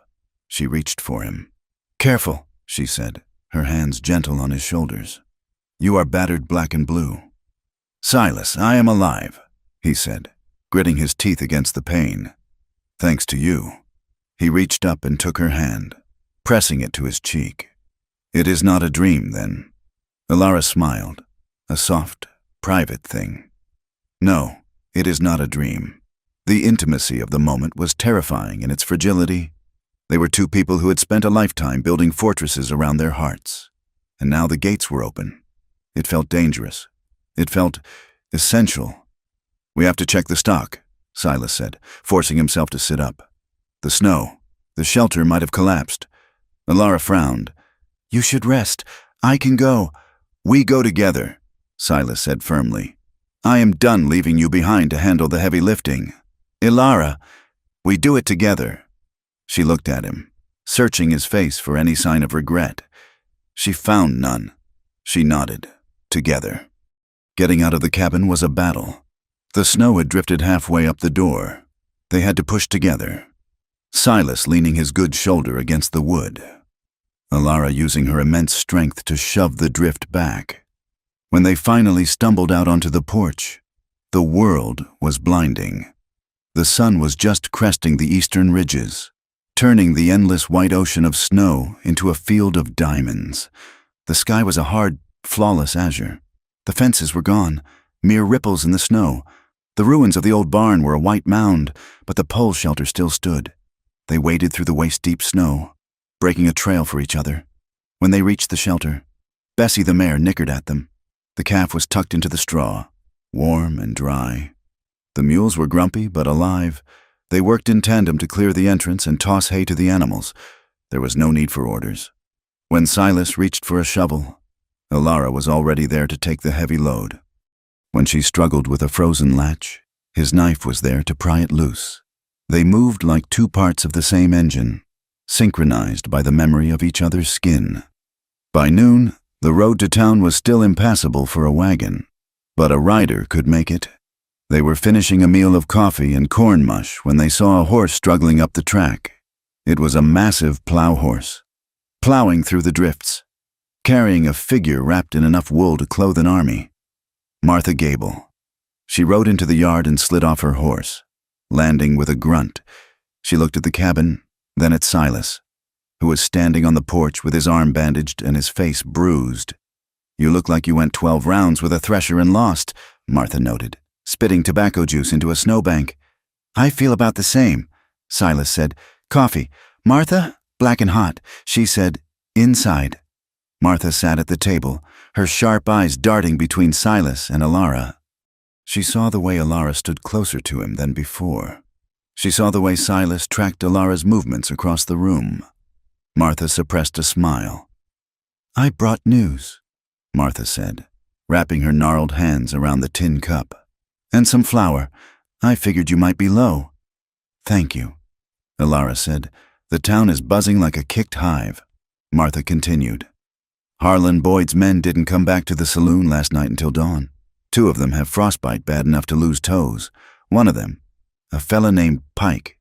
She reached for him. "Careful," she said, her hands gentle on his shoulders. "You are battered black and blue." "Silas, I am alive," he said, gritting his teeth against the pain. "Thanks to you." He reached up and took her hand, pressing it to his cheek. "It is not a dream, then?" Ilara smiled, a soft, private thing. "No, it is not a dream." The intimacy of the moment was terrifying in its fragility. They were two people who had spent a lifetime building fortresses around their hearts, and now the gates were open. It felt dangerous. It felt essential. "We have to check the stock," Silas said, forcing himself to sit up. "The snow, the shelter might have collapsed." Ilara frowned. "You should rest. I can go." "We go together," Silas said firmly. I am done leaving you behind to handle the heavy lifting. Ilara, we do it together." She looked at him, searching his face for any sign of regret. She found none. She nodded. Together. Getting out of the cabin was a battle. The snow had drifted halfway up the door. They had to push together. Silas leaning his good shoulder against the wood. Ilara using her immense strength to shove the drift back. When they finally stumbled out onto the porch, the world was blinding. The sun was just cresting the eastern ridges, turning the endless white ocean of snow into a field of diamonds. The sky was a hard, flawless azure. The fences were gone, mere ripples in the snow. The ruins of the old barn were a white mound, but the pole shelter still stood. They waded through the waist-deep snow, breaking a trail for each other. When they reached the shelter, Bessie the mare nickered at them. The calf was tucked into the straw, warm and dry. The mules were grumpy but alive. They worked in tandem to clear the entrance and toss hay to the animals. There was no need for orders. When Silas reached for a shovel, Ilara was already there to take the heavy load. When she struggled with a frozen latch, his knife was there to pry it loose. They moved like two parts of the same engine, synchronized by the memory of each other's skin. By noon, the road to town was still impassable for a wagon, but a rider could make it. They were finishing a meal of coffee and corn mush when they saw a horse struggling up the track. It was a massive plow horse, plowing through the drifts, carrying a figure wrapped in enough wool to clothe an army. Martha Gable. She rode into the yard and slid off her horse, landing with a grunt. She looked at the cabin, then at Silas, who was standing on the porch with his arm bandaged and his face bruised. "You look like you went 12 rounds with a thresher and lost," Martha noted, spitting tobacco juice into a snowbank. "I feel about the same," Silas said. "Coffee. Martha? Black and hot." She said, "Inside." Martha sat at the table, her sharp eyes darting between Silas and Ilara. She saw the way Ilara stood closer to him than before. She saw the way Silas tracked Ilara's movements across the room. Martha suppressed a smile. "I brought news," Martha said, wrapping her gnarled hands around the tin cup. "And some flour. I figured you might be low." "Thank you," Ilara said. "The town is buzzing like a kicked hive." Martha continued. "Harlan Boyd's men didn't come back to the saloon last night until dawn. 2 of them have frostbite bad enough to lose toes. One of them, a fella named Pike,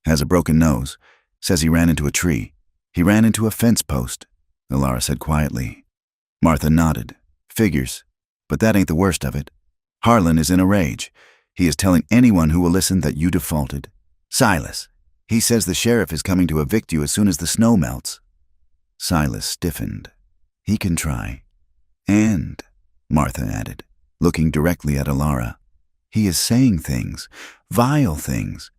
has a broken nose. Says he ran into a tree. He ran into a fence post," Ilara said quietly. Martha nodded. "Figures. But that ain't the worst of it. Harlan is in a rage. He is telling anyone who will listen that you defaulted. Silas, he says the sheriff is coming to evict you as soon as the snow melts." Silas stiffened. "He can try." "And," Martha added, looking directly at Ilara, "he is saying things, vile things.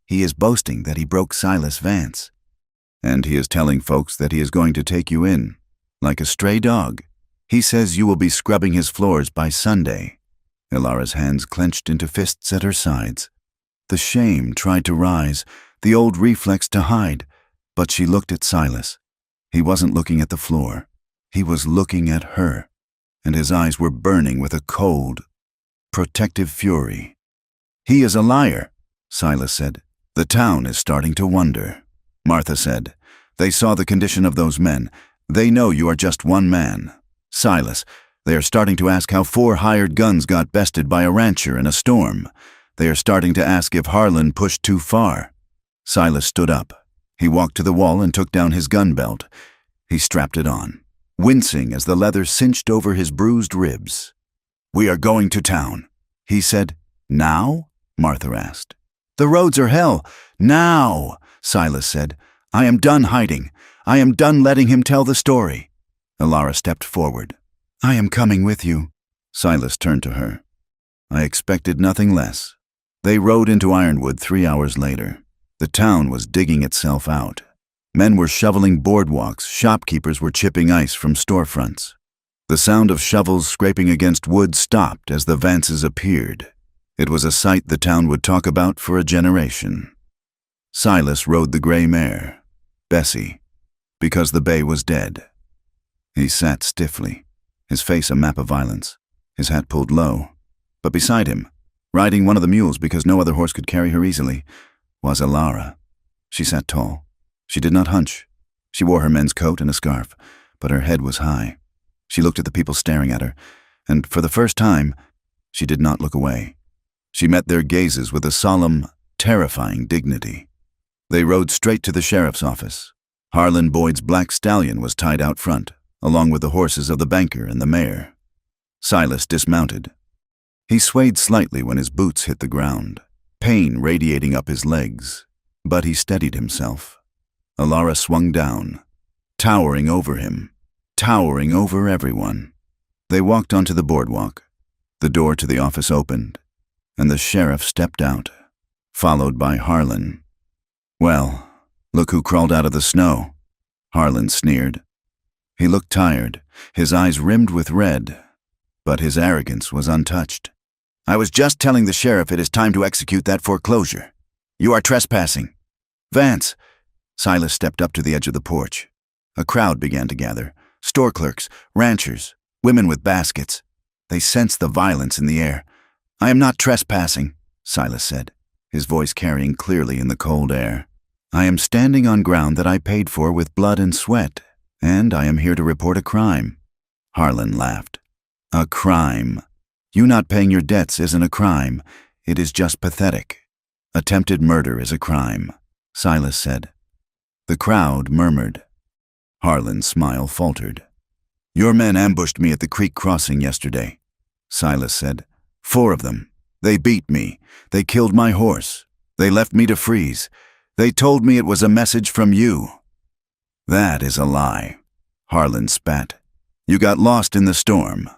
He is boasting that he broke Silas Vance. And he is telling folks that he is going to take you in, like a stray dog. He says you will be scrubbing his floors by Sunday." Ilara's hands clenched into fists at her sides. The shame tried to rise, the old reflex to hide, but she looked at Silas. He wasn't looking at the floor. He was looking at her, and his eyes were burning with a cold, protective fury. "He is a liar," Silas said. "The town is starting to wonder." Martha said, "They saw the condition of those men. They know you are just one man. Silas, they are starting to ask how 4 hired guns got bested by a rancher in a storm. They are starting to ask if Harlan pushed too far." Silas stood up. He walked to the wall and took down his gun belt. He strapped it on, wincing as the leather cinched over his bruised ribs. "We are going to town," he said. "Now?" Martha asked. "The roads are hell. Now!" Silas said. "I am done hiding. I am done letting him tell the story." Ilara stepped forward. "I am coming with you." Silas turned to her. "I expected nothing less." They rode into Ironwood 3 hours later. The town was digging itself out. Men were shoveling boardwalks, shopkeepers were chipping ice from storefronts. The sound of shovels scraping against wood stopped as the Vances appeared. It was a sight the town would talk about for a generation. Silas rode the gray mare, Bessie, because the bay was dead. He sat stiffly, his face a map of violence, his hat pulled low. But beside him, riding one of the mules because no other horse could carry her easily, was Alara. She sat tall. She did not hunch. She wore her men's coat and a scarf, but her head was high. She looked at the people staring at her, and for the first time, she did not look away. She met their gazes with a solemn, terrifying dignity. They rode straight to the sheriff's office. Harlan Boyd's black stallion was tied out front, along with the horses of the banker and the mayor. Silas dismounted. He swayed slightly when his boots hit the ground, pain radiating up his legs, but he steadied himself. Alara swung down, towering over him, towering over everyone. They walked onto the boardwalk. The door to the office opened, and the sheriff stepped out, followed by Harlan. "Well, look who crawled out of the snow," Harlan sneered. He looked tired, his eyes rimmed with red, but his arrogance was untouched. "I was just telling the sheriff it is time to execute that foreclosure. You are trespassing." "Vance!" Silas stepped up to the edge of the porch. A crowd began to gather. Store clerks, ranchers, women with baskets. They sensed the violence in the air. "I am not trespassing," Silas said, his voice carrying clearly in the cold air. "I am standing on ground that I paid for with blood and sweat, and I am here to report a crime." Harlan laughed. "A crime? You not paying your debts isn't a crime. It is just pathetic. Attempted murder is a crime," Silas said. The crowd murmured. Harlan's smile faltered. "Your men ambushed me at the creek crossing yesterday," Silas said. "4 of them. They beat me. They killed my horse. They left me to freeze. They told me it was a message from you." "That is a lie," Harlan spat. "You got lost in the storm."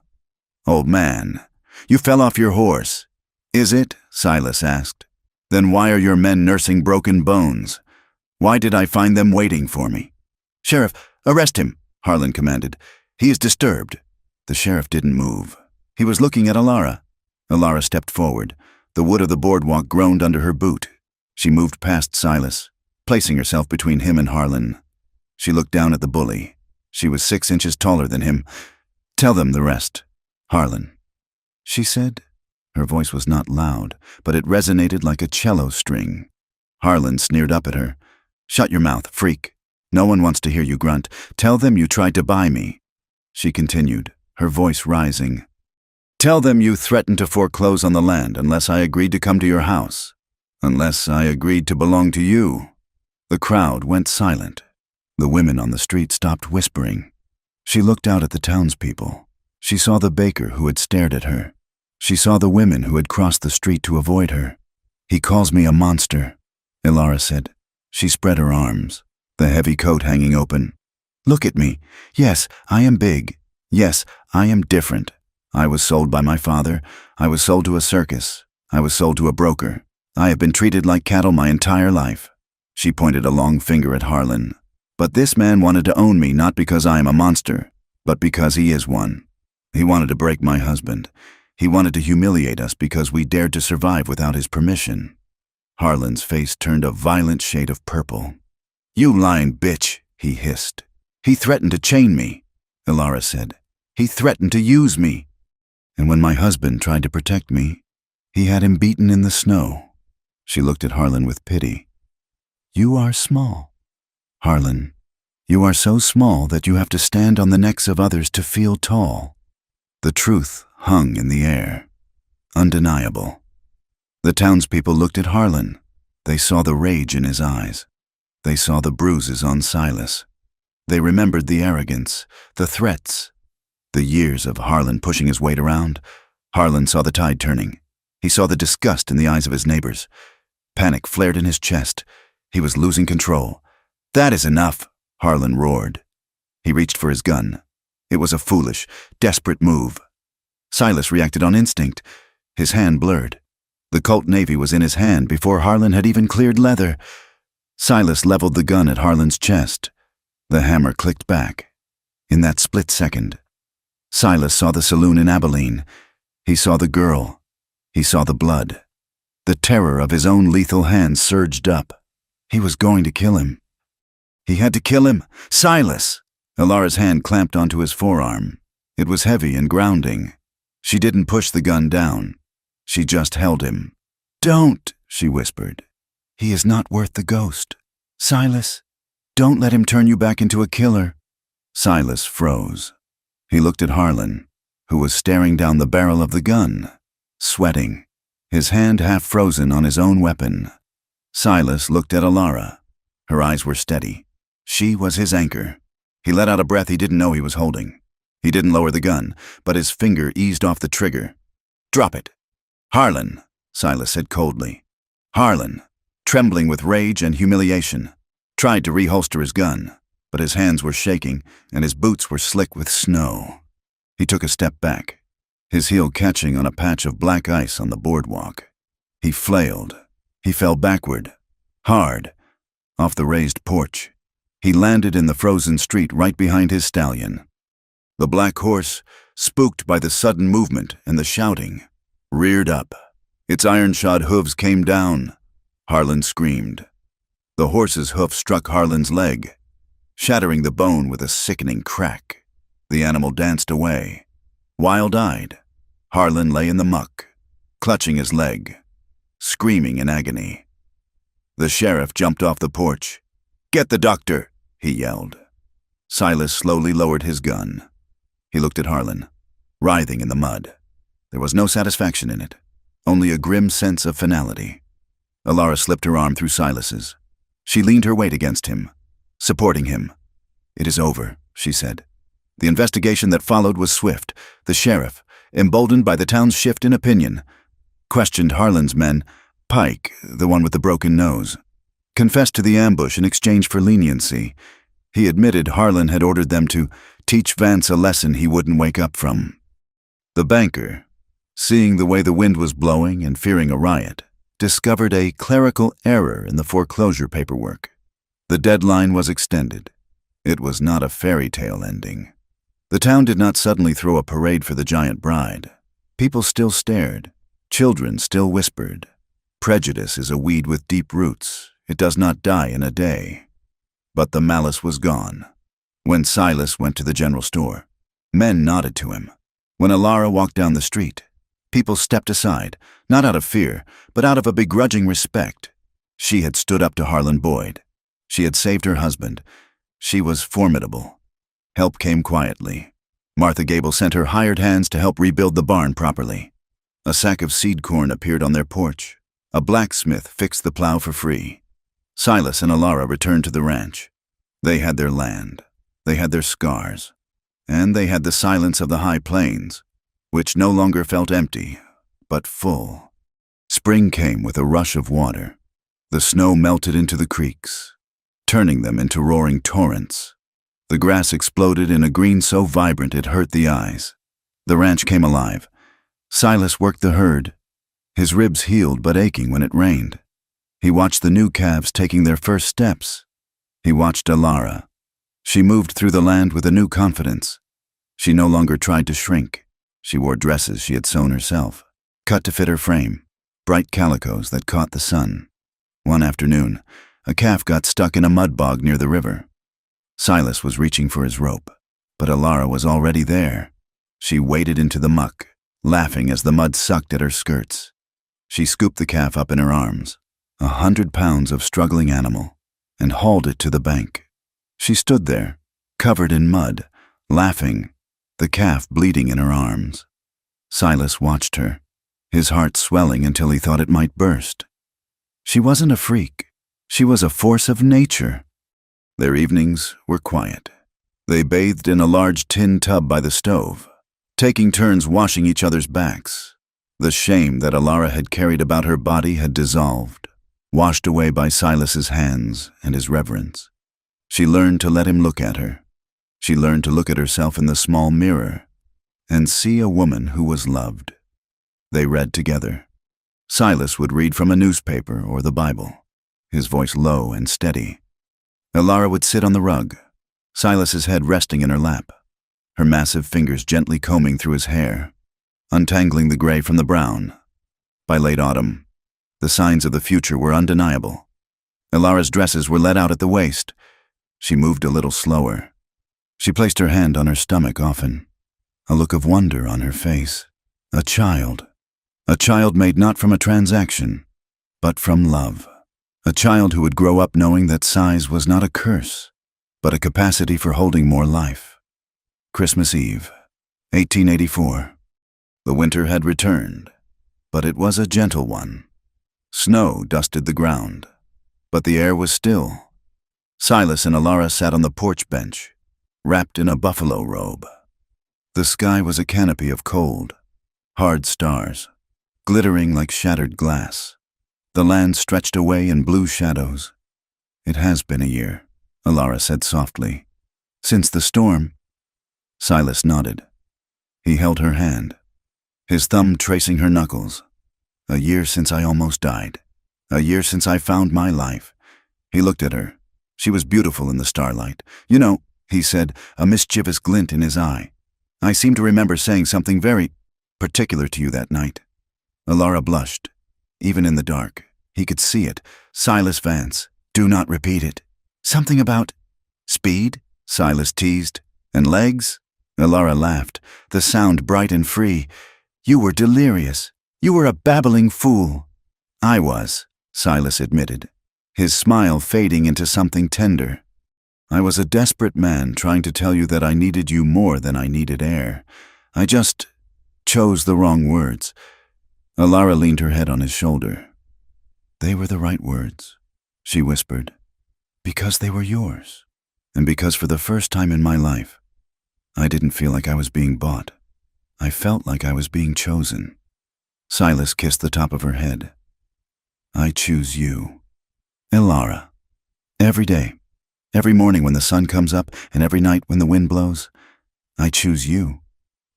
"Old man, you fell off your horse." "Is it?" Silas asked. "Then why are your men nursing broken bones? Why did I find them waiting for me?" "Sheriff, arrest him," Harlan commanded. "He is disturbed." The sheriff didn't move. He was looking at Alara. Alara stepped forward. The wood of the boardwalk groaned under her boot. She moved past Silas, placing herself between him and Harlan. She looked down at the bully. She was 6 inches taller than him. "Tell them the rest, Harlan," she said. Her voice was not loud, but it resonated like a cello string. Harlan sneered up at her. "Shut your mouth, freak. No one wants to hear you grunt. Tell them you tried to buy me." She continued, her voice rising. "Tell them you threatened to foreclose on the land unless I agreed to come to your house. Unless I agreed to belong to you." The crowd went silent. The women on the street stopped whispering. She looked out at the townspeople. She saw the baker who had stared at her. She saw the women who had crossed the street to avoid her. "He calls me a monster," Alara said. She spread her arms, the heavy coat hanging open. "Look at me. Yes, I am big. Yes, I am different. I was sold by my father. I was sold to a circus. I was sold to a broker. I have been treated like cattle my entire life." She pointed a long finger at Harlan. "But this man wanted to own me not because I am a monster, but because he is one. He wanted to break my husband. He wanted to humiliate us because we dared to survive without his permission." Harlan's face turned a violent shade of purple. "You lying bitch," he hissed. "He threatened to chain me," Alara said. "He threatened to use me. And when my husband tried to protect me, he had him beaten in the snow." She looked at Harlan with pity. "You are small, Harlan. You are so small that you have to stand on the necks of others to feel tall." The truth hung in the air, undeniable. The townspeople looked at Harlan. They saw the rage in his eyes. They saw the bruises on Silas. They remembered the arrogance, the threats, the years of Harlan pushing his weight around. Harlan saw the tide turning. He saw the disgust in the eyes of his neighbors. Panic flared in his chest. He was losing control. "That is enough," Harlan roared. He reached for his gun. It was a foolish, desperate move. Silas reacted on instinct. His hand blurred. The Colt Navy was in his hand before Harlan had even cleared leather. Silas leveled the gun at Harlan's chest. The hammer clicked back. In that split second, Silas saw the saloon in Abilene. He saw the girl. He saw the blood. The terror of his own lethal hand surged up. He was going to kill him. He had to kill him. "Silas!" Alara's hand clamped onto his forearm. It was heavy and grounding. She didn't push the gun down. She just held him. "Don't," she whispered. "He is not worth the ghost. Silas, don't let him turn you back into a killer." Silas froze. He looked at Harlan, who was staring down the barrel of the gun, sweating, his hand half frozen on his own weapon. Silas looked at Alara. Her eyes were steady. She was his anchor. He let out a breath he didn't know he was holding. He didn't lower the gun, but his finger eased off the trigger. "Drop it." "Harlan," Silas said coldly. Harlan, trembling with rage and humiliation, tried to reholster his gun, but his hands were shaking and his boots were slick with snow. He took a step back, his heel catching on a patch of black ice on the boardwalk. He flailed. He fell backward, hard, off the raised porch. He landed in the frozen street right behind his stallion. The black horse, spooked by the sudden movement and the shouting, reared up. Its iron-shod hooves came down. Harlan screamed. The horse's hoof struck Harlan's leg, shattering the bone with a sickening crack. The animal danced away. Wild-eyed, Harlan lay in the muck, clutching his leg, screaming in agony. The sheriff jumped off the porch. "Get the doctor," he yelled. Silas slowly lowered his gun. He looked at Harlan, writhing in the mud. There was no satisfaction in it, only a grim sense of finality. Alara slipped her arm through Silas's. She leaned her weight against him, supporting him. "It is over," she said. The investigation that followed was swift. The sheriff, emboldened by the town's shift in opinion, questioned Harlan's men. Pike, the one with the broken nose, confessed to the ambush in exchange for leniency. He admitted Harlan had ordered them to teach Vance a lesson he wouldn't wake up from. The banker, seeing the way the wind was blowing and fearing a riot, discovered a clerical error in the foreclosure paperwork. The deadline was extended. It was not a fairy tale ending. The town did not suddenly throw a parade for the giant bride. People still stared. Children still whispered. Prejudice is a weed with deep roots. It does not die in a day. But the malice was gone. When Silas went to the general store, men nodded to him. When Alara walked down the street, people stepped aside, not out of fear, but out of a begrudging respect. She had stood up to Harlan Boyd. She had saved her husband. She was formidable. Help came quietly. Martha Gable sent her hired hands to help rebuild the barn properly. A sack of seed corn appeared on their porch. A blacksmith fixed the plow for free. Silas and Alara returned to the ranch. They had their land. They had their scars. And they had the silence of the high plains, which no longer felt empty, but full. Spring came with a rush of water. The snow melted into the creeks, turning them into roaring torrents. The grass exploded in a green so vibrant it hurt the eyes. The ranch came alive. Silas worked the herd, his ribs healed but aching when it rained. He watched the new calves taking their first steps. He watched Alara. She moved through the land with a new confidence. She no longer tried to shrink. She wore dresses she had sewn herself, cut to fit her frame, bright calicos that caught the sun. One afternoon, a calf got stuck in a mud bog near the river. Silas was reaching for his rope, but Alara was already there. She waded into the muck, laughing as the mud sucked at her skirts. She scooped the calf up in her arms, 100 pounds of struggling animal, and hauled it to the bank. She stood there, covered in mud, laughing, the calf bleeding in her arms. Silas watched her, his heart swelling until he thought it might burst. She wasn't a freak. She was a force of nature. Their evenings were quiet. They bathed in a large tin tub by the stove, taking turns washing each other's backs. The shame that Alara had carried about her body had dissolved, washed away by Silas's hands and his reverence. She learned to let him look at her. She learned to look at herself in the small mirror and see a woman who was loved. They read together. Silas would read from a newspaper or the Bible, his voice low and steady. Alara would sit on the rug, Silas's head resting in her lap, her massive fingers gently combing through his hair, untangling the gray from the brown. By late autumn, the signs of the future were undeniable. Alara's dresses were let out at the waist. She moved a little slower. She placed her hand on her stomach often, a look of wonder on her face. A child. A child made not from a transaction, but from love. A child who would grow up knowing that size was not a curse, but a capacity for holding more life. Christmas Eve, 1884. The winter had returned, but it was a gentle one. Snow dusted the ground, but the air was still. Silas and Alara sat on the porch bench, wrapped in a buffalo robe. The sky was a canopy of cold, hard stars, glittering like shattered glass. The land stretched away in blue shadows. "It has been a year," Alara said softly. "Since the storm." Silas nodded. He held her hand, his thumb tracing her knuckles. "A year since I almost died. A year since I found my life." He looked at her. She was beautiful in the starlight. "You know," he said, a mischievous glint in his eye, "I seem to remember saying something very particular to you that night." Alara blushed. Even in the dark, he could see it. "Silas Vance, do not repeat it." "Something about speed?" Silas teased. "And legs?" Alara laughed, the sound bright and free. "You were delirious. You were a babbling fool." "I was," Silas admitted, his smile fading into something tender. "I was a desperate man trying to tell you that I needed you more than I needed air. I just chose the wrong words." Alara leaned her head on his shoulder. "They were the right words," she whispered, "because they were yours, and because for the first time in my life, I didn't feel like I was being bought. I felt like I was being chosen." Silas kissed the top of her head. "I choose you, Alara. Every day, every morning when the sun comes up, and every night when the wind blows, I choose you."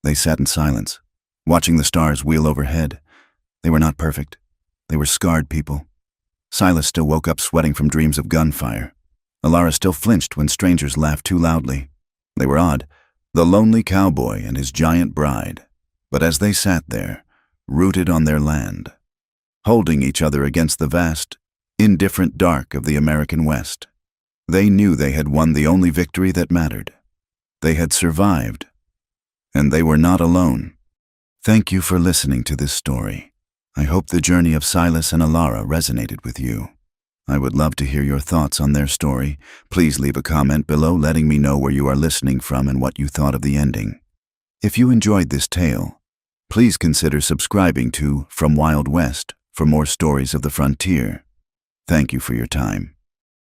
They sat in silence, watching the stars wheel overhead. They were not perfect. They were scarred people. Silas still woke up sweating from dreams of gunfire. Alara still flinched when strangers laughed too loudly. They were odd, the lonely cowboy and his giant bride. But as they sat there, rooted on their land, holding each other against the vast, indifferent dark of the American West, they knew they had won the only victory that mattered. They had survived, and they were not alone. Thank you for listening to this story. I hope the journey of Silas and Alara resonated with you. I would love to hear your thoughts on their story. Please leave a comment below letting me know where you are listening from and what you thought of the ending. If you enjoyed this tale, please consider subscribing to From Wild West for more stories of the frontier. Thank you for your time.